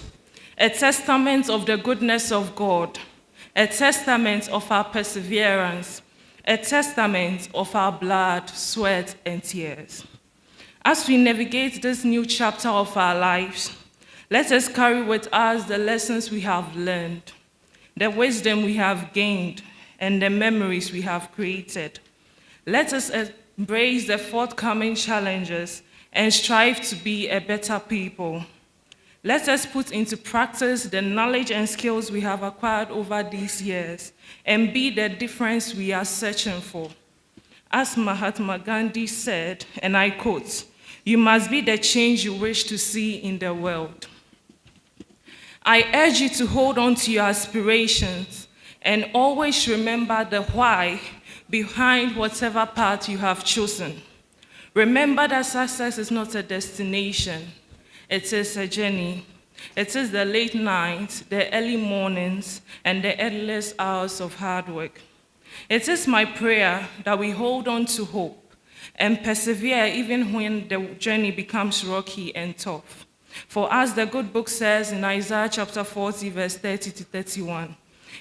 a testament of the goodness of God, a testament of our perseverance, a testament of our blood, sweat, and tears. As we navigate this new chapter of our lives, let us carry with us the lessons we have learned, the wisdom we have gained, and the memories we have created. Let us embrace the forthcoming challenges and strive to be a better people. Let us put into practice the knowledge and skills we have acquired over these years and be the difference we are searching for. As Mahatma Gandhi said, and I quote, "You must be the change you wish to see in the world." I urge you to hold on to your aspirations and always remember the why behind whatever path you have chosen. Remember that success is not a destination. It is a journey. It is the late nights, the early mornings, and the endless hours of hard work. It is my prayer that we hold on to hope and persevere even when the journey becomes rocky and tough. For as the good book says in Isaiah chapter 40, verse 30 to 31,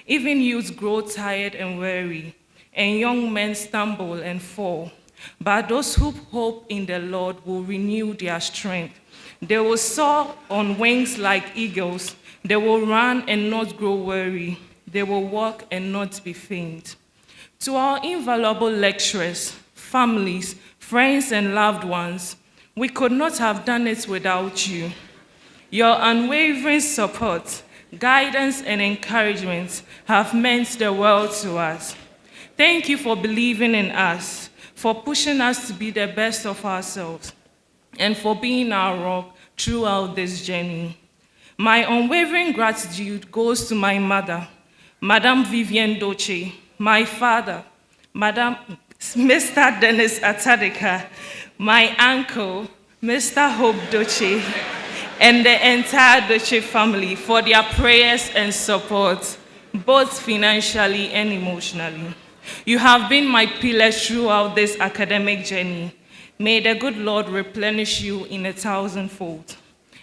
even youths grow tired and weary, and young men stumble and fall. But those who hope in the Lord will renew their strength. They will soar on wings like eagles. They will run and not grow weary. They will walk and not be faint. To our invaluable lecturers, families, friends, and loved ones, we could not have done it without you. Your unwavering support, guidance, and encouragement have meant the world to us. Thank you for believing in us, for pushing us to be the best of ourselves, and for being our rock throughout this journey. My unwavering gratitude goes to my mother, Madame Vivienne Doche, my father, Mr. Dennis Atadika, my uncle, Mr. Hope Doche, and the entire Doche family for their prayers and support, both financially and emotionally. You have been my pillars throughout this academic journey. May the good Lord replenish you in 1,000-fold.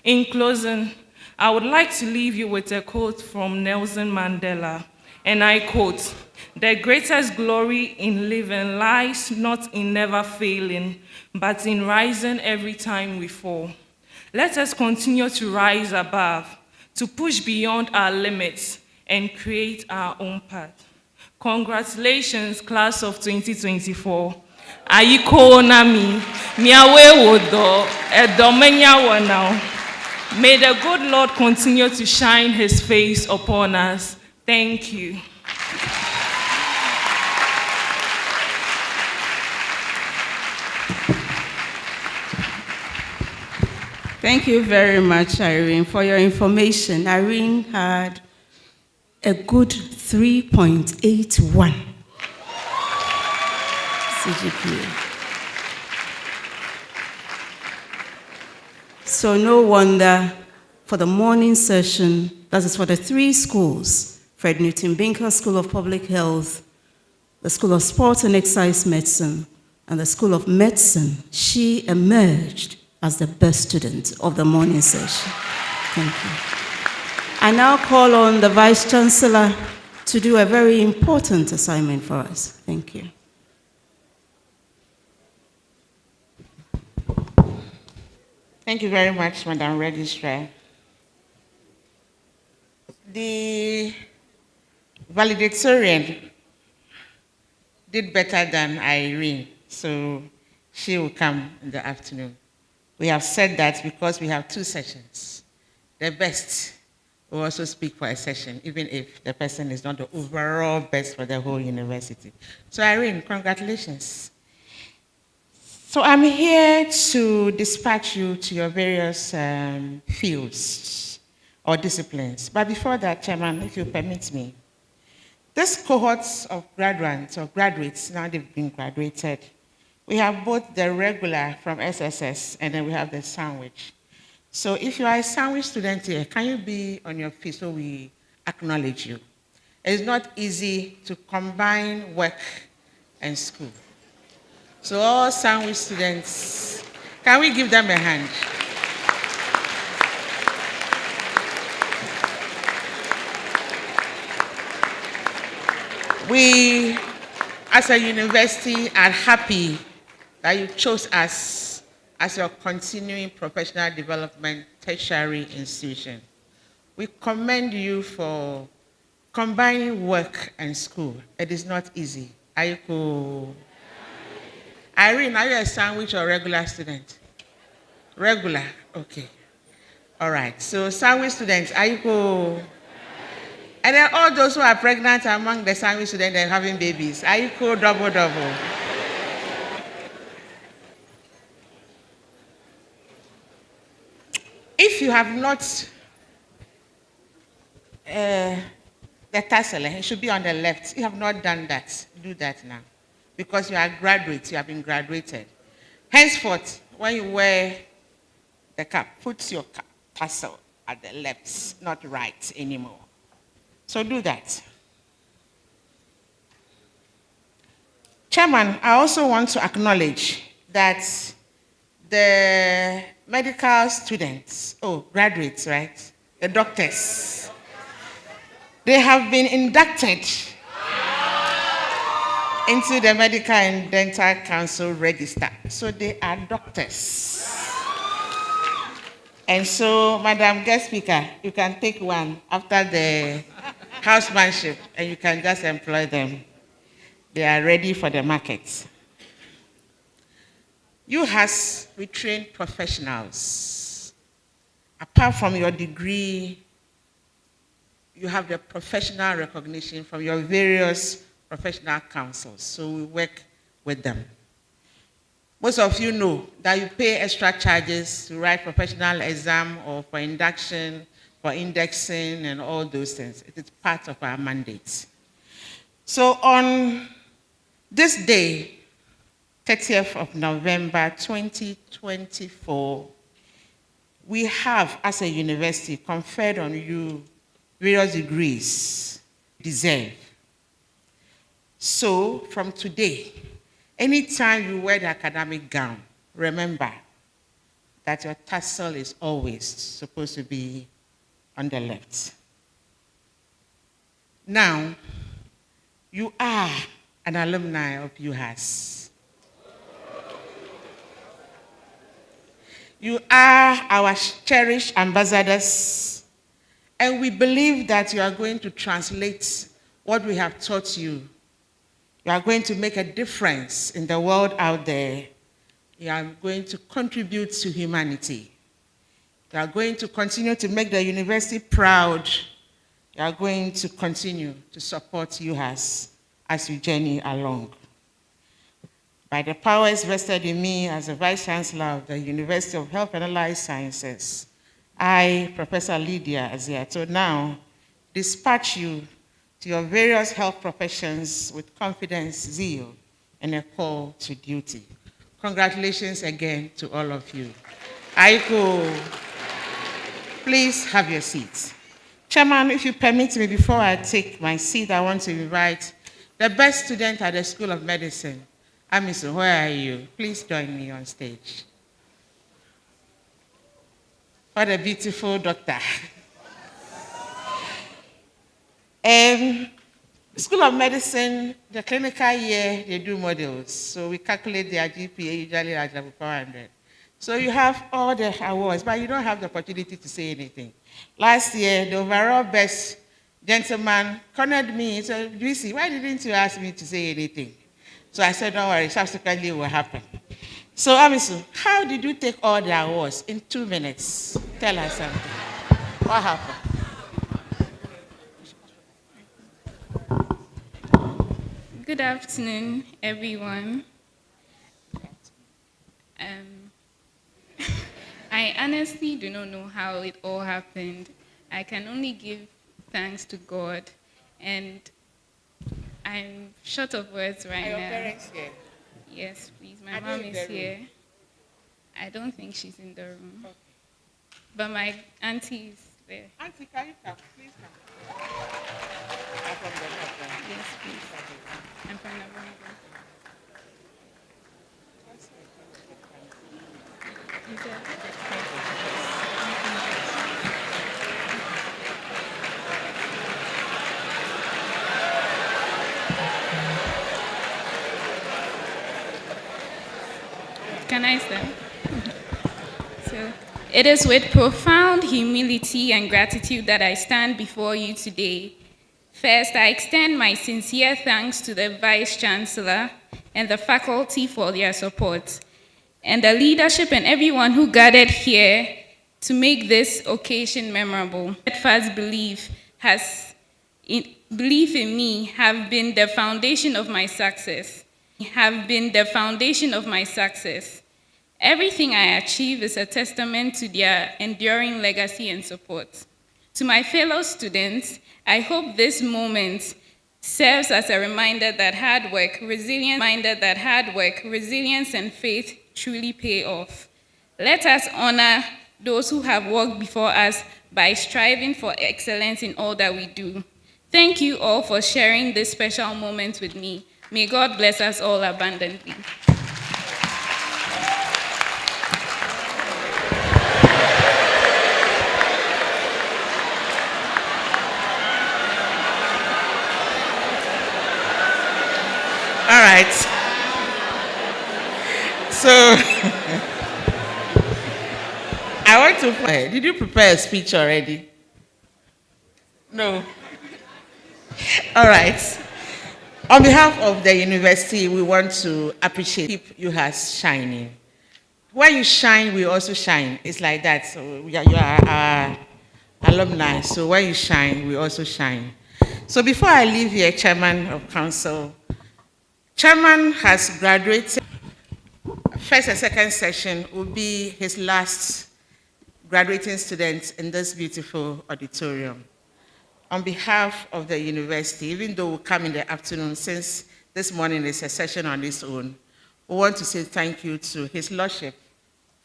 In closing, I would like to leave you with a quote from Nelson Mandela, and I quote, "The greatest glory in living lies not in never failing, but in rising every time we fall." Let us continue to rise above, to push beyond our limits and create our own path. Congratulations, class of 2024. Ayiko nami, miawe wodo, edomenya wanao. May the good Lord continue to shine his face upon us. Thank you. Thank you very much, Irene. For your information, Irene had a good 3.81 CGPA. So no wonder for the morning session, that is for the 3 schools, Fred Newton Binker School of Public Health, the School of Sports and Exercise Medicine, and the School of Medicine, she emerged as the best student of the morning session. Thank you. I now call on the Vice Chancellor to do a very important assignment for us. Thank you. Thank you very much, Madam Registrar. The valedictorian did better than Irene, so she will come in the afternoon. We have said that because we have 2 sessions. The best will also speak for a session, even if the person is not the overall best for the whole university. So Irene, congratulations. So I'm here to dispatch you to your various fields or disciplines. But before that, Chairman, if you permit me, this cohort of graduates or graduates, now they've been graduated, we have both the regular from SSS and then we have the sandwich. So if you are a sandwich student here, can you be on your feet so we acknowledge you? It's not easy to combine work and school. So all sandwich students, can we give them a hand? We, as a university, are happy that you chose us as your continuing professional development tertiary institution. We commend you for combining work and school. It is not easy. Ayiko. Irene, are you a sandwich or regular student? Regular, okay. All right, so sandwich students, Ayiko. And then all those who are pregnant among the sandwich students and having babies, Ayiko double. If you have not, the tassel, it should be on the left. If you have not done that, do that now. Because you are graduates, you have been graduated. Henceforth, when you wear the cap, put your tassel at the left, not right anymore. So do that. Chairman, I also want to acknowledge that the medical students, graduates, right? The doctors, they have been inducted into the Medical and Dental Council register. So they are doctors. And so, Madam Guest Speaker, you can take one after the housemanship and you can just employ them. They are ready for the market. UHAS, we train professionals. Apart from your degree, you have the professional recognition from your various professional councils. So we work with them. Most of you know that you pay extra charges to write professional exam or for induction, for indexing and all those things. It is part of our mandate. So on this day, 30th of November 2024, we have, as a university, conferred on you various degrees deserve. So from today, anytime you wear the academic gown, remember that your tassel is always supposed to be on the left. Now, you are an alumni of UHAS. You are our cherished ambassadors, and we believe that you are going to translate what we have taught you, you are going to make a difference in the world out there. You are going to contribute to humanity. You are going to continue to make the university proud. You are going to continue to support UHAS as you journey along. By the powers vested in me as the Vice Chancellor of the University of Health and Allied Sciences, I, Professor Lydia Aziato, now dispatch you to your various health professions with confidence, zeal, and a call to duty. Congratulations again to all of you. Aiko, please have your seats. Chairman, if you permit me, before I take my seat, I want to invite the best student at the School of Medicine. Amisu, where are you? Please join me on stage. What a beautiful doctor. School of Medicine, the clinical year, they do models. So we calculate their GPA usually at level 400. So you have all the awards, but you don't have the opportunity to say anything. Last year, the overall best gentleman cornered me and said, Lucy, why didn't you ask me to say anything? So I said, don't worry, subsequently it will happen. So Amisu, how did you take all the awards in 2 minutes? Tell us something. What happened? Good afternoon, everyone. I honestly do not know how it all happened. I can only give thanks to God, and I'm short of words right now. Are your parents here? Yes, please. My mom is here. I don't think she's in the room. Okay. But my auntie is there. Auntie, can you come? Please come. Yes, please. I'm from Nabongo. Can I stand? So, it is with profound humility and gratitude that I stand before you today. First, I extend my sincere thanks to the Vice Chancellor and the faculty for their support, and the leadership and everyone who gathered here to make this occasion memorable. Steadfast belief in me have been the foundation of my success. Everything I achieve is a testament to their enduring legacy and support. To my fellow students, I hope this moment serves as a reminder that hard work, resilience, and faith truly pay off. Let us honor those who have walked before us by striving for excellence in all that we do. Thank you all for sharing this special moment with me. May God bless us all abundantly. All right. So, I want to. Did you prepare a speech already? No. All right. On behalf of the university, we want to appreciate UHAS shining. When you shine, we also shine. It's like that. So you are our alumni. So when you shine, we also shine. So before I leave here, Chairman of Council, Chairman has graduated. First and second session will be his last graduating students in this beautiful auditorium. On behalf of the university, even though we'll come in the afternoon, since this morning is a session on its own, we want to say thank you to His Lordship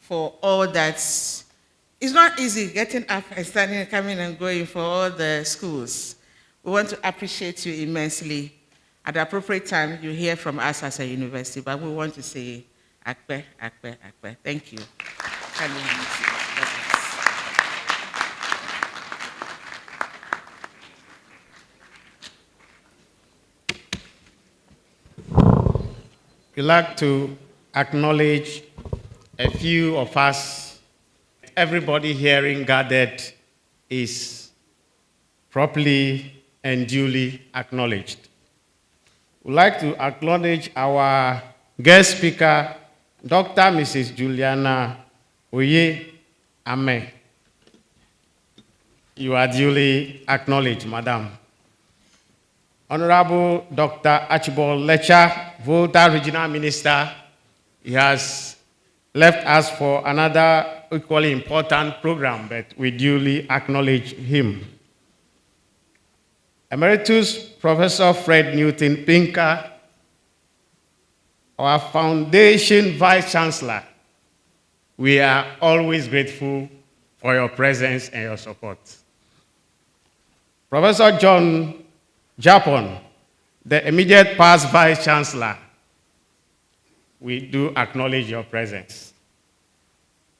for all that. It's not easy getting up and standing, coming and going for all the schools. We want to appreciate you immensely. At the appropriate time, you hear from us as a university, but we want to say, Akpe, Akpe, Akpe. Thank you. We'd like to acknowledge a few of us. Everybody hearing gathered is properly and duly acknowledged. We'd like to acknowledge our guest speaker, Dr. Mrs. Juliana Oye-Ame. You are duly acknowledged, Madam. Honorable Dr. Archibald Letcher, Volta Regional Minister, he has left us for another equally important program, but we duly acknowledge him. Emeritus Professor Fred Newton Pinker, our Foundation Vice Chancellor, we are always grateful for your presence and your support. Professor John Japon, the immediate past Vice Chancellor, we do acknowledge your presence.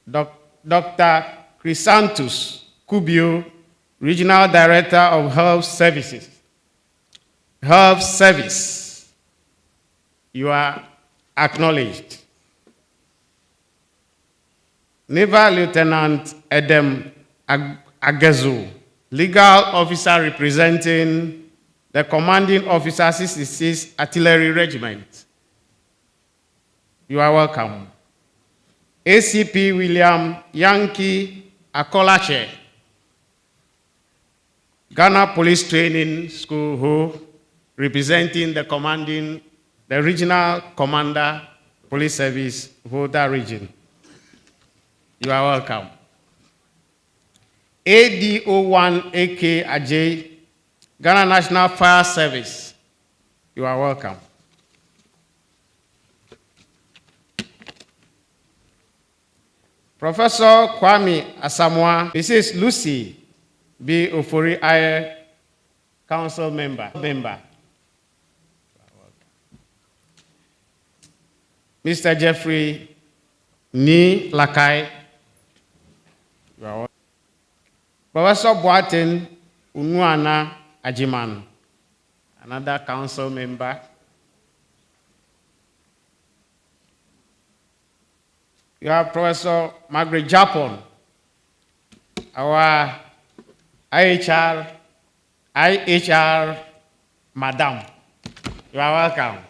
Dr. Chrysanthus Kubio, Regional Director of Health Services. Health Service, you are acknowledged. Naval Lieutenant Edem Agezu, Legal Officer representing the Commanding Officer 66 Artillery Regiment. You are welcome. ACP William Yankee Akolache, Ghana Police Training School, who representing the Regional Commander Police Service for that region. You are welcome. ADO1 AK Ajay, Ghana National Fire Service. You are welcome. Professor Kwame Asamoah, Mrs. Lucy B. Ofori Aye, Council Member. Mr. Jeffrey Ni Lakai. You are welcome. Professor Boatin Unuana Ajiman, another council member. You have Professor Margaret Japon, our IHR Madam. You are welcome.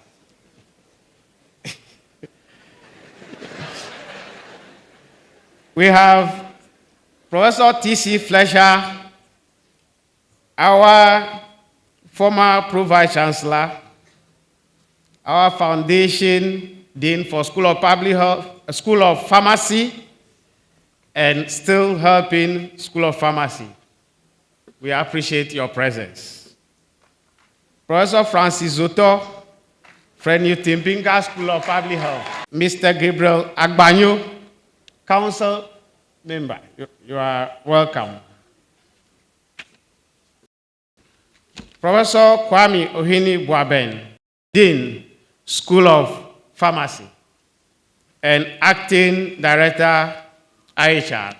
We have Professor T.C. Fletcher, our former Pro-Vice Chancellor, our Foundation Dean for School of Public Health, School of Pharmacy, and still helping School of Pharmacy. We appreciate your presence. Professor Francis Zoto, Fred Newton Pinker, School of Public Health. Mr. Gabriel Agbanyo, Council Member, you are welcome. Professor Kwame Ohini Boaben, Dean, School of Pharmacy, and Acting Director, IHR.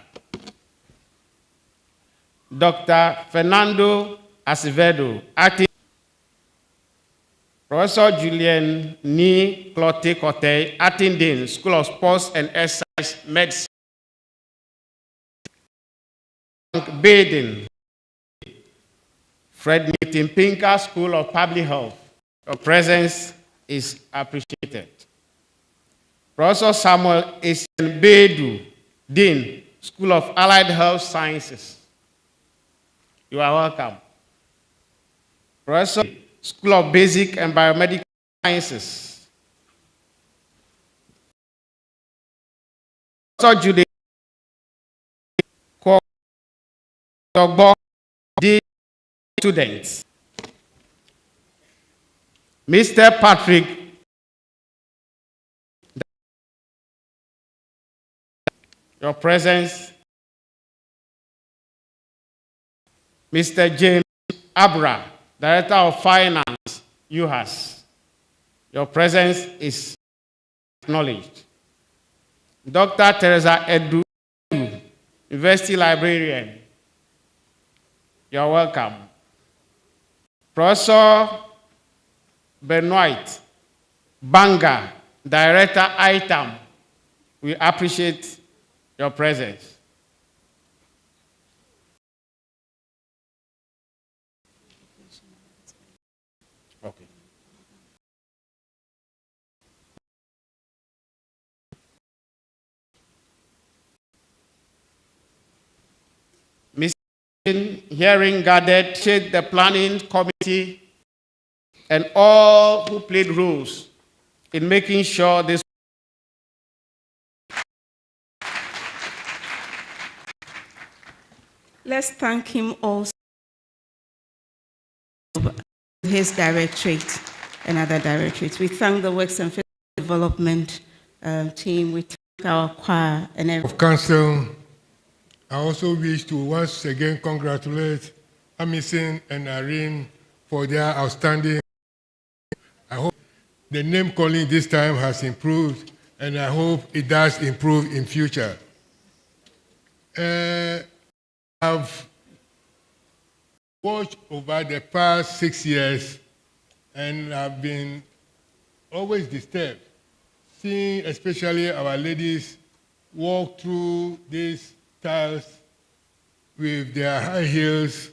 Dr. Fernando Acevedo, Acting. Professor Julien Ni Clote Cote, Acting Dean, School of Sports and Exercise Medicine. Baden, Fred Newton Pinker, School of Public Health. Your presence is appreciated. Professor Samuel Esian Bedu, Dean, School of Allied Health Sciences. You are welcome. Professor, School of Basic and Biomedical Sciences. Professor Jude Dean, students. Mr. Patrick, your presence. Mr. James Abra, Director of Finance, UHAS. Your presence is acknowledged. Dr. Teresa Edu, University Librarian. You are welcome. Professor Benoit Banga, Director ITAM. We appreciate your presence. Okay. Hearing gathered, shake the planning committee and all who played roles in making sure this. Let's thank him also for his directorate and other directorates. We thank the Works and Physical Development team. We thank our choir and everyone. Of Council, I also wish to once again congratulate Amison and Irene for their outstanding. I hope the name calling this time has improved, and I hope it does improve in future. I've watched over the past 6 years, and I've been always disturbed, seeing especially our ladies walk through these tiles with their high heels,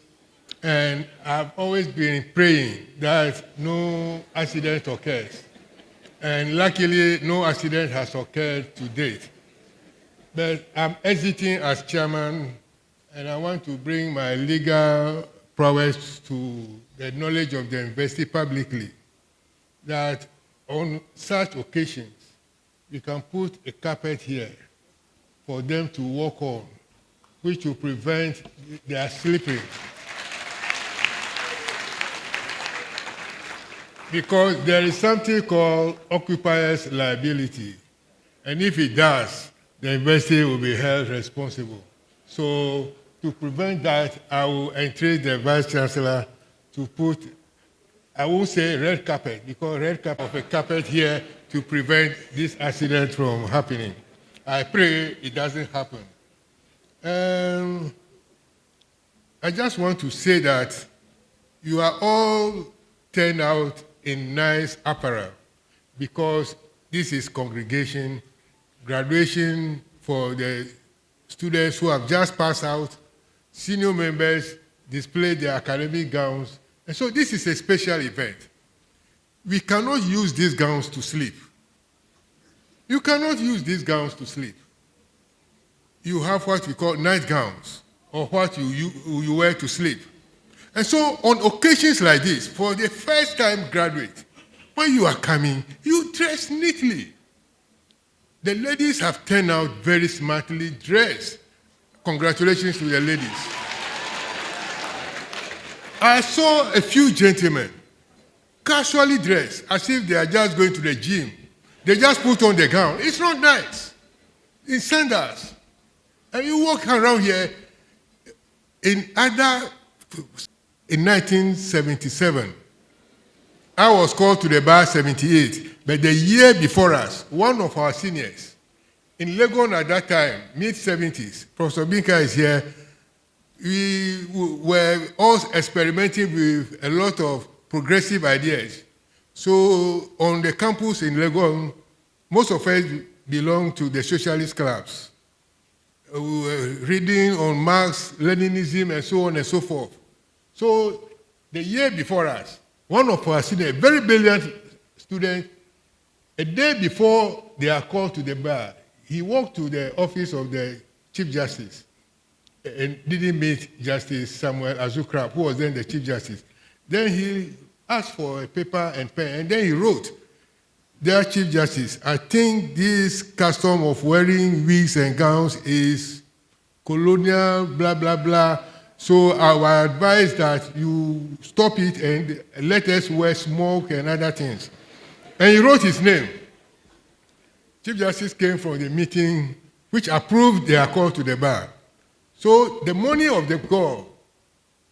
and I've always been praying that no accident occurs. And luckily, no accident has occurred to date. But I'm exiting as chairman, and I want to bring my legal prowess to the knowledge of the university publicly, that on such occasions, we can put a carpet here for them to walk on, which will prevent their slipping. Because there is something called occupier's liability. And if it does, the university will be held responsible. So to prevent that, I will encourage the Vice Chancellor to put, I won't say red carpet, because red carpet of a carpet here to prevent this accident from happening. I pray it doesn't happen. I just want to say that you are all turned out in nice apparel, because this is congregation, graduation for the students who have just passed out, senior members display their academic gowns, and so this is a special event. We cannot use these gowns to sleep. You cannot use these gowns to sleep. You have what we call night gowns, or what you wear to sleep. And so on occasions like this, for the first time graduate, when you are coming, you dress neatly. The ladies have turned out very smartly dressed. Congratulations to the ladies. I saw a few gentlemen casually dressed, as if they are just going to the gym. They just put on the gown. It's not nice. In sandals. And you walk around here in 1977, I was called to the bar 78, but the year before us, one of our seniors, in Legon at that time, mid-70s, Professor Binka is here, we were all experimenting with a lot of progressive ideas. So on the campus in Legon, most of us belong to the socialist clubs. We were reading on Marx, Leninism, and so on and so forth. So the year before us, one of our seniors, a very brilliant student, a day before they are called to the bar, he walked to the office of the Chief Justice and didn't meet Justice Samuel Azukrap, who was then the Chief Justice. Then he asked for a paper and pen, and then he wrote, "Dear Chief Justice, I think this custom of wearing wigs and gowns is colonial, blah, blah, blah. So I would advise that you stop it and let us wear smoke and other things." And he wrote his name. Chief Justice came from the meeting which approved their call to the bar. So the morning of the call,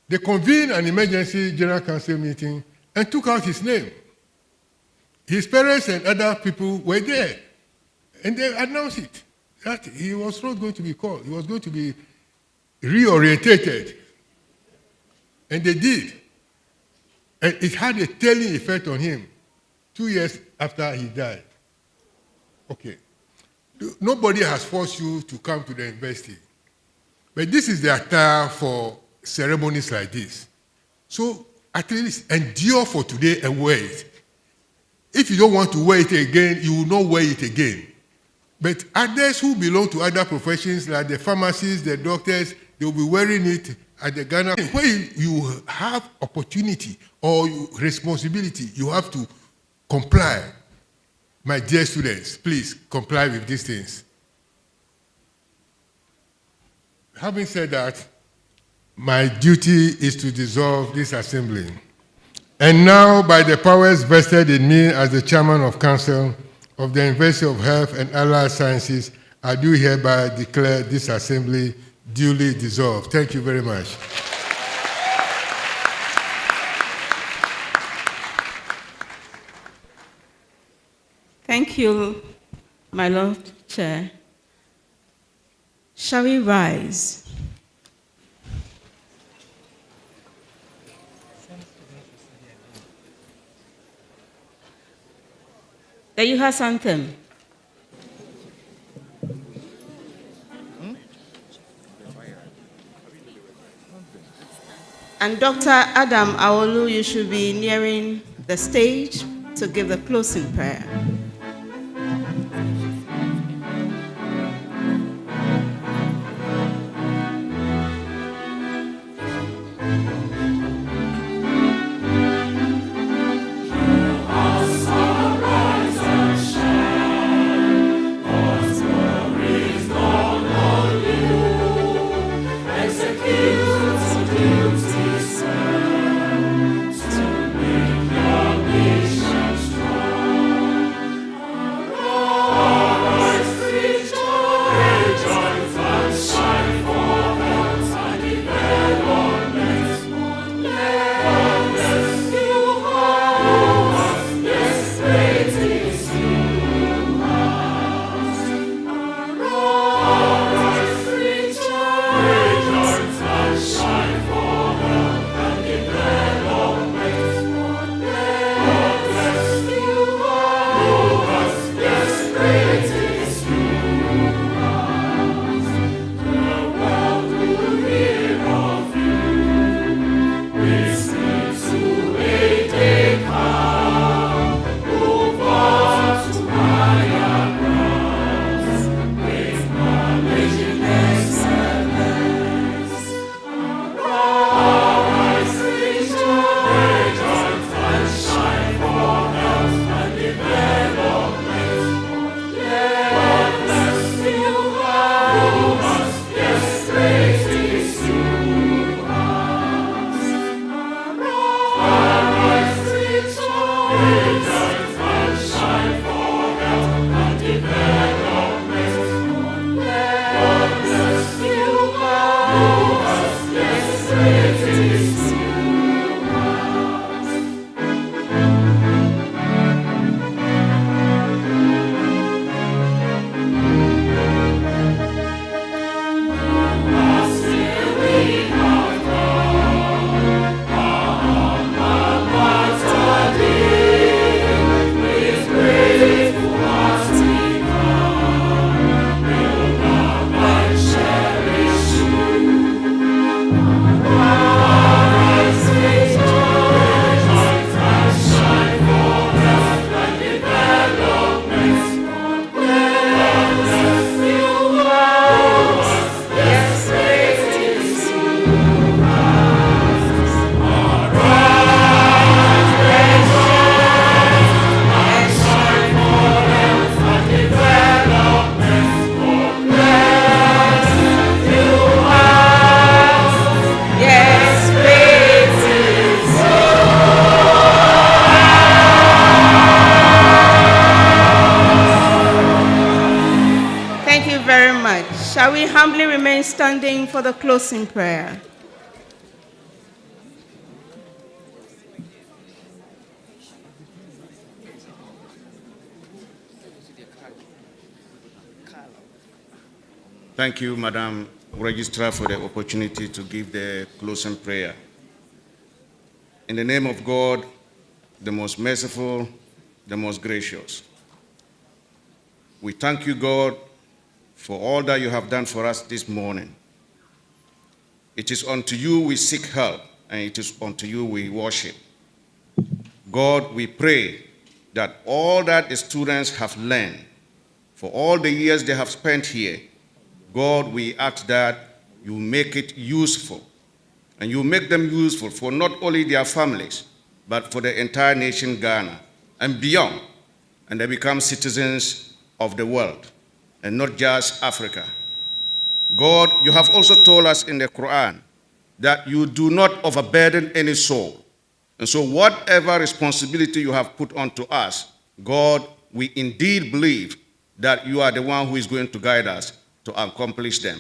they convened an emergency general council meeting and took out his name. His parents and other people were there. And they announced it, that he was not going to be called. He was going to be reorientated. And they did. And it had a telling effect on him 2 years after he died. Okay. Nobody has forced you to come to the university. But this is the attire for ceremonies like this. So at least endure for today and wear it. If you don't want to wear it again, you will not wear it again. But others who belong to other professions, like the pharmacists, the doctors, they will be wearing it at the Ghana. When you have opportunity or responsibility, you have to comply. My dear students, please comply with these things. Having said that, my duty is to dissolve this assembly. And now, by the powers vested in me as the Chairman of Council of the University of Health and Allied Sciences, I do hereby declare this assembly duly dissolved. Thank you very much. Thank you, my Lord Chair. Shall we rise? The UHAS anthem. And Dr. Adam Awolu, you should be nearing the stage to give the closing prayer. Shall we humbly remain standing for the closing prayer? Thank you, Madam Registrar, for the opportunity to give the closing prayer. In the name of God, the most merciful, the most gracious, we thank you, God, for all that you have done for us this morning. It is unto you we seek help, and it is unto you we worship. God, we pray that all that the students have learned for all the years they have spent here, God, we ask that you make it useful, and you make them useful for not only their families, but for the entire nation Ghana and beyond, and they become citizens of the world and not just Africa. God, you have also told us in the Quran that you do not overburden any soul. And so whatever responsibility you have put onto us, God, we indeed believe that you are the one who is going to guide us to accomplish them.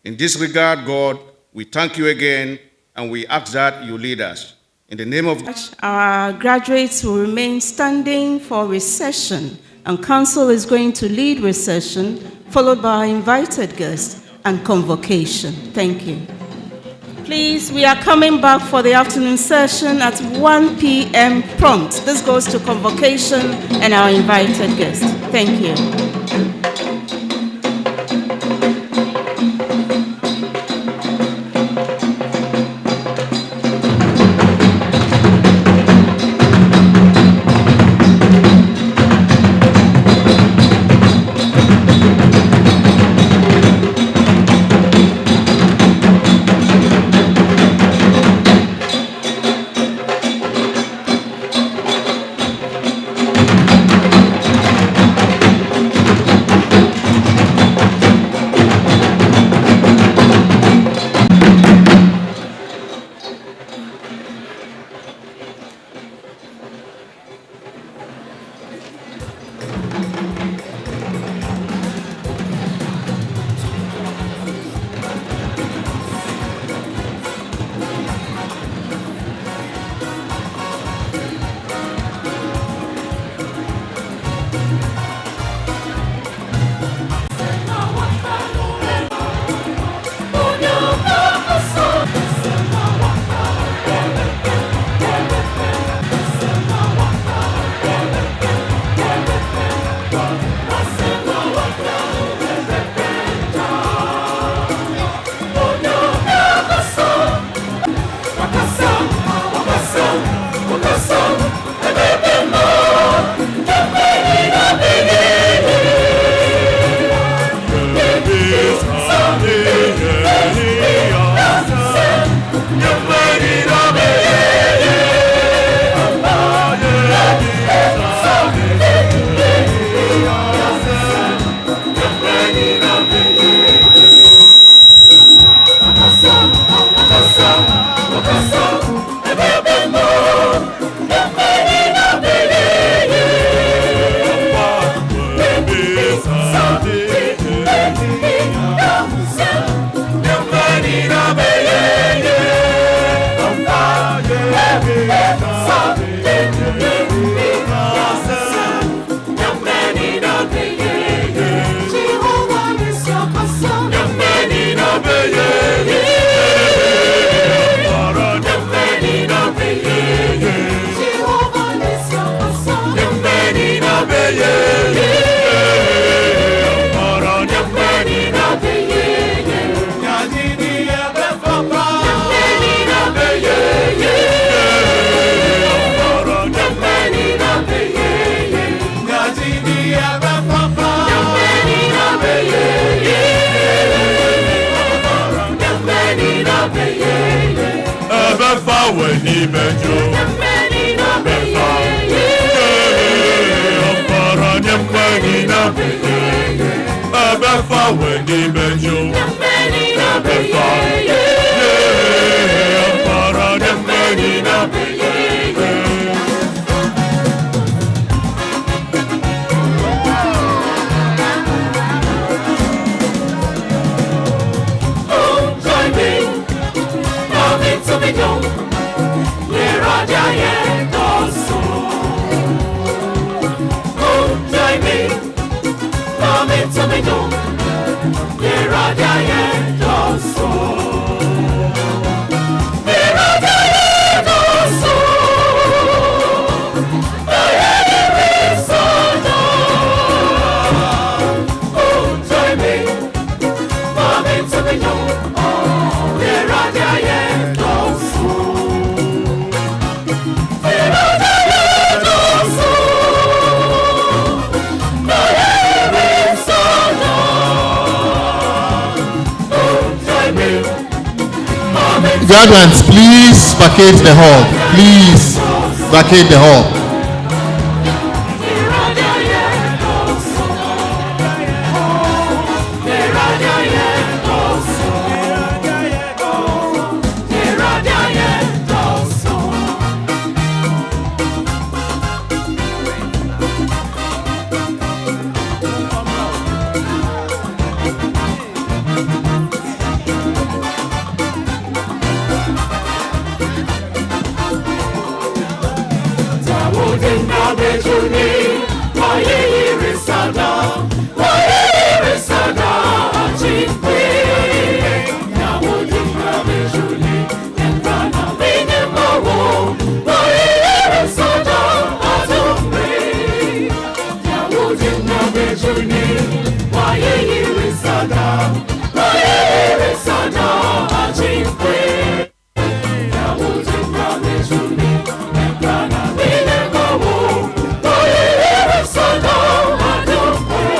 In this regard, God, we thank you again, and we ask that you lead us. In the name of... Our graduates will remain standing for recession, and council is going to lead recession, followed by invited guests and convocation. Thank you. Please, we are coming back for the afternoon session at 1 p.m. prompt. This goes to convocation and our invited guests. Thank you. Raja, yeah, Graduates, please vacate the hall. Please vacate the hall. Thank you.